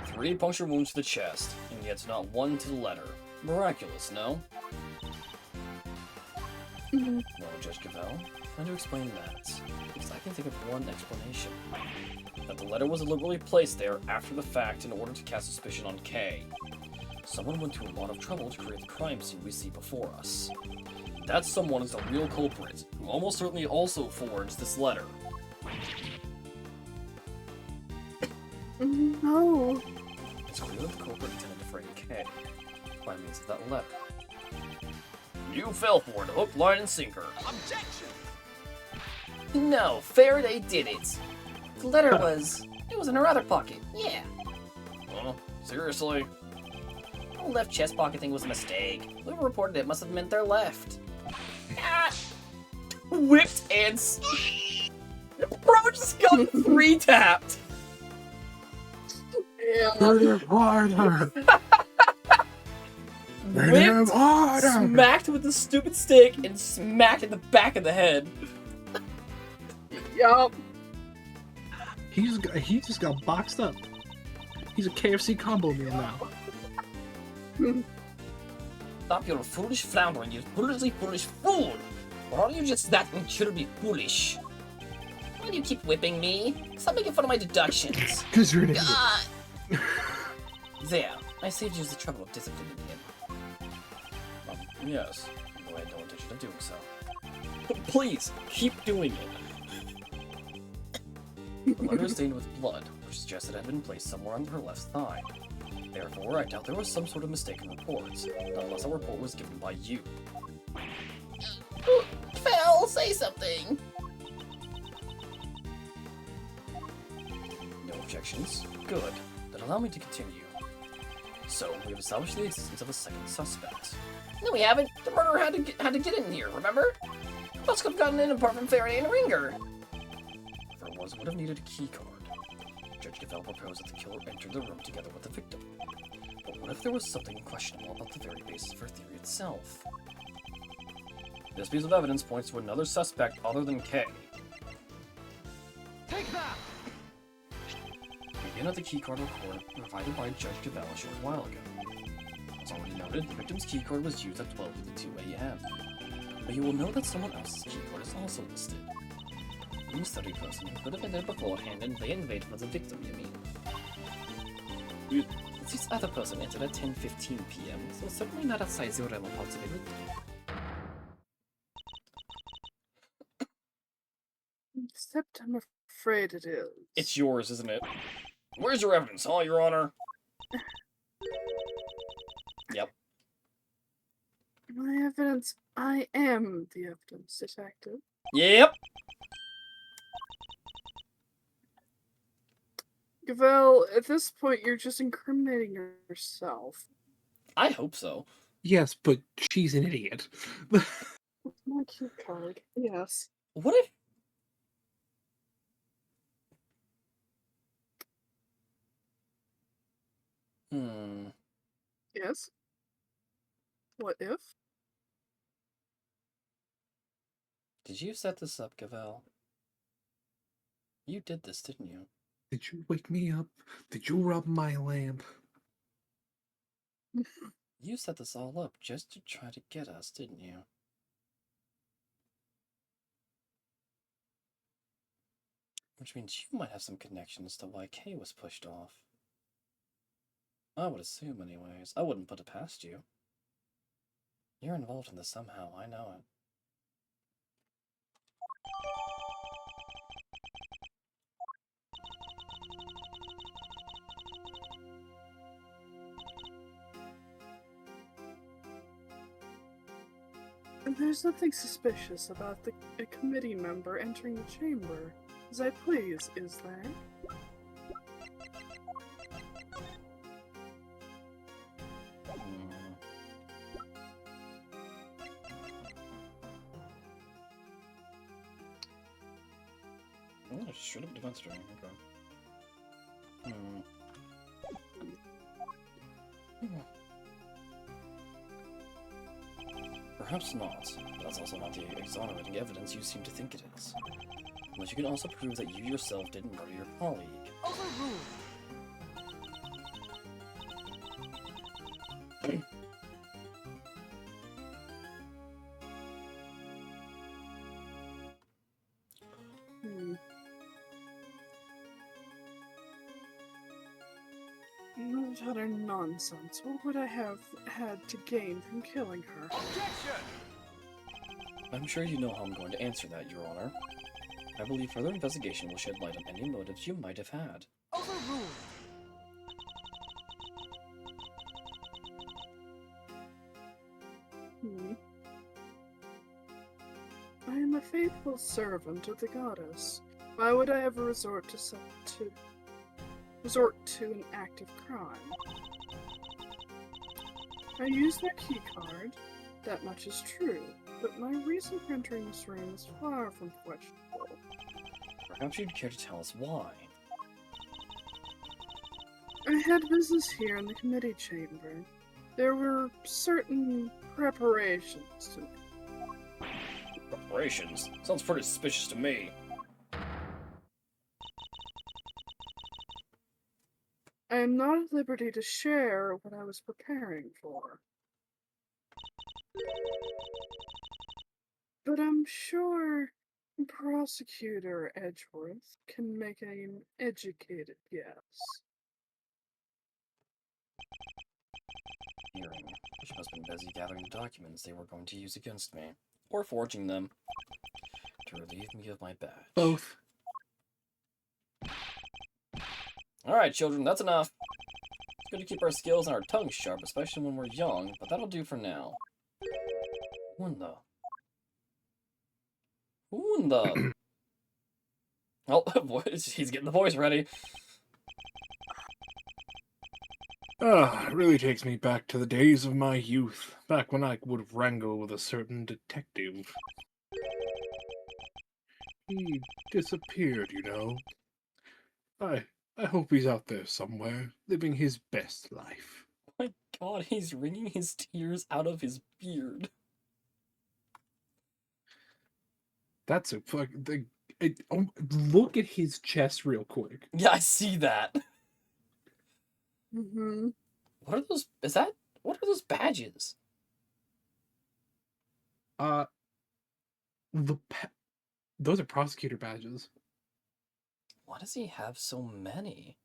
3 puncture wounds to the chest, and yet not one to the letter. Miraculous, no? Mhm. Well, Judge Cavell, try to explain that, because I can think of one explanation. That the letter was deliberately placed there after the fact in order to cast suspicion on Kay. Someone went to a lot of trouble to create the crime scene we see before us. That someone is the real culprit, who almost certainly also forged this letter. No. It's clear that the culprit intended to frame Kay by means of that letter. You fell for it, hook, line, and sinker. Objection! No, Faraday did it. The letter was... It was in her other pocket. Yeah. Seriously? The left chest pocket thing was a mistake. Whoever reported it must have meant their left. Ah! Whipped and... Bro just got 3 tapped! Yeah. Murder harder! Whipped, harder! smacked with the stupid stick, and smacked in the back of the head. Yup. He just got boxed up. He's a KFC combo meal now. Stop your foolish floundering, you foolishly foolish fool! Or are you just that incurably foolish? Why do you keep whipping me? Stop making fun of my deductions. Cause you're an idiot. God. There, I saved you the trouble of disciplining him. Yes, though I had no intention of doing so. Please, keep doing it. The letter is stained with blood, which suggests it had been placed somewhere on her left thigh. Therefore, I doubt there was some sort of mistaken report, unless a report was given by you. Phil, say something! No objections? Good. Then allow me to continue. So, we have established the existence of a second suspect. No, we haven't. The murderer had to get in here, remember? Who else could have gotten in apart from Faraday and Ringer? For it would have needed a key card. Judge Cavell proposed that the killer entered the room together with the victim. But what if there was something questionable about the very basis of her theory itself? This piece of evidence points to another suspect other than Kay. Take that! begin at the keycard report provided by Judge Cavell a short while ago. As already noted, the victim's keycard was used at 12:52 a.m. But you will note that someone else's keycard is also listed. A mystery person who could have been there beforehand and they invaded was the victim, you mean? This other person entered at 10:15 p.m., so certainly not outside the realm of possibility. Except I'm afraid it is. It's yours, isn't it? Where's your evidence, huh, Your Honor? Yep. My evidence. I am the evidence detective. Yep. Gavel, at this point, you're just incriminating yourself. I hope so. Yes, but she's an idiot. My cue card. Yes. What if... Yes. What if? Did you set this up, Cavell? You did this, didn't you? Did you wake me up? Did you rub my lamp? You set this all up just to try to get us, didn't you? Which means you might have some connection as to why Kay was pushed off. I would assume, anyways. I wouldn't put it past you. You're involved in this somehow, I know it. And there's nothing suspicious about a committee member entering the chamber. As I please, is there? Oh, should have defense during. Okay. Perhaps not, but that's also not the exonerating evidence you seem to think it is. Unless you can also prove that you yourself didn't murder your colleague. Overruled. What utter nonsense. What would I have had to gain from killing her? Objection! I'm sure you know how I'm going to answer that, Your Honor. I believe further investigation will shed light on any motives you might have had. Overruled. I am a faithful servant of the goddess. Why would I ever resort to an act of crime? I used my key card, that much is true, but my reason for entering this room is far from questionable. Perhaps you'd care to tell us why. I had business here in the committee chamber. There were certain preparations to make. Preparations? Sounds pretty suspicious to me. I am not at liberty to share what I was preparing for. But I'm sure Prosecutor Edgeworth can make an educated guess. Hearing. She must have been busy gathering the documents they were going to use against me. Or forging them. To relieve me of my badge. Both. Alright, children, that's enough. It's good to keep our skills and our tongues sharp, especially when we're young, but that'll do for now. Who in the... Who in the... Oh, he's getting the voice ready. It really takes me back to the days of my youth, back when I would wrangle with a certain detective. He disappeared, you know. I hope he's out there somewhere, living his best life. Oh my god, he's wringing his tears out of his beard. That's a fuck. Look at his chest real quick. Yeah, I see that. Mm-hmm. What are those? What are those badges? Uh, those are prosecutor badges. Why does he have so many?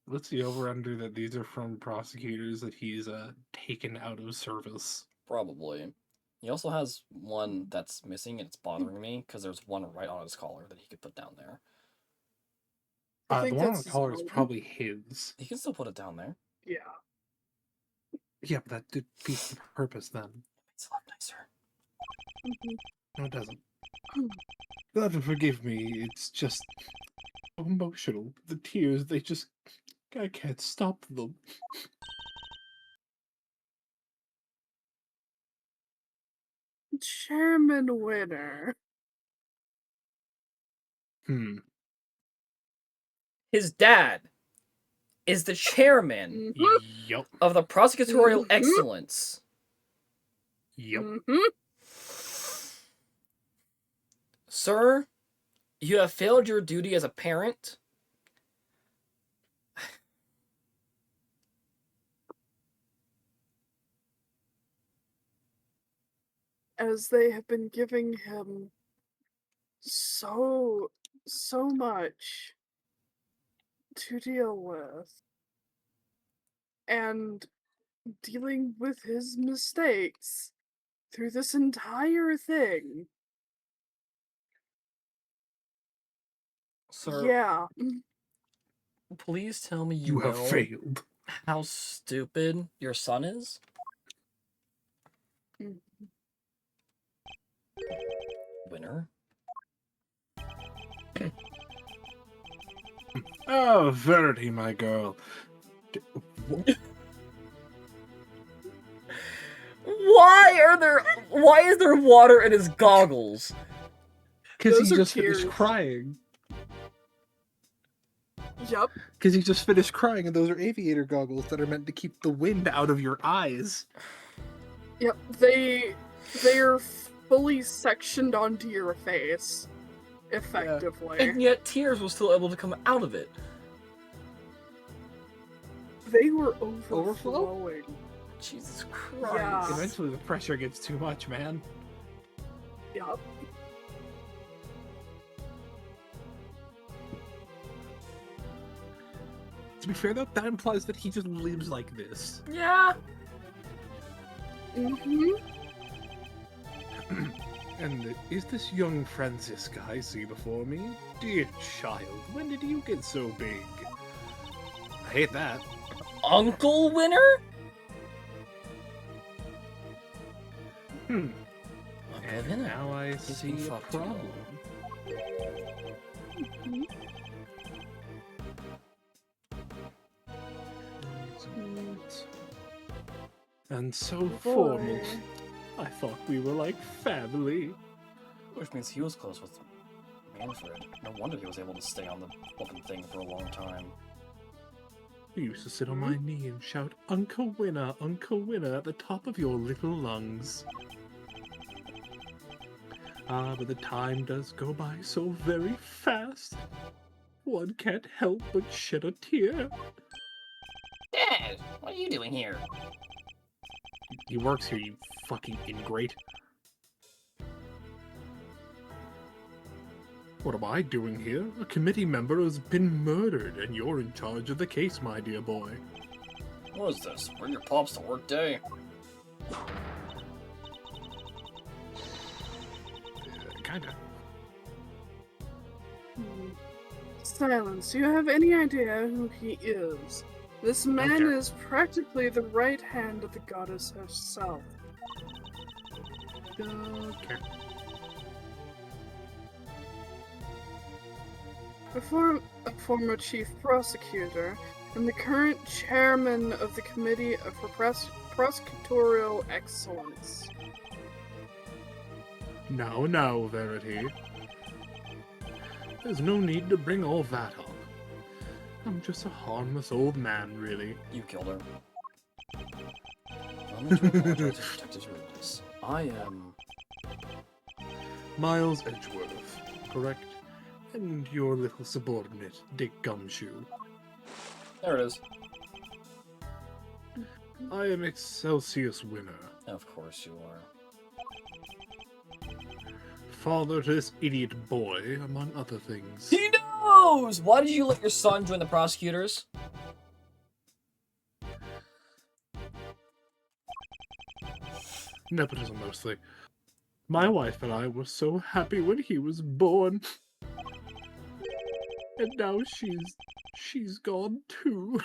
Let's see over under that these are from prosecutors that he's taken out of service. Probably. He also has one that's missing, and it's bothering me because there's one right on his collar that he could put down there. I The think one on that's the his collar is own. probably his. He can still put it down there. Yeah. Yeah, but that defeats the purpose then. It's a lot nicer. Mhm. No, it doesn't. You'll have to forgive me. It's just so emotional. The tears, I can't stop them. Chairman Winner. His dad is the chairman Mhm. Yup. of the Prosecutorial Mhm. Excellence. Yup. Mhm. Sir, you have failed your duty as a parent. As they have been giving him so much to deal with. And dealing with his mistakes through this entire thing. Sir, Yeah. please tell me You have know failed. how stupid your son is. Mm. Winner. Ah, Verity, my girl. Why is there water in his goggles? Because Those he are just finished tears. crying. Yup. Because he just finished crying, and those are aviator goggles that are meant to keep the wind out of your eyes. Yep. They're fully sectioned onto your face. Effectively. And yet tears were still able to come out of it. They were Overflow? overflowing. Jesus Christ. Yeah. Eventually, the pressure gets too much, man. Yup. To be fair, though, that implies that he just lives like this. Yeah. Mm-hmm. And is this young Francisca I see before me? Dear child, when did you get so big? I hate that. Uncle Winner? And Winner. now I He's see been a fucked too long. problem. And so formal. Boy. I thought we were like family. Which means he was close with Manfred. No wonder he was able to stay on the fucking thing for a long time. You used to sit on my knee and shout, Uncle Winner, at the top of your little lungs. Ah, but the time does go by so very fast. One can't help but shed a tear. Dad, what are you doing here? He works here, you fucking ingrate. What am I doing here? A committee member has been murdered, and you're in charge of the case, my dear boy. What is this? Bring your pops to work day? Kinda. Silence. Do you have any idea who he is? This man care. is practically the right hand of the goddess herself. Okay. A former chief prosecutor and the current chairman of the Committee for Prosecutorial Excellence. Now, Verity. There's no need to bring all that up. I'm just a harmless old man, really. You killed her. I'm going to apologize for Detective's rudeness. I am... Miles Edgeworth, correct? And your little subordinate, Dick Gumshoe. There it is. I am Excelsius Winner, Of course you are. father to this idiot boy, among other things. He knows! Why did you let your son join the prosecutors? Nepotism, mostly. My wife and I were so happy when he was born. And now she's gone too.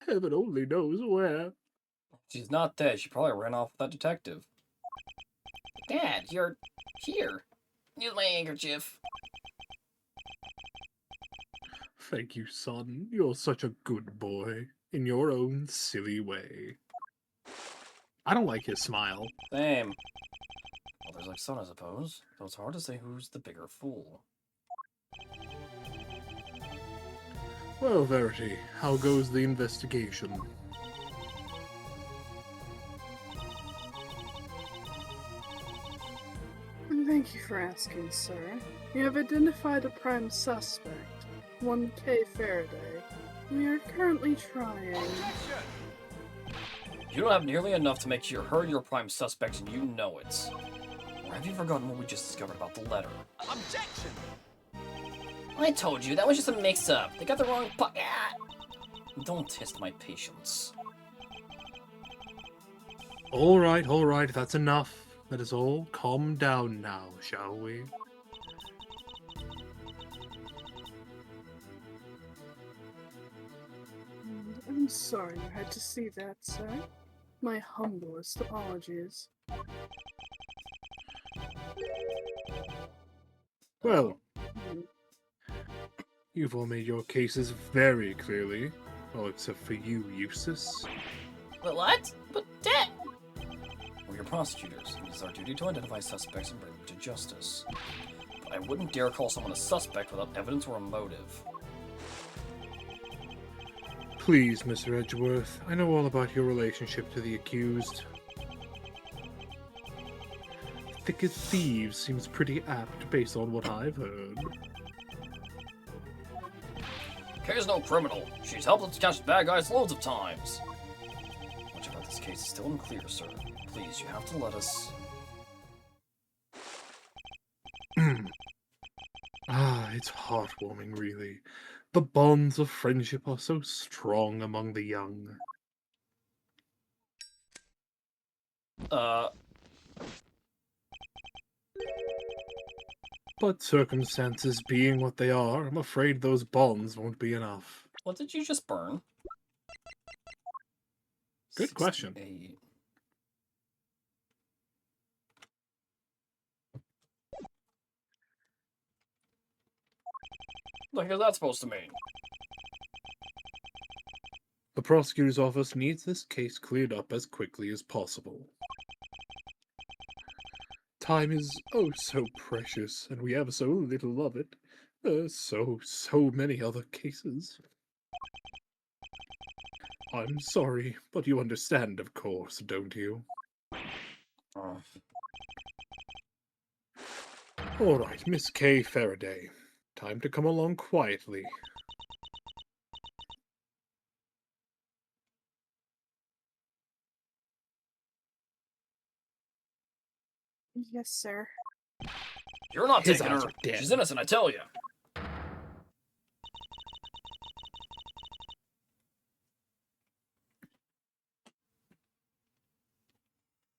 Heaven only knows where. She's not dead. She probably ran off with that detective. Dad, you're here. Use my handkerchief. Thank you, son. You're such a good boy, in your own silly way. I don't like his smile. Same. Well, there's like son, I suppose. Though it's hard to say who's the bigger fool. Well, Verity, how goes the investigation? Thank you for asking, sir. You have identified a prime suspect, 1K Faraday. We are currently trying. You don't have nearly enough to make her your prime suspect, and you know it. Or have you forgotten what we just discovered about the letter? Objection! I told you, that was just a mix-up. They got the wrong Don't test my patience. All right, that's enough. Let us all calm down now, shall we? I'm sorry you had to see that, sir. My humblest apologies. Well, Hmm. you've all made your cases very clearly. All except for you, Eustace. What? But Dad! We're your prosecutors, and it is our duty to identify suspects and bring them to justice. But I wouldn't dare call someone a suspect without evidence or a motive. Please, Mr. Edgeworth, I know all about your relationship to the accused. Thick as thieves seems pretty apt based on what I've heard. Kay's no criminal. She's helped us catch bad guys loads of times. Much about this case is still unclear, sir. Please, you have to let us... It's heartwarming, really. The bonds of friendship are so strong among the young. But circumstances being what they are, I'm afraid those bonds won't be enough. What did you just burn? Good question. 68. What is that supposed to mean? The prosecutor's office needs this case cleared up as quickly as possible. Time is oh so precious, and we have so little of it. So many other cases. I'm sorry, but you understand, of course, don't you? Oh. All right, Miss Kay Faraday. Time to come along quietly. Yes, sir. You're not His taking eyes her. are dead. She's innocent, I tell you.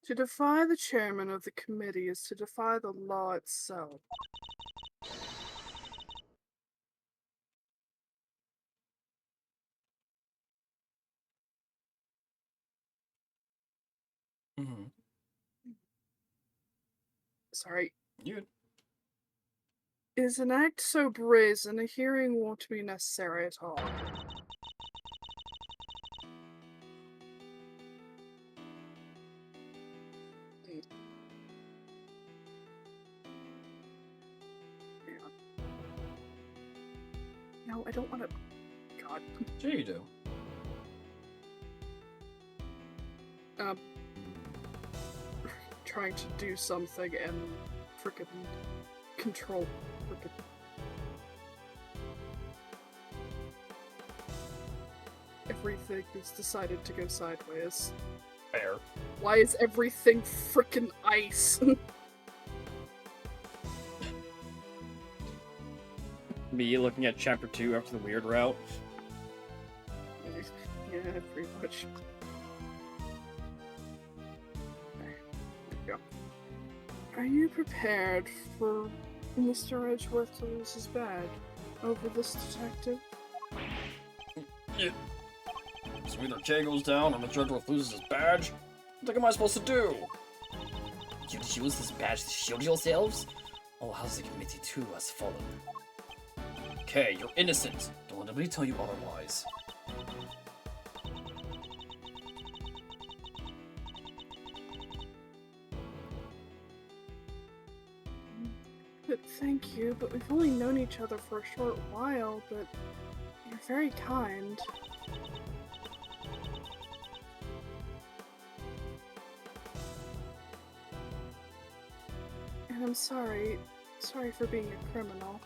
To defy the chairman of the committee is to defy the law itself. Mm-hmm. Sorry. You. Is an act so brazen a hearing won't be necessary at all? No, I don't want to. God. Sure you do. Trying to do something and frickin' control frickin'. everything is decided to go sideways? Fair. Why is everything frickin' ice? Me looking at chapter 2 after the weird route. Yeah, pretty much. There we go. Are you prepared for Mr. Edgeworth to lose his badge over this detective? Yeah. So either Kay goes down or Mr. Edgeworth loses his badge? What the heck am I supposed to do? You use this badge to shield yourselves? Or has the committee too has fallen? Kay, you're innocent. Don't let anybody tell you otherwise. But thank you, but we've only known each other for a short while, but you're very kind. And I'm sorry for being a criminal.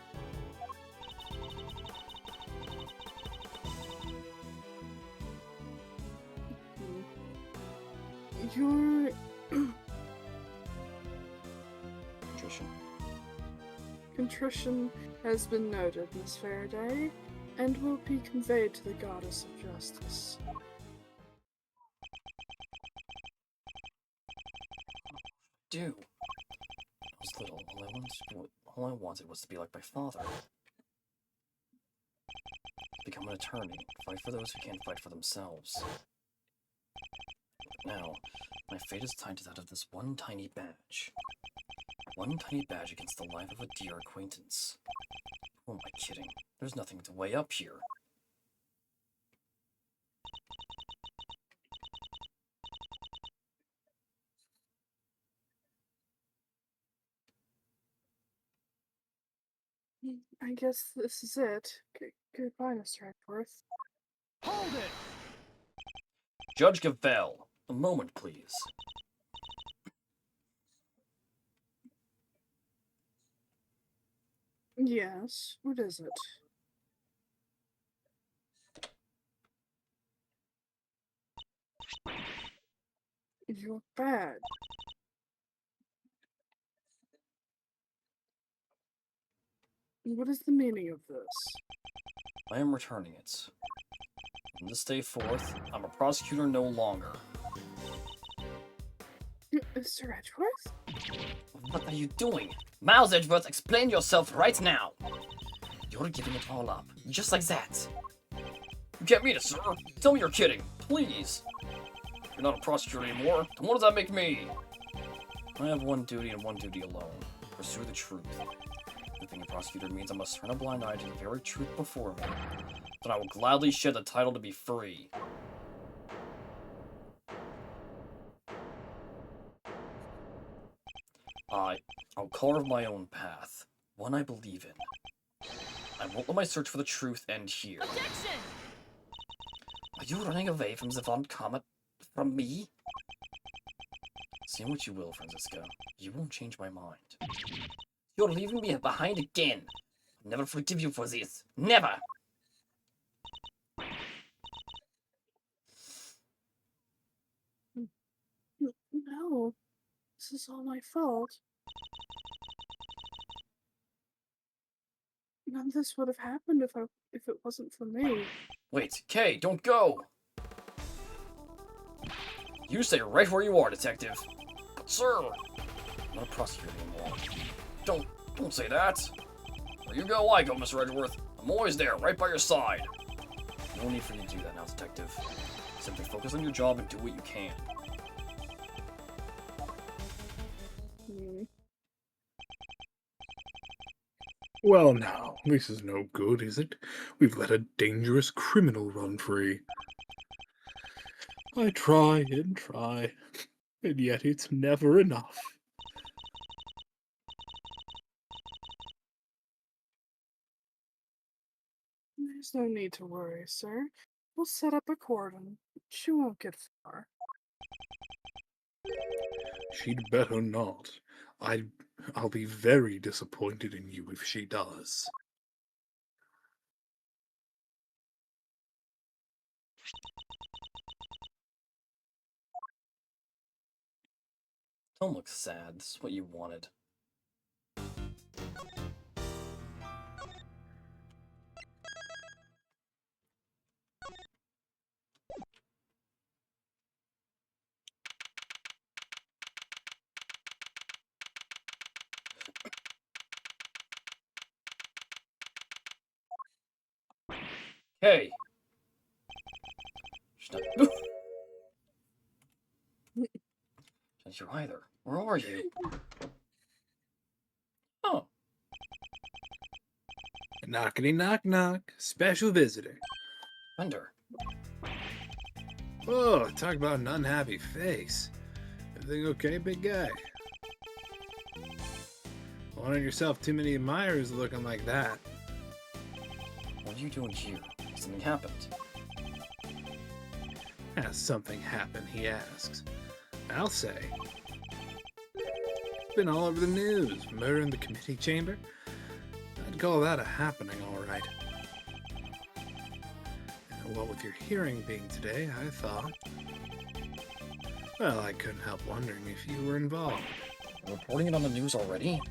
Your contrition has been noted, Miss Faraday, and will be conveyed to the Goddess of Justice. Do. I was little. All I wanted was to be like my father. Become an attorney. Fight for those who can't fight for themselves. Now, my fate is tied to that of this one tiny badge. One tiny badge against the life of a dear acquaintance. Who am I kidding? There's nothing to weigh up here. I guess this is it. Goodbye, Mr. Edgeworth. Hold it! Judge Gavelle, a moment, please. Yes, what is it? You're bad. What is the meaning of this? I am returning it. From this day forth, I'm a prosecutor no longer. Mr. Edgeworth? What are you doing? Miles Edgeworth, explain yourself right now! You're giving it all up, just like that. You can't mean it, sir! Tell me you're kidding, please! You're not a prosecutor anymore, then what does that make me? I have one duty and one duty alone. Pursue the truth. If being a prosecutor means I must turn a blind eye to the very truth before me, then I will gladly shed the title to be free. I'll carve my own path, one I believe in. I won't let my search for the truth end here. Objection! Are you running away from the Von Comet? From me? Say what you will, Franziska. You won't change my mind. You're leaving me behind again. I'll never forgive you for this. Never! No, this is all my fault. None of this would have happened if it wasn't for me. Wait, Kay, don't go! You stay right where you are, detective. Sir! I'm not a prosecutor anymore. Don't say that! Where you go, I go, Mr. Edgeworth. I'm always there, right by your side. No need for you to do that now, detective. Simply focus on your job and do what you can. Well now, this is no good, is it? We've let a dangerous criminal run free. I try and try, and yet it's never enough. There's no need to worry, sir. We'll set up a cordon. She won't get far. She'd better not. I'll be very disappointed in you if she does. Don't look sad. This is what you wanted. Hey! She's not... Not you either. Where are you? Oh. Knockity knock knock. Special visitor. Fender. Oh, talk about an unhappy face. Everything okay, big guy? Wanted yourself too many admirers looking like that. What are you doing here? Something happened. Has something happened, he asks. I'll say. Been all over the news. Murder in the committee chamber? I'd call that a happening, all right. And what with your hearing being today, I thought... Well, I couldn't help wondering if you were involved. Reporting it on the news already?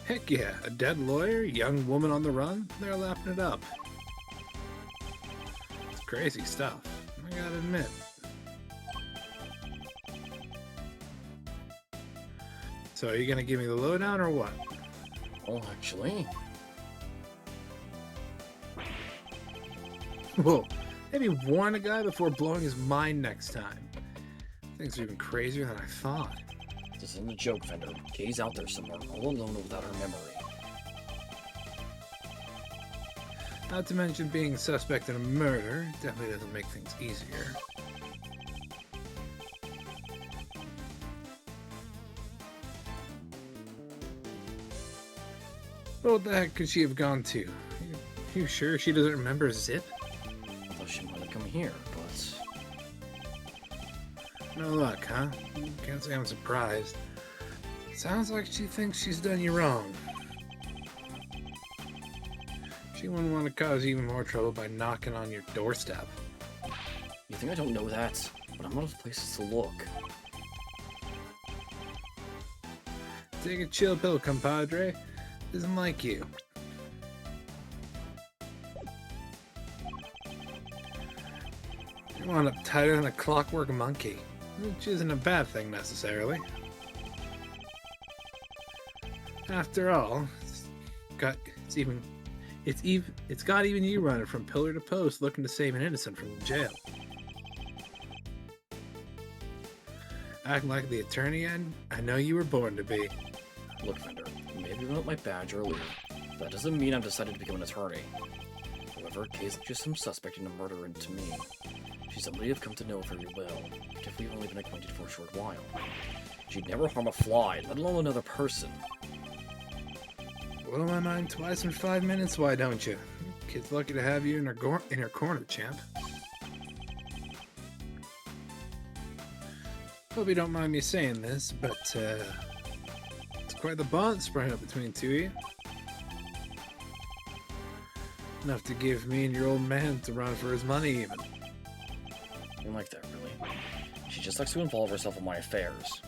Heck yeah, a dead lawyer, young woman on the run, they're lapping it up. It's crazy stuff, I gotta admit. So are you gonna give me the lowdown or what? Oh, actually... Whoa, maybe warn a guy before blowing his mind next time. Things are even crazier than I thought. This isn't a joke, Fender. Kay's out there somewhere, all alone without her memory. Not to mention being a suspect in a murder definitely doesn't make things easier. What the heck could she have gone to? You sure she doesn't remember Zip? I thought she might have come here, but... No luck, huh? Can't say I'm surprised. Sounds like she thinks she's done you wrong. She wouldn't want to cause you even more trouble by knocking on your doorstep. You think I don't know that? But I'm out of places to look. Take a chill pill, compadre. Isn't like you. You wound up tighter than a clockwork monkey, which isn't a bad thing necessarily. After all, it's got even you running from pillar to post looking to save an innocent from jail. Acting like the attorney I know you were born to be. Look, Fender, maybe without my badge earlier. That doesn't mean I've decided to become an attorney. However, Kay isn't just some suspect in a murder to me. She's somebody I've come to know very well, but if we've only been acquainted for a short while. She'd never harm a fly, let alone another person. Blow my mind twice in 5 minutes, why don't you? Kid's lucky to have you in her corner, champ. Hope you don't mind me saying this, but it's quite the bond sprung up between the two of you. Enough to give me and your old man to run for his money, even. I don't like that, really. She just likes to involve herself in my affairs.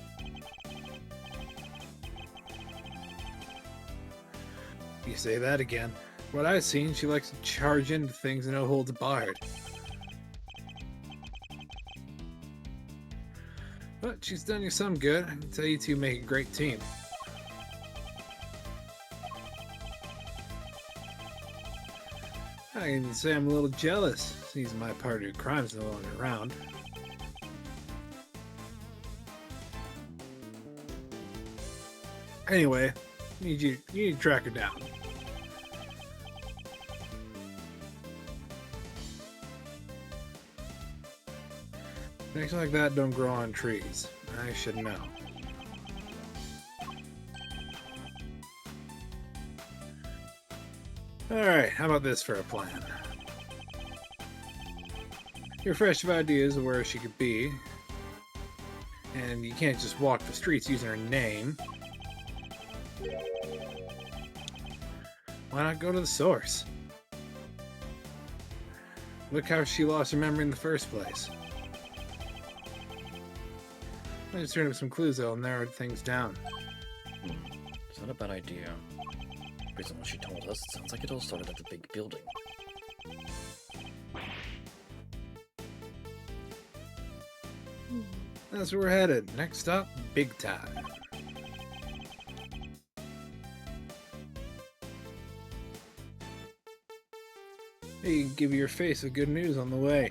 You say that again. What I've seen, she likes to charge into things and no holds barred. But she's done you some good. I can tell you two make a great team. I can say I'm a little jealous, since my partner in crime's no longer around. Anyway, you need to track her down. Things like that don't grow on trees. I should know. Alright, how about this for a plan? You're fresh of ideas of where she could be, and you can't just walk the streets using her name. Why not go to the source? Look how she lost her memory in the first place. I just turned up some clues that'll narrow things down. It's not a bad idea. Based on what she told us, it sounds like it all started at the big building. That's where we're headed. Next stop, Big Time. Hey, give your face a good news on the way.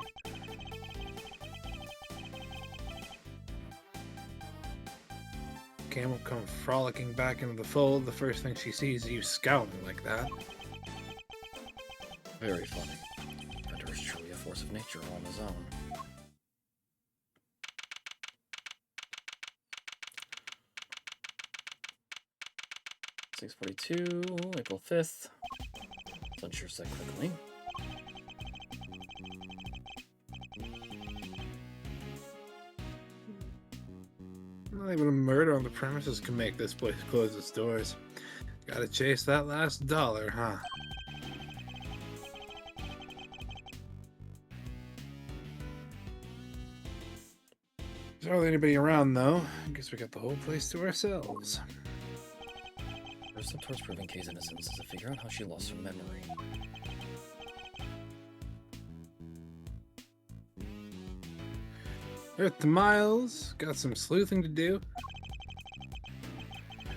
Cam will come frolicking back into the fold. The first thing she sees is you scowling like that. Very funny. Fender is truly a force of nature all on his own. $6:42, April 5th. Sunshine said quickly. Not even a murder on the premises can make this place close its doors. Gotta chase that last dollar, huh? There's hardly anybody around, though. I guess we got the whole place to ourselves. First step towards proving Kay's innocence is to figure out how she lost her memory. Earth to Miles, got some sleuthing to do.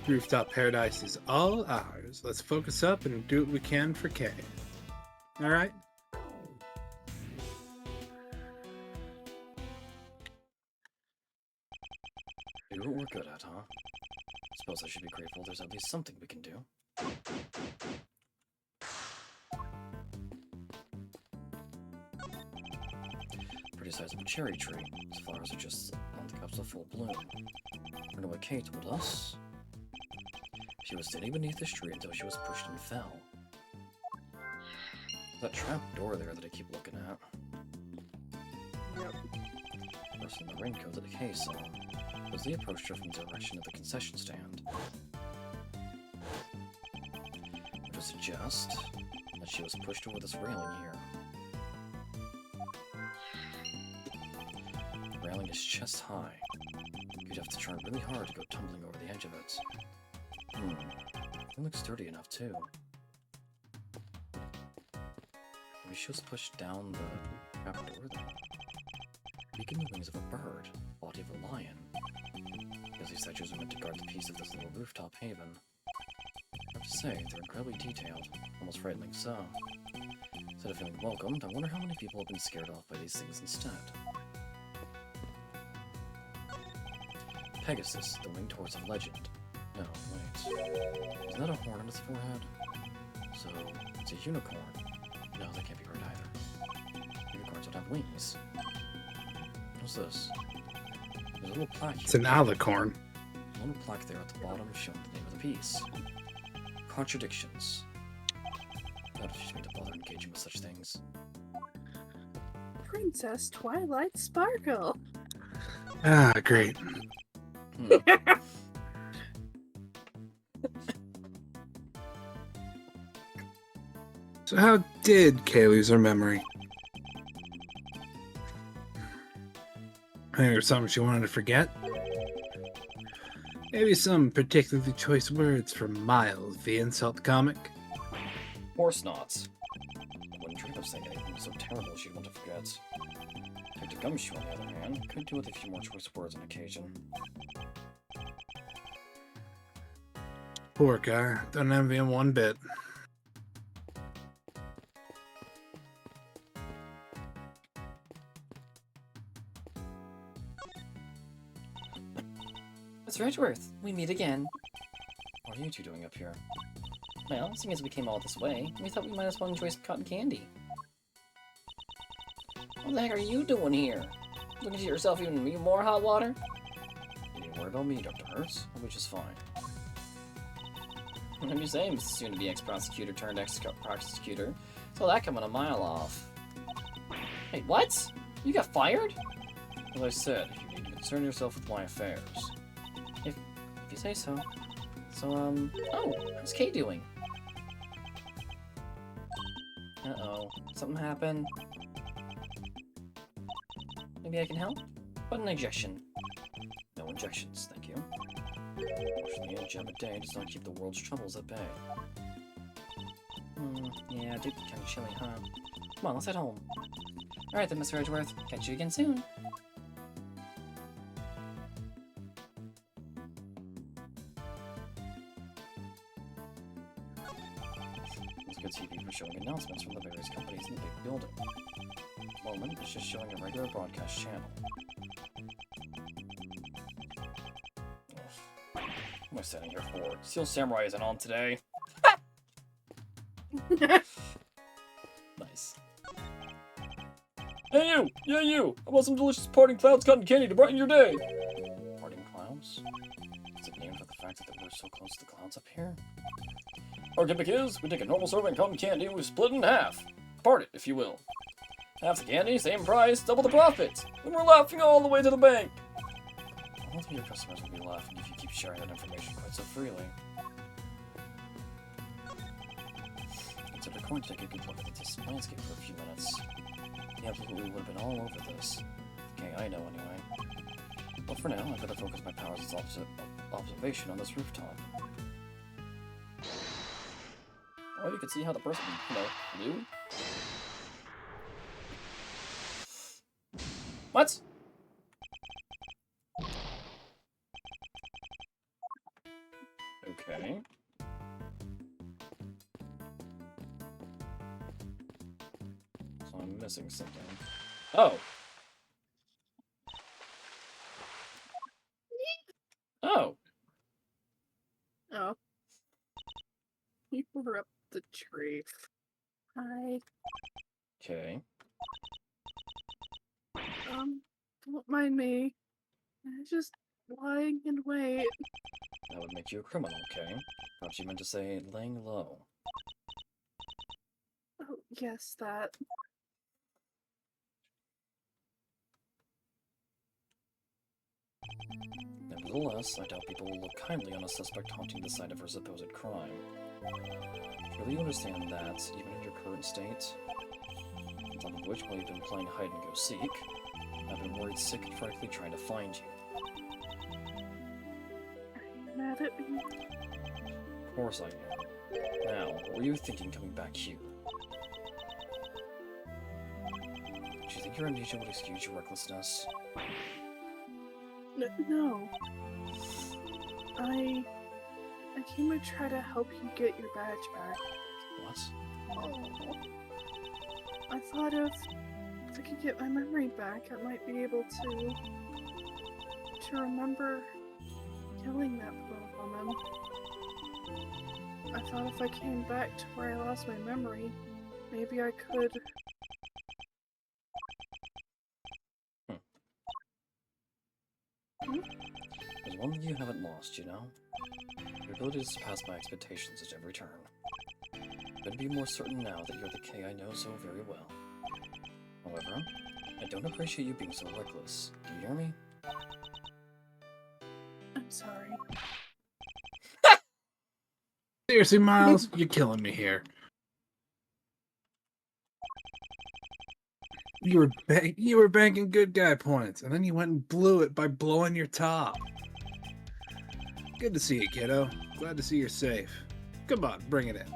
Rooftop Paradise is all ours. Let's focus up and do what we can for Kay. Alright? Do what we're good at, huh? Suppose I should be grateful there's at least something we can do. Pretty sizable cherry tree. As flowers are just on the cups of full bloom. I know what Kay told us. She was standing beneath this tree until she was pushed and fell. That trap door there that I keep looking at. Yep. The person in the raincoat that Kay saw. Was the approach her from the direction of the concession stand. It would suggest that she was pushed over this railing here. The railing is chest high. You'd have to try really hard to go tumbling over the edge of it. It looks sturdy enough too. Maybe she was pushed down the trap door then. Beak in the wings of a bird, body of a lion. Because these statues are meant to guard the peace of this little rooftop haven. I have to say, they're incredibly detailed, almost frightening so. Instead of feeling welcomed, I wonder how many people have been scared off by these things instead. Pegasus, the winged horse of legend. No, wait. Isn't that a horn on its forehead? So, it's a unicorn. No, that can't be right either. Unicorns don't have wings. What's this? There's a little plaque here. It's an alicorn. A little plaque there at the bottom showing the name of the piece. Contradictions. Not if she's going to bother engaging with such things. Princess Twilight Sparkle. Ah, great. So how did Kay lose her memory? I think there's something she wanted to forget. Maybe some particularly choice words from Miles, the insult comic. Horse knots. I wouldn't dream of saying anything so terrible she'd want to forget. Dr. Gumshoe, on the other hand, could do with a few more choice words on occasion. Poor guy. Don't envy him one bit. Mr. Edgeworth, we meet again. What are you two doing up here? Well, seeing as we came all this way, we thought we might as well enjoy some cotton candy. What the heck are you doing here? Looking to yourself even more hot water? You worry about me, Dr. Hertz? I'll be just fine. I'm just saying, Mr. Soon-to-be ex-prosecutor turned ex-prosecutor. Saw that coming a mile off. Wait, what? You got fired? As I said, you need to concern yourself with my affairs. If you say so. So, oh, how's Kay doing? Uh-oh, something happened? Maybe I can help? What an injection. No injections, thank you. Fortunately, a jab a day does not keep the world's troubles at bay. Yeah, it did get kind of chilly, huh? Come on, let's head home. Alright then, Mr. Edgeworth. Catch you again soon. It's a good TV for showing announcements from the various companies in the big building. At the moment, it's just showing a regular broadcast channel. What am I standing here for? Steel Samurai isn't on today. Nice. Hey you! Yeah you! I want some delicious parting clouds cotton candy to brighten your day! Parting clouds? Is it named for the fact that we're so close to the clouds up here? Our gimmick is, we take a normal serving of cotton candy and we split it in half. Part it, if you will. Half the candy, same price, double the profit! And we're laughing all the way to the bank! I don't think your customers will be laughing if you keep sharing that information quite so freely. So we're going to take a good look at this landscape for a few minutes. The absolutely would have been all over this. Okay, I know anyway. But for now, I've got to focus my powers as observation on this rooftop. Or you can see how the person, knew. What? Okay. So I'm missing something. Oh! Oh! Oh. You were up the tree. Hi. Okay. Don't mind me. I'm just lying in wait. That would make you a criminal, okay? Perhaps you meant to say laying low. Oh, yes, that. Nevertheless, I doubt people will look kindly on a suspect haunting the site of her supposed crime. Surely you understand that, even in your current state, on top of which, while you've been playing hide-and-go-seek, I've been worried sick and frankly trying to find you. Are you mad at me? Of course I am. Now, what were you thinking coming back here? Do you think your amnesia would excuse your recklessness? No. I came to try to help you get your badge back. What? Oh. I thought if I could get my memory back, I might be able to remember killing that poor woman. I thought if I came back to where I lost my memory, maybe I could... There's one thing you haven't lost, you know? Your ability to surpass my expectations at every turn. I'm going to be more certain now that you're the Kay I know so very well. However, I don't appreciate you being so reckless. Do you hear me? I'm sorry. Seriously, Miles, you're killing me here. You were banking good guy points, and then you went and blew it by blowing your top. Good to see you, kiddo. Glad to see you're safe. Come on, bring it in.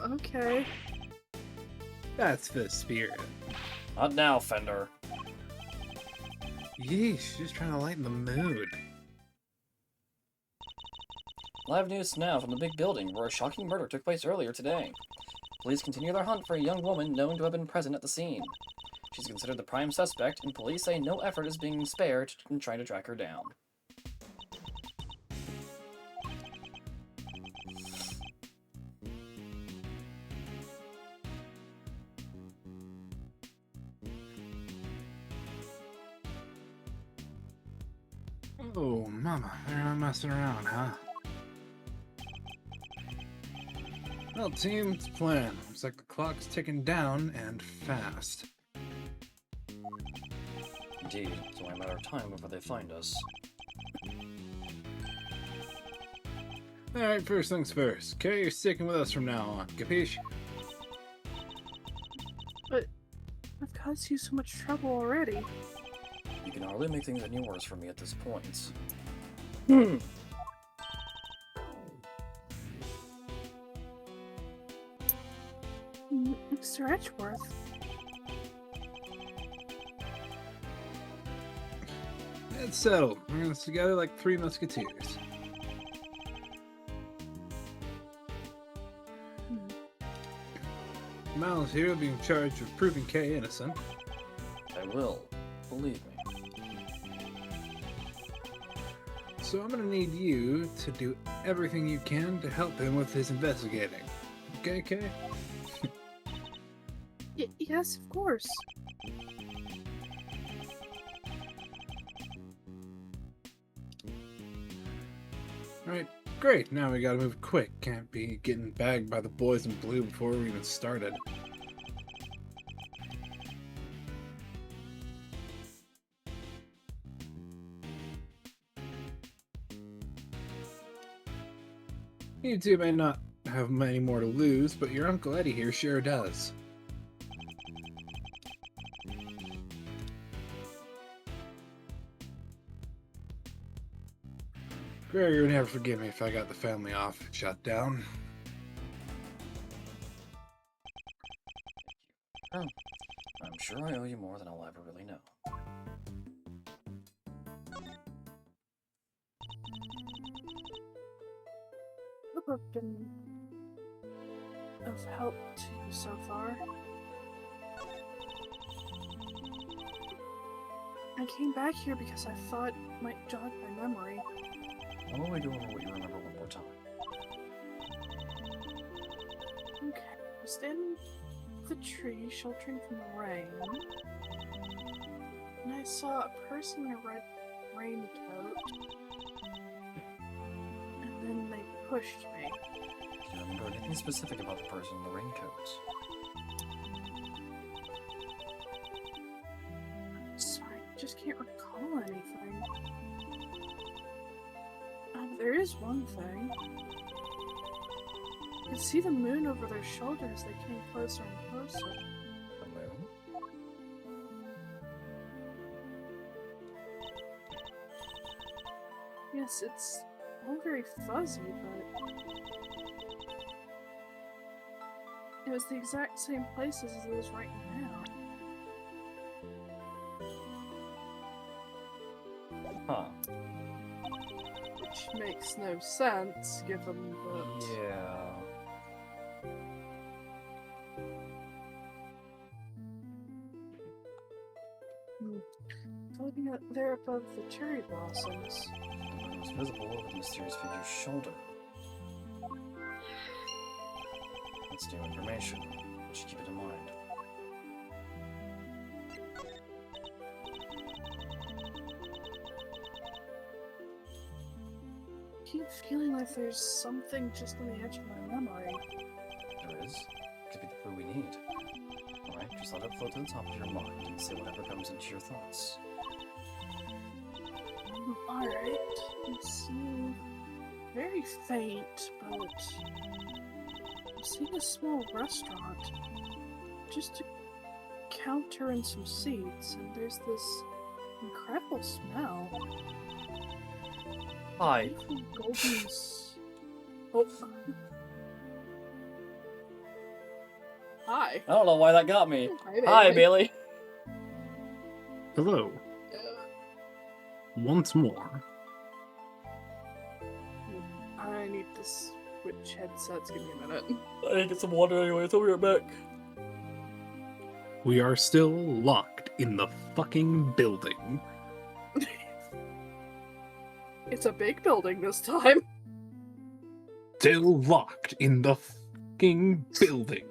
Okay. That's the spirit. Not now, Fender. Yeesh, just trying to lighten the mood. Live news now from the big building where a shocking murder took place earlier today. Police continue their hunt for a young woman known to have been present at the scene. She's considered the prime suspect, and police say no effort is being spared in trying to track her down. Oh, mama, they're not messing around, huh? Well, team, it's plan. Looks like the clock's ticking down, and fast. Indeed, it's only a matter of time before they find us. Alright, first things first. Okay, you're sticking with us from now on. Capiche? I've caused you so much trouble already. You can hardly make things any worse for me at this point. Mr. Edgeworth. It's settled. We're in this together like three musketeers. Miles here will be in charge of proving Kay innocent. I will. Believe me. So I'm gonna need you to do everything you can to help him with his investigating. Okay, Kay? Yes, of course. Alright, great. Now we gotta move quick. Can't be getting bagged by the boys in blue before we even started. You two may not have many more to lose, but your Uncle Eddie here sure does. Gregor would never forgive me if I got the family off shut down. Oh, I'm sure I owe you more than I'll ever really know. Hope I've been of help to you so far. I came back here because I thought it might jog my memory. Why don't we go over what you remember one more time? Okay, I was in the tree sheltering from the rain, and I saw a person in a red raincoat, and then they pushed me. Do you remember anything specific about the person in the raincoat? I'm sorry, I just can't recall anything. There is one thing. I could see the moon over their shoulders. They came closer and closer. The moon? Yes, it's all very fuzzy, but it was the exact same places as it is right now. Huh. Which makes no sense, given that... Yeah. Looking at there above the cherry blossoms. It was visible over the mysterious figure's shoulder. That's new information. We should keep it in mind. I keep feeling like there's something just on the edge of my memory. There is. Could be the clue we need. Alright, just let it float to the top of your mind and say whatever comes into your thoughts. Alright, it's very faint, but I'm seeing a small restaurant. Just a counter and some seats, and there's this incredible smell. Hi. Beautiful golden Oh. Hi. I don't know why that got me. Hi, Hi, Bailey. Hello. Once more. I need to switch headsets. Give me a minute. I need to get some water anyway, so we'll be right back. We are still locked in the fucking building. It's a big building this time. Still locked in the fucking building.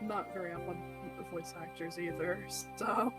not very up on the voice actors either, so.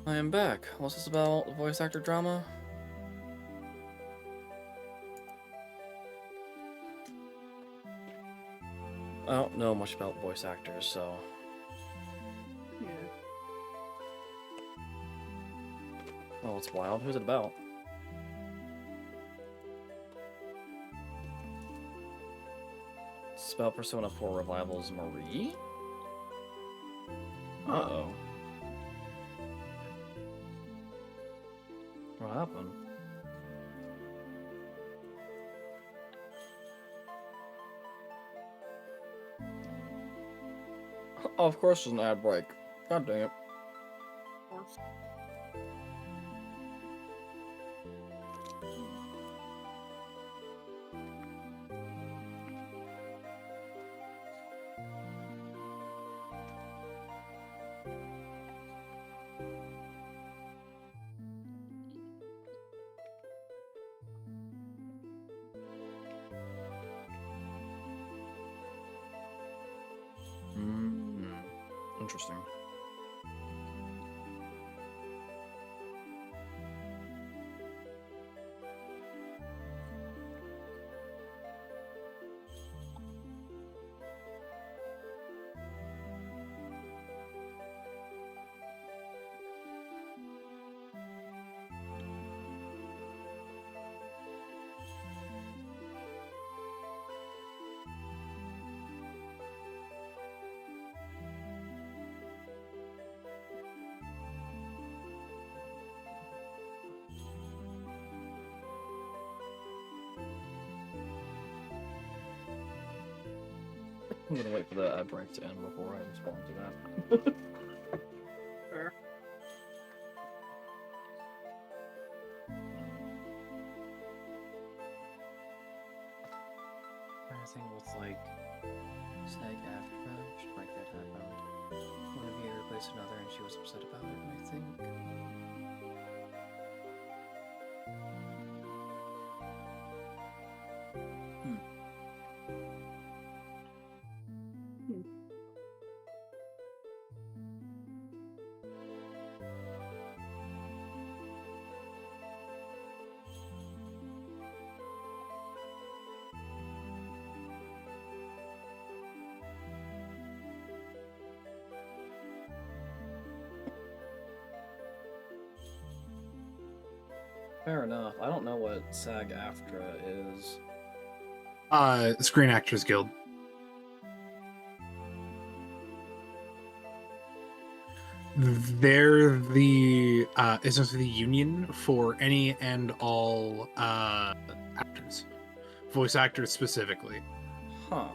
I am back. What's this about voice actor drama? I don't know much about voice actors, so... Yeah. Oh, it's wild. Who's it about? It's about Persona 4 Revival's Marie? Uh-oh. What happened? Oh, of course there's an ad break. God dang it. Interesting. I'm gonna wait for the ad break to end before I respond to that. Fair. Everything with like SAG after should break that happened. One of you replaced another and she was upset about it, I think. Fair enough. I don't know what SAG-AFTRA is. Screen Actors Guild. They're the essentially the union for any and all actors, voice actors specifically. Huh.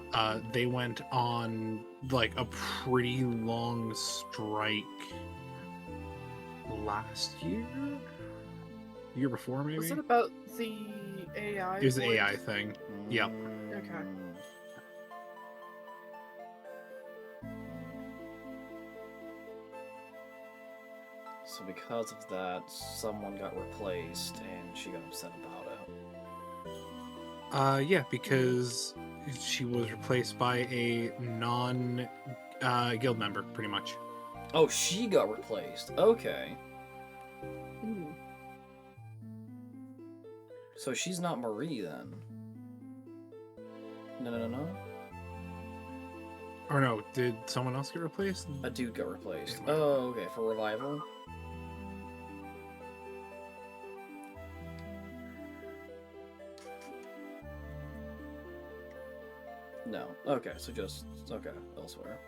They went on like a pretty long strike last year before maybe. Was it about the AI? It was the voice? AI thing. Yep. Okay. So because of that, someone got replaced and she got upset about it. Yeah, because she was replaced by a non guild member, pretty much. Oh, she got replaced. Okay. Ooh. So she's not Marie then. No. Or no, did someone else get replaced? A dude got replaced. Yeah. Oh, okay. For revival? No. Okay, so just... Okay, elsewhere.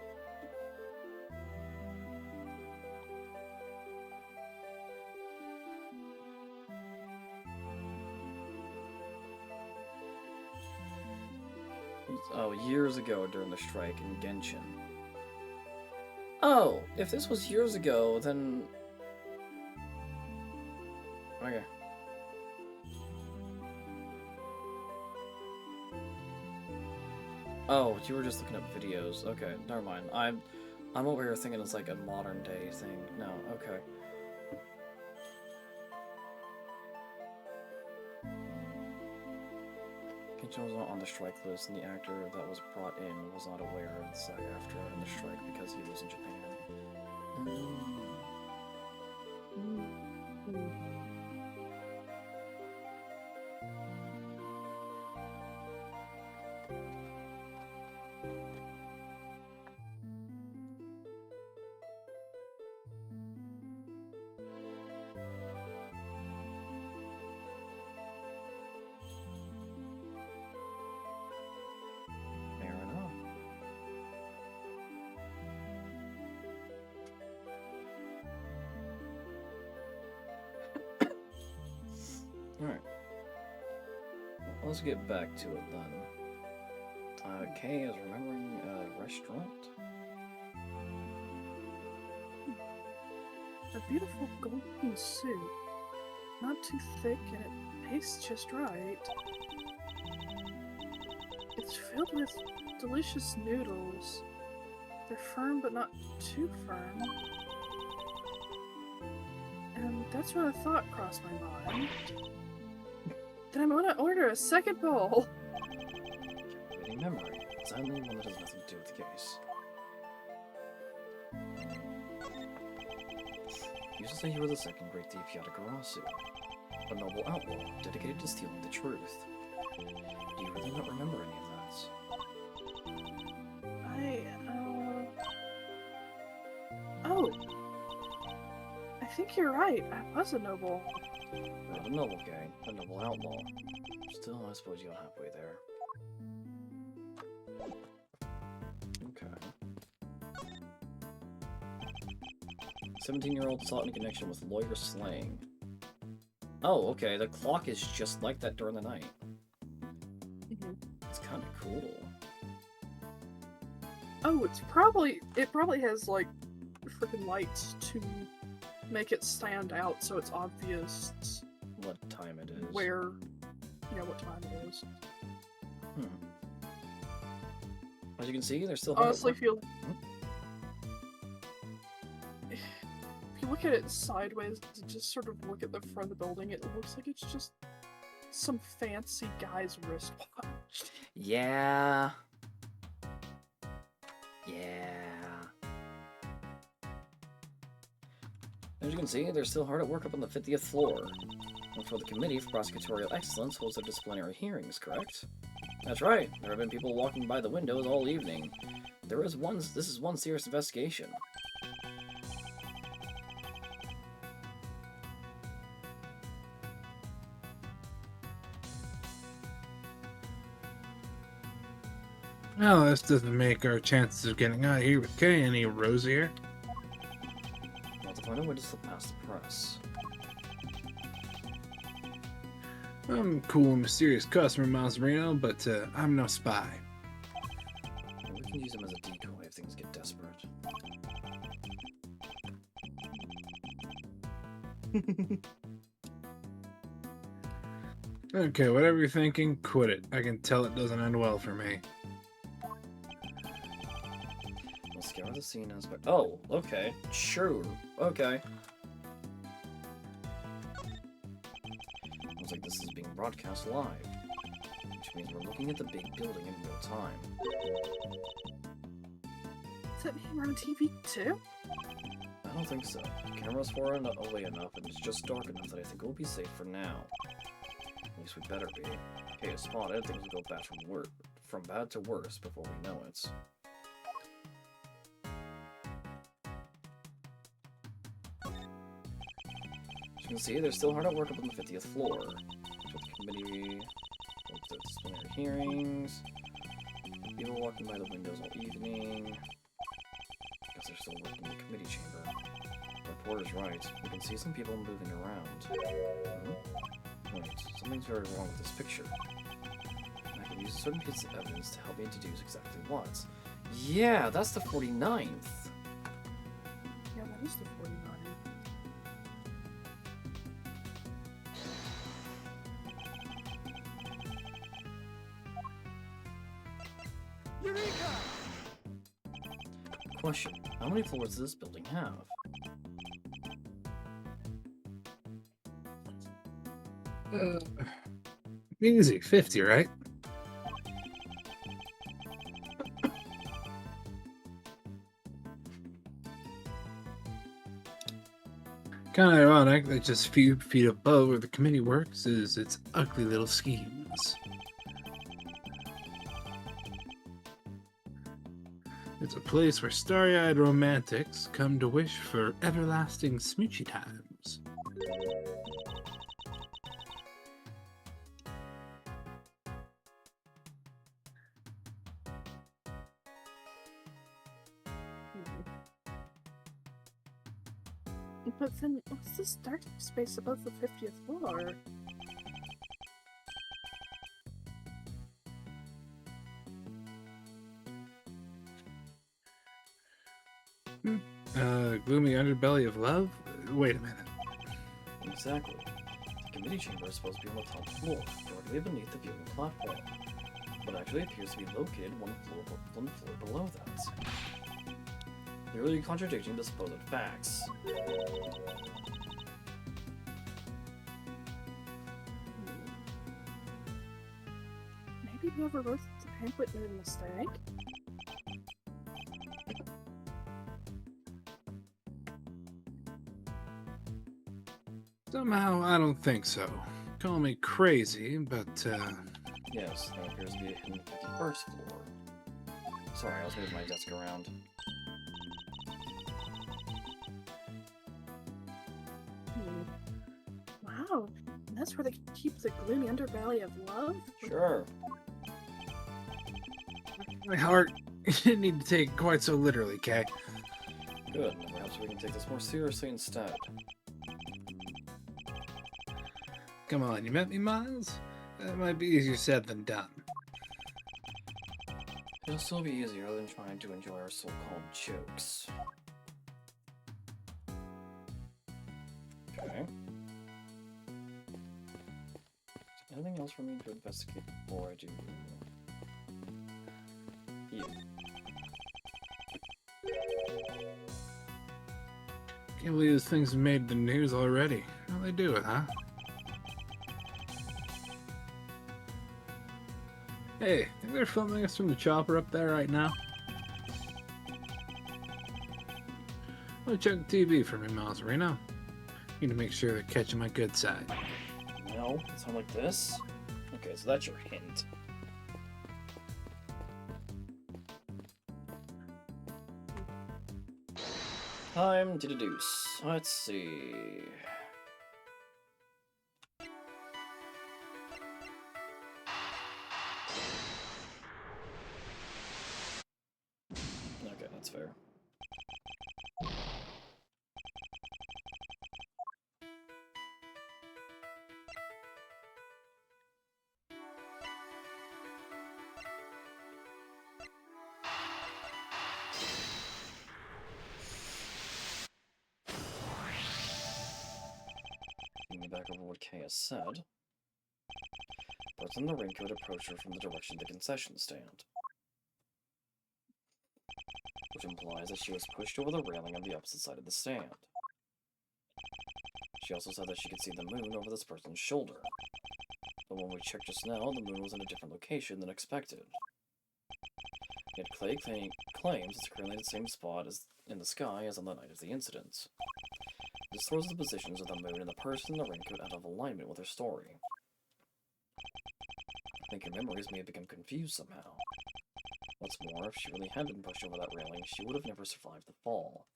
Oh, years ago during the strike in Genshin. Oh, if this was years ago, then... Okay. Oh, you were just looking up videos. Okay, never mind. I'm over here thinking it's like a modern day thing. No, okay. Genshin was not on the strike list, and the actor that was brought in was not aware of the SAG-AFTRA and the strike because he was in Japan. Fair enough. Alright. Let's get back to it then. Kay is remembering a restaurant. A beautiful golden soup. Not too thick and it tastes just right. It's filled with delicious noodles. They're firm but not too firm. And that's when a thought crossed my mind. Then I'm gonna order a second bowl. Fitting memory. Sadly, one that has nothing to do with the case. Used to say you were the second great thief Yatagarasu, a noble outlaw dedicated to stealing the truth. Do you really not remember any of Oh. I think you're right. I was a noble. that? Not a noble gang, a noble outlaw. Still, I suppose you got halfway there. Okay. 17-year-old sought in connection with lawyer slaying. Oh, okay, the clock is just like that during the night. It's kind of cool. Oh, it probably has like freaking lights to make it stand out, so it's obvious What time it is? where, what time it is. As you can see, they're still Honestly, hard at work. if you look at it sideways, just sort of look at the front of the building, it looks like it's just some fancy guy's wristwatch. Yeah. As you can see, they're still hard at work up on the 50th floor. And for the Committee for Prosecutorial Excellence holds their disciplinary hearings, correct? That's right. There have been people walking by the windows all evening. This is one serious investigation. Well, this doesn't make our chances of getting out of here with Kay any rosier. We'll have to find a way to slip past the press. I'm a cool and mysterious customer, Miles Reno, but I'm no spy. We can use them as a decoy if things get desperate. Okay, whatever you're thinking, quit it. I can tell it doesn't end well for me. We'll scour the scene as by— oh, okay. Sure. Okay. Looks like this is being broadcast live, which means we're looking at the big building in real time. Does that mean we're on TV too? I don't think so. The camera's far away enough, and it's just dark enough that I think we'll be safe for now. At least we better be. Okay, it's spotted. Things will go from bad to worse before we know it. As you can see, they're still hard at work up on the 50th floor. So the committee holds their disciplinary hearings. People walking by the windows all evening. Guess they're still working in the committee chamber. The reporter's right. We can see some people moving around. Wait, something's very wrong with this picture. I can use a certain piece of evidence to help me deduce exactly what. Yeah, that's the 49th. Yeah, that is the 49. Eureka! Question: how many floors does this building have? Easy, 50, right? Kind of ironic that just a few feet above where the committee works is its ugly little schemes. It's a place where starry-eyed romantics come to wish for everlasting smoochy times. But then, what's this dark space above the 50th floor? Gloomy underbelly of love? Wait a minute. Exactly. The committee chamber is supposed to be on the top floor, directly beneath the viewing platform, but actually appears to be located one floor below that. Nearly contradicting the supposed facts. Maybe whoever wrote the pamphlet made a mistake? Somehow, I don't think so. Call me crazy, but, Yes, that appears to be a hidden 51st floor. Sorry, I was moving my desk around. Wow, and that's where they keep the gloomy underbelly of love? Sure. my heart, you didn't need to take it quite so literally, Kay. Good, perhaps we can take this more seriously instead. Come on, you met me, Miles? That might be easier said than done. It'll still be easier than trying to enjoy our so-called jokes. Okay. Anything else for me to investigate before I do? Yeah. Can't believe this thing's made the news already. How they do it, huh? Hey, think they're filming us from the chopper up there right now? I'll check the TV for me, Miles Reno. Need to make sure they're catching my good side. No, it sounds like this. Okay, so that's your hint. Time to deduce. Let's see. Okay, that's fair. Thinking back over what Kay has said, birds in the raincoat approached her from the direction of the concession stand, which implies that she was pushed over the railing on the opposite side of the stand. She also said that she could see the moon over this person's shoulder, but when we checked just now, the moon was in a different location than expected. Yet Clay claims it's currently in the same spot as in the sky as on the night of the incident. This throws the positions of the moon and the person in the raincoat out of alignment with her story. I think her memories may have become confused somehow. What's more, if she really had been pushed over that railing, she would have never survived the fall.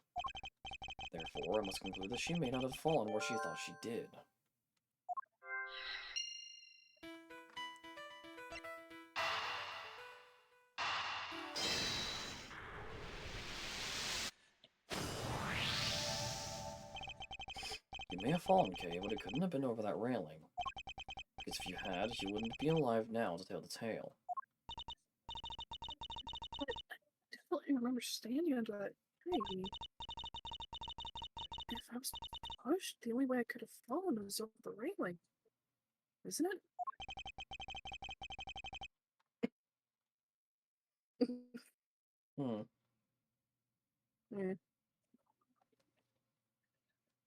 Therefore, I must conclude that she may not have fallen where she thought she did. You may have fallen, Kay, but it couldn't have been over that railing. Because if you had, you wouldn't be alive now to tell the tale. I definitely remember standing under that tree. If I was pushed, the only way I could have fallen was over the railing. Isn't it? Hmm. Yeah.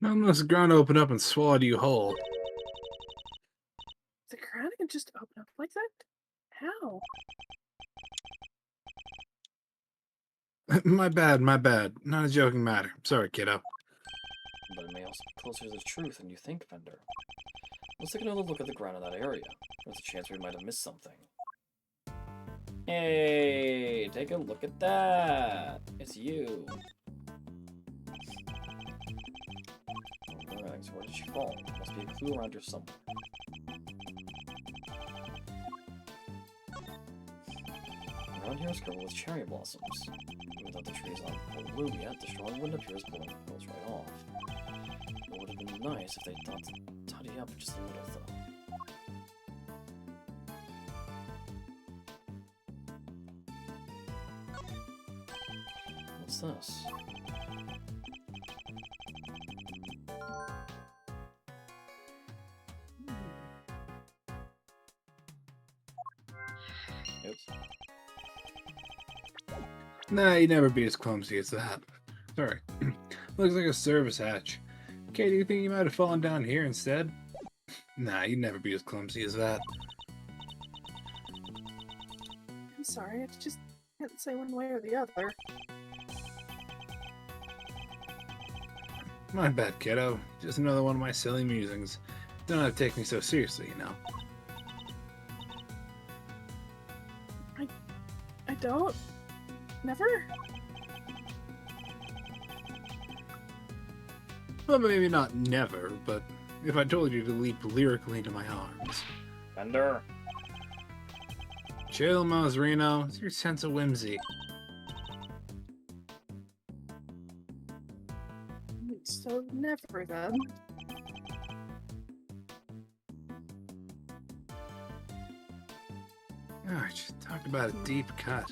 Unless the ground opened up and swallowed you whole. The ground can just open up like that? How? My bad, my bad. Not a joking matter. Sorry, kiddo. But it may also be closer to the truth than you think, Fender. Let's take another look at the ground in that area. There's a chance we might have missed something. Hey, take a look at that. It's you. Alright, so where did she fall? There must be a clue around here somewhere. Around here is covered with cherry blossoms. Even though the trees aren't full bloom yet, the strong wind appears blowing the petals right off. It would have been nice if they thought to tidy up just a little, though. What's this? Oops. Nah, you'd never be as clumsy as that. Sorry. Looks like a service hatch. Okay, do you think you might have fallen down here instead? Nah, you'd never be as clumsy as that. I'm sorry, I just can't say one way or the other. My bad, kiddo. Just another one of my silly musings. Don't have to take me so seriously, you know. I don't. Never? Well, maybe not never, but if I told you to leap lyrically into my arms. Fender. Chill, Miles Reno. It's your sense of whimsy. So never then. Gosh, talk about a deep cut.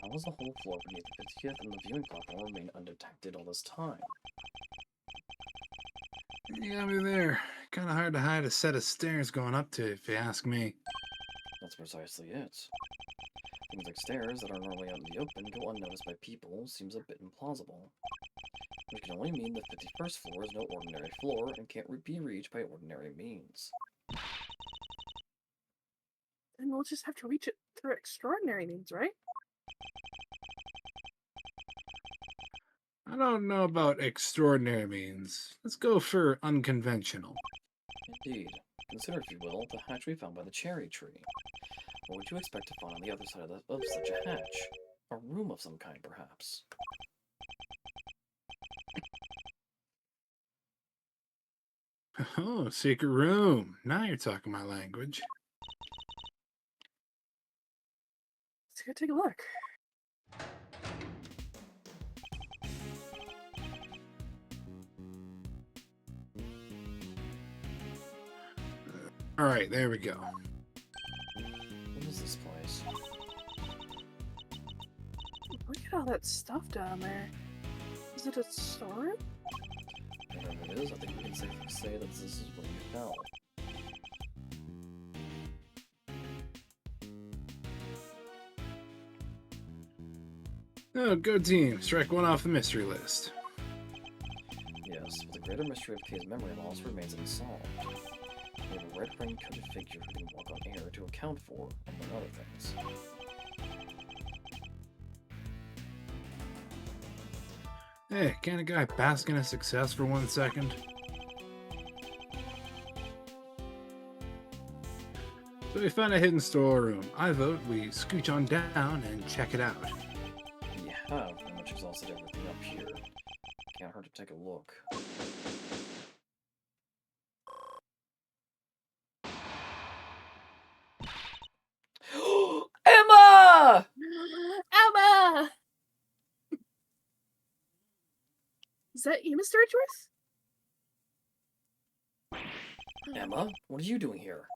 How was the whole floor beneath the 50th and the viewing platform remain undetected all this time? You got me there. Kinda hard to hide a set of stairs going up to, if you ask me. That's precisely it. Things like stairs that are normally out in the open go unnoticed by people seems a bit implausible. Which can only mean the 51st floor is no ordinary floor and can't be reached by ordinary means. Then we'll just have to reach it through extraordinary means, right? I don't know about extraordinary means. Let's go for unconventional. Indeed. Consider, if you will, the hatch we found by the cherry tree. What would you expect to find on the other side of such a hatch? A room of some kind, perhaps. Oh, secret room. Now you're talking my language. Let's go take a look. Alright, there we go. What is this place? Look at all that stuff down there. Is it a store? Whatever it is, I think we can safely say that this is what you found. Oh, go team. Strike one off the mystery list. Yes, but the greater mystery of Kay's memory loss remains unsolved. We have a red rain-coated figure who can walk on air to account for, among other things. Hey, can't a guy bask in his success for 1 second? So we found a hidden storeroom. I vote we scooch on down and check it out. We have pretty much exhausted everything up here. Can't hurt to take a look. Emma! Emma! Is that you, Mr. Edgeworth? Emma, what are you doing here?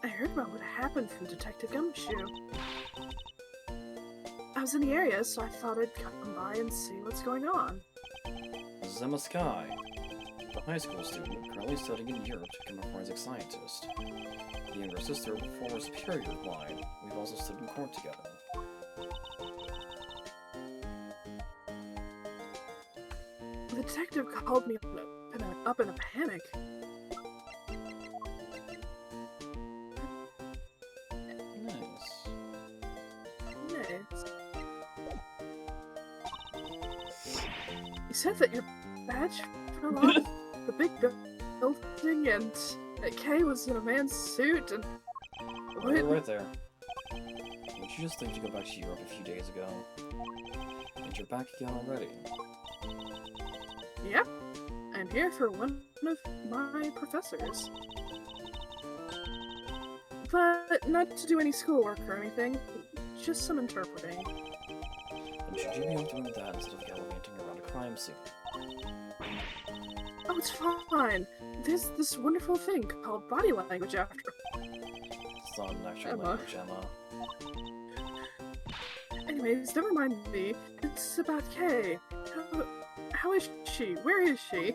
I heard about what happened from Detective Gumshoe. I was in the area, so I thought I'd come by and see what's going on. This is Emma Sky, the high school student currently studying in Europe to become a forensic scientist. The younger sister of a former superior of mine. We've also stood in court together. The detective called me up in a panic. Nice. Nice. You said that your badge fell off the big building and that Kay was in a man's suit and... Oh, you're right there. Didn't you just leave to go back to Europe a few days ago? And you're back again already. Yep. I'm here for one of my professors. But not to do any schoolwork or anything. Just some interpreting. And should you be out doing that instead of gallivanting around a crime scene? Oh, it's fine. There's this wonderful thing called body language after. It's not an actual Emma. language, Emma. Anyways, never mind me. It's about Kay. How is she? Where is she?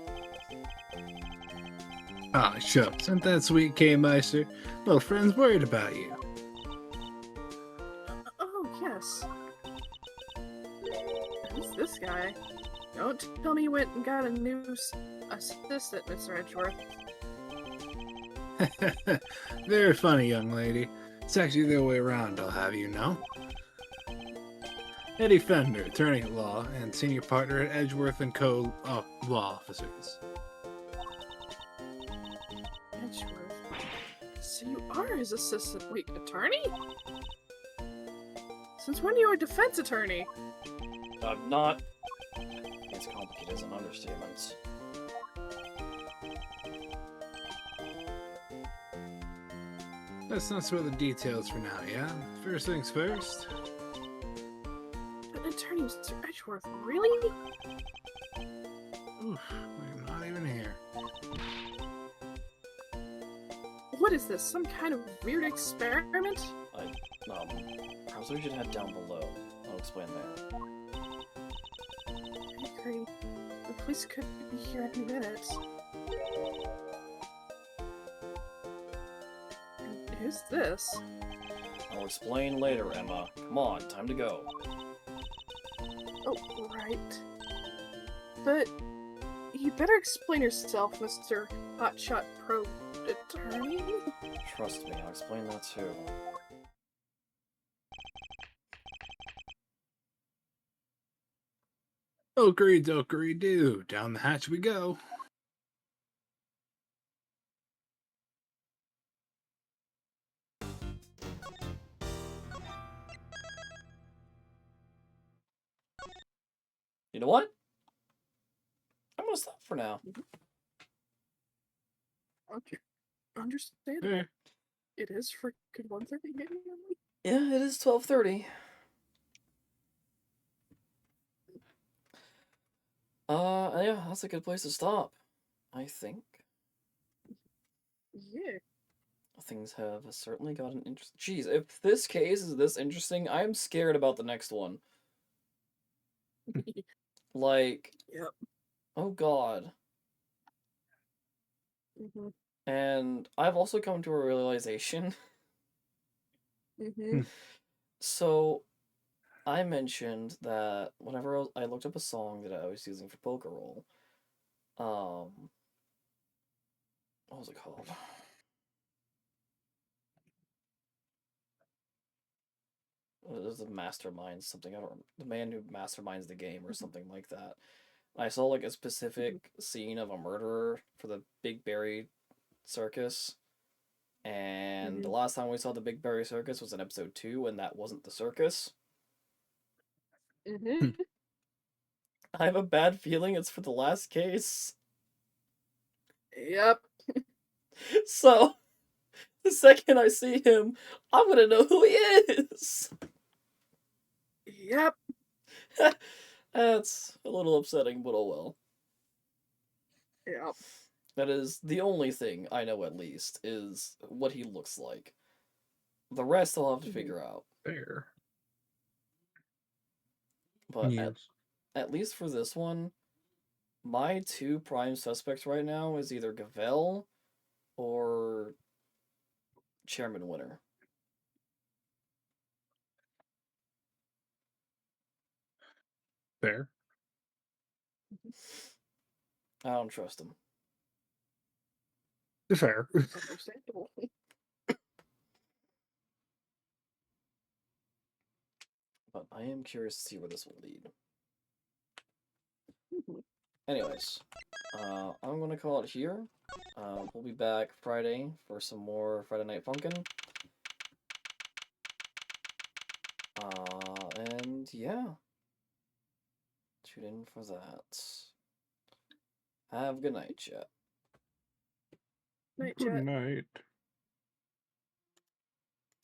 Ah, shucks. Isn't that sweet, K-Meister? Well, friends worried about you. Oh, yes. Who's this guy? Don't tell me you went and got a new assistant, Mr. Edgeworth. Very funny, young lady. It's actually the other way around, I'll have you know. Eddie Fender, attorney at law, and senior partner at Edgeworth & Co. Law Officers. Edgeworth. So you are his assistant. Wait, attorney? Since when are you a defense attorney? I'm not. It's complicated as an understatement. Let's not spill the details for now, yeah? First things first. An attorney, Mr. Edgeworth? Really? Oof, I'm not even here. What is this? Some kind of weird experiment? Perhaps we should head down below. I'll explain there. I agree. The police could be here any minute. And who's this? I'll explain later, Emma. Come on, time to go. Oh, right. But you better explain yourself, Mr. Hotshot Pro Attorney. Trust me, I'll explain that too. Okery-dokery-doo. Down the hatch we go. You know what? I'm gonna stop for now. Okay. Understandable. Eh, It is freaking 1:30 maybe? Yeah, it is 12:30. Yeah, that's a good place to stop, I think. Yeah. Things have certainly gotten interesting. Jeez, if this case is this interesting, I'm scared about the next one. Like, Yep. oh god. Mm-hmm. And I've also come to a realization. Mm-hmm. So, I mentioned that whenever I looked up a song that I was using for Poker Roll, what was it called? It was the mastermind something. I don't. The man who masterminds the game or something like that. I saw like a specific scene of a murderer for the Big Berry Circus, and the last time we saw the Big Berry Circus was in episode 2, and that wasn't the circus. Mm-hmm. I have a bad feeling it's for the last case. Yep. So, the second I see him, I'm gonna know who he is! Yep. That's a little upsetting, but oh well. Yep. That is the only thing I know, at least, is what he looks like. The rest I'll have to figure out. Fair. But Yes. at least for this one, my two prime suspects right now is either Gavel or Chairman Winter. Fair. I don't trust him. Fair. Understandable. But I am curious to see where this will lead. Mhm. Anyways, I'm gonna call it here. We'll be back Friday for some more Friday Night Funkin'. And yeah. Tune in for that. Have a good night, chat. Night, Good chat. night.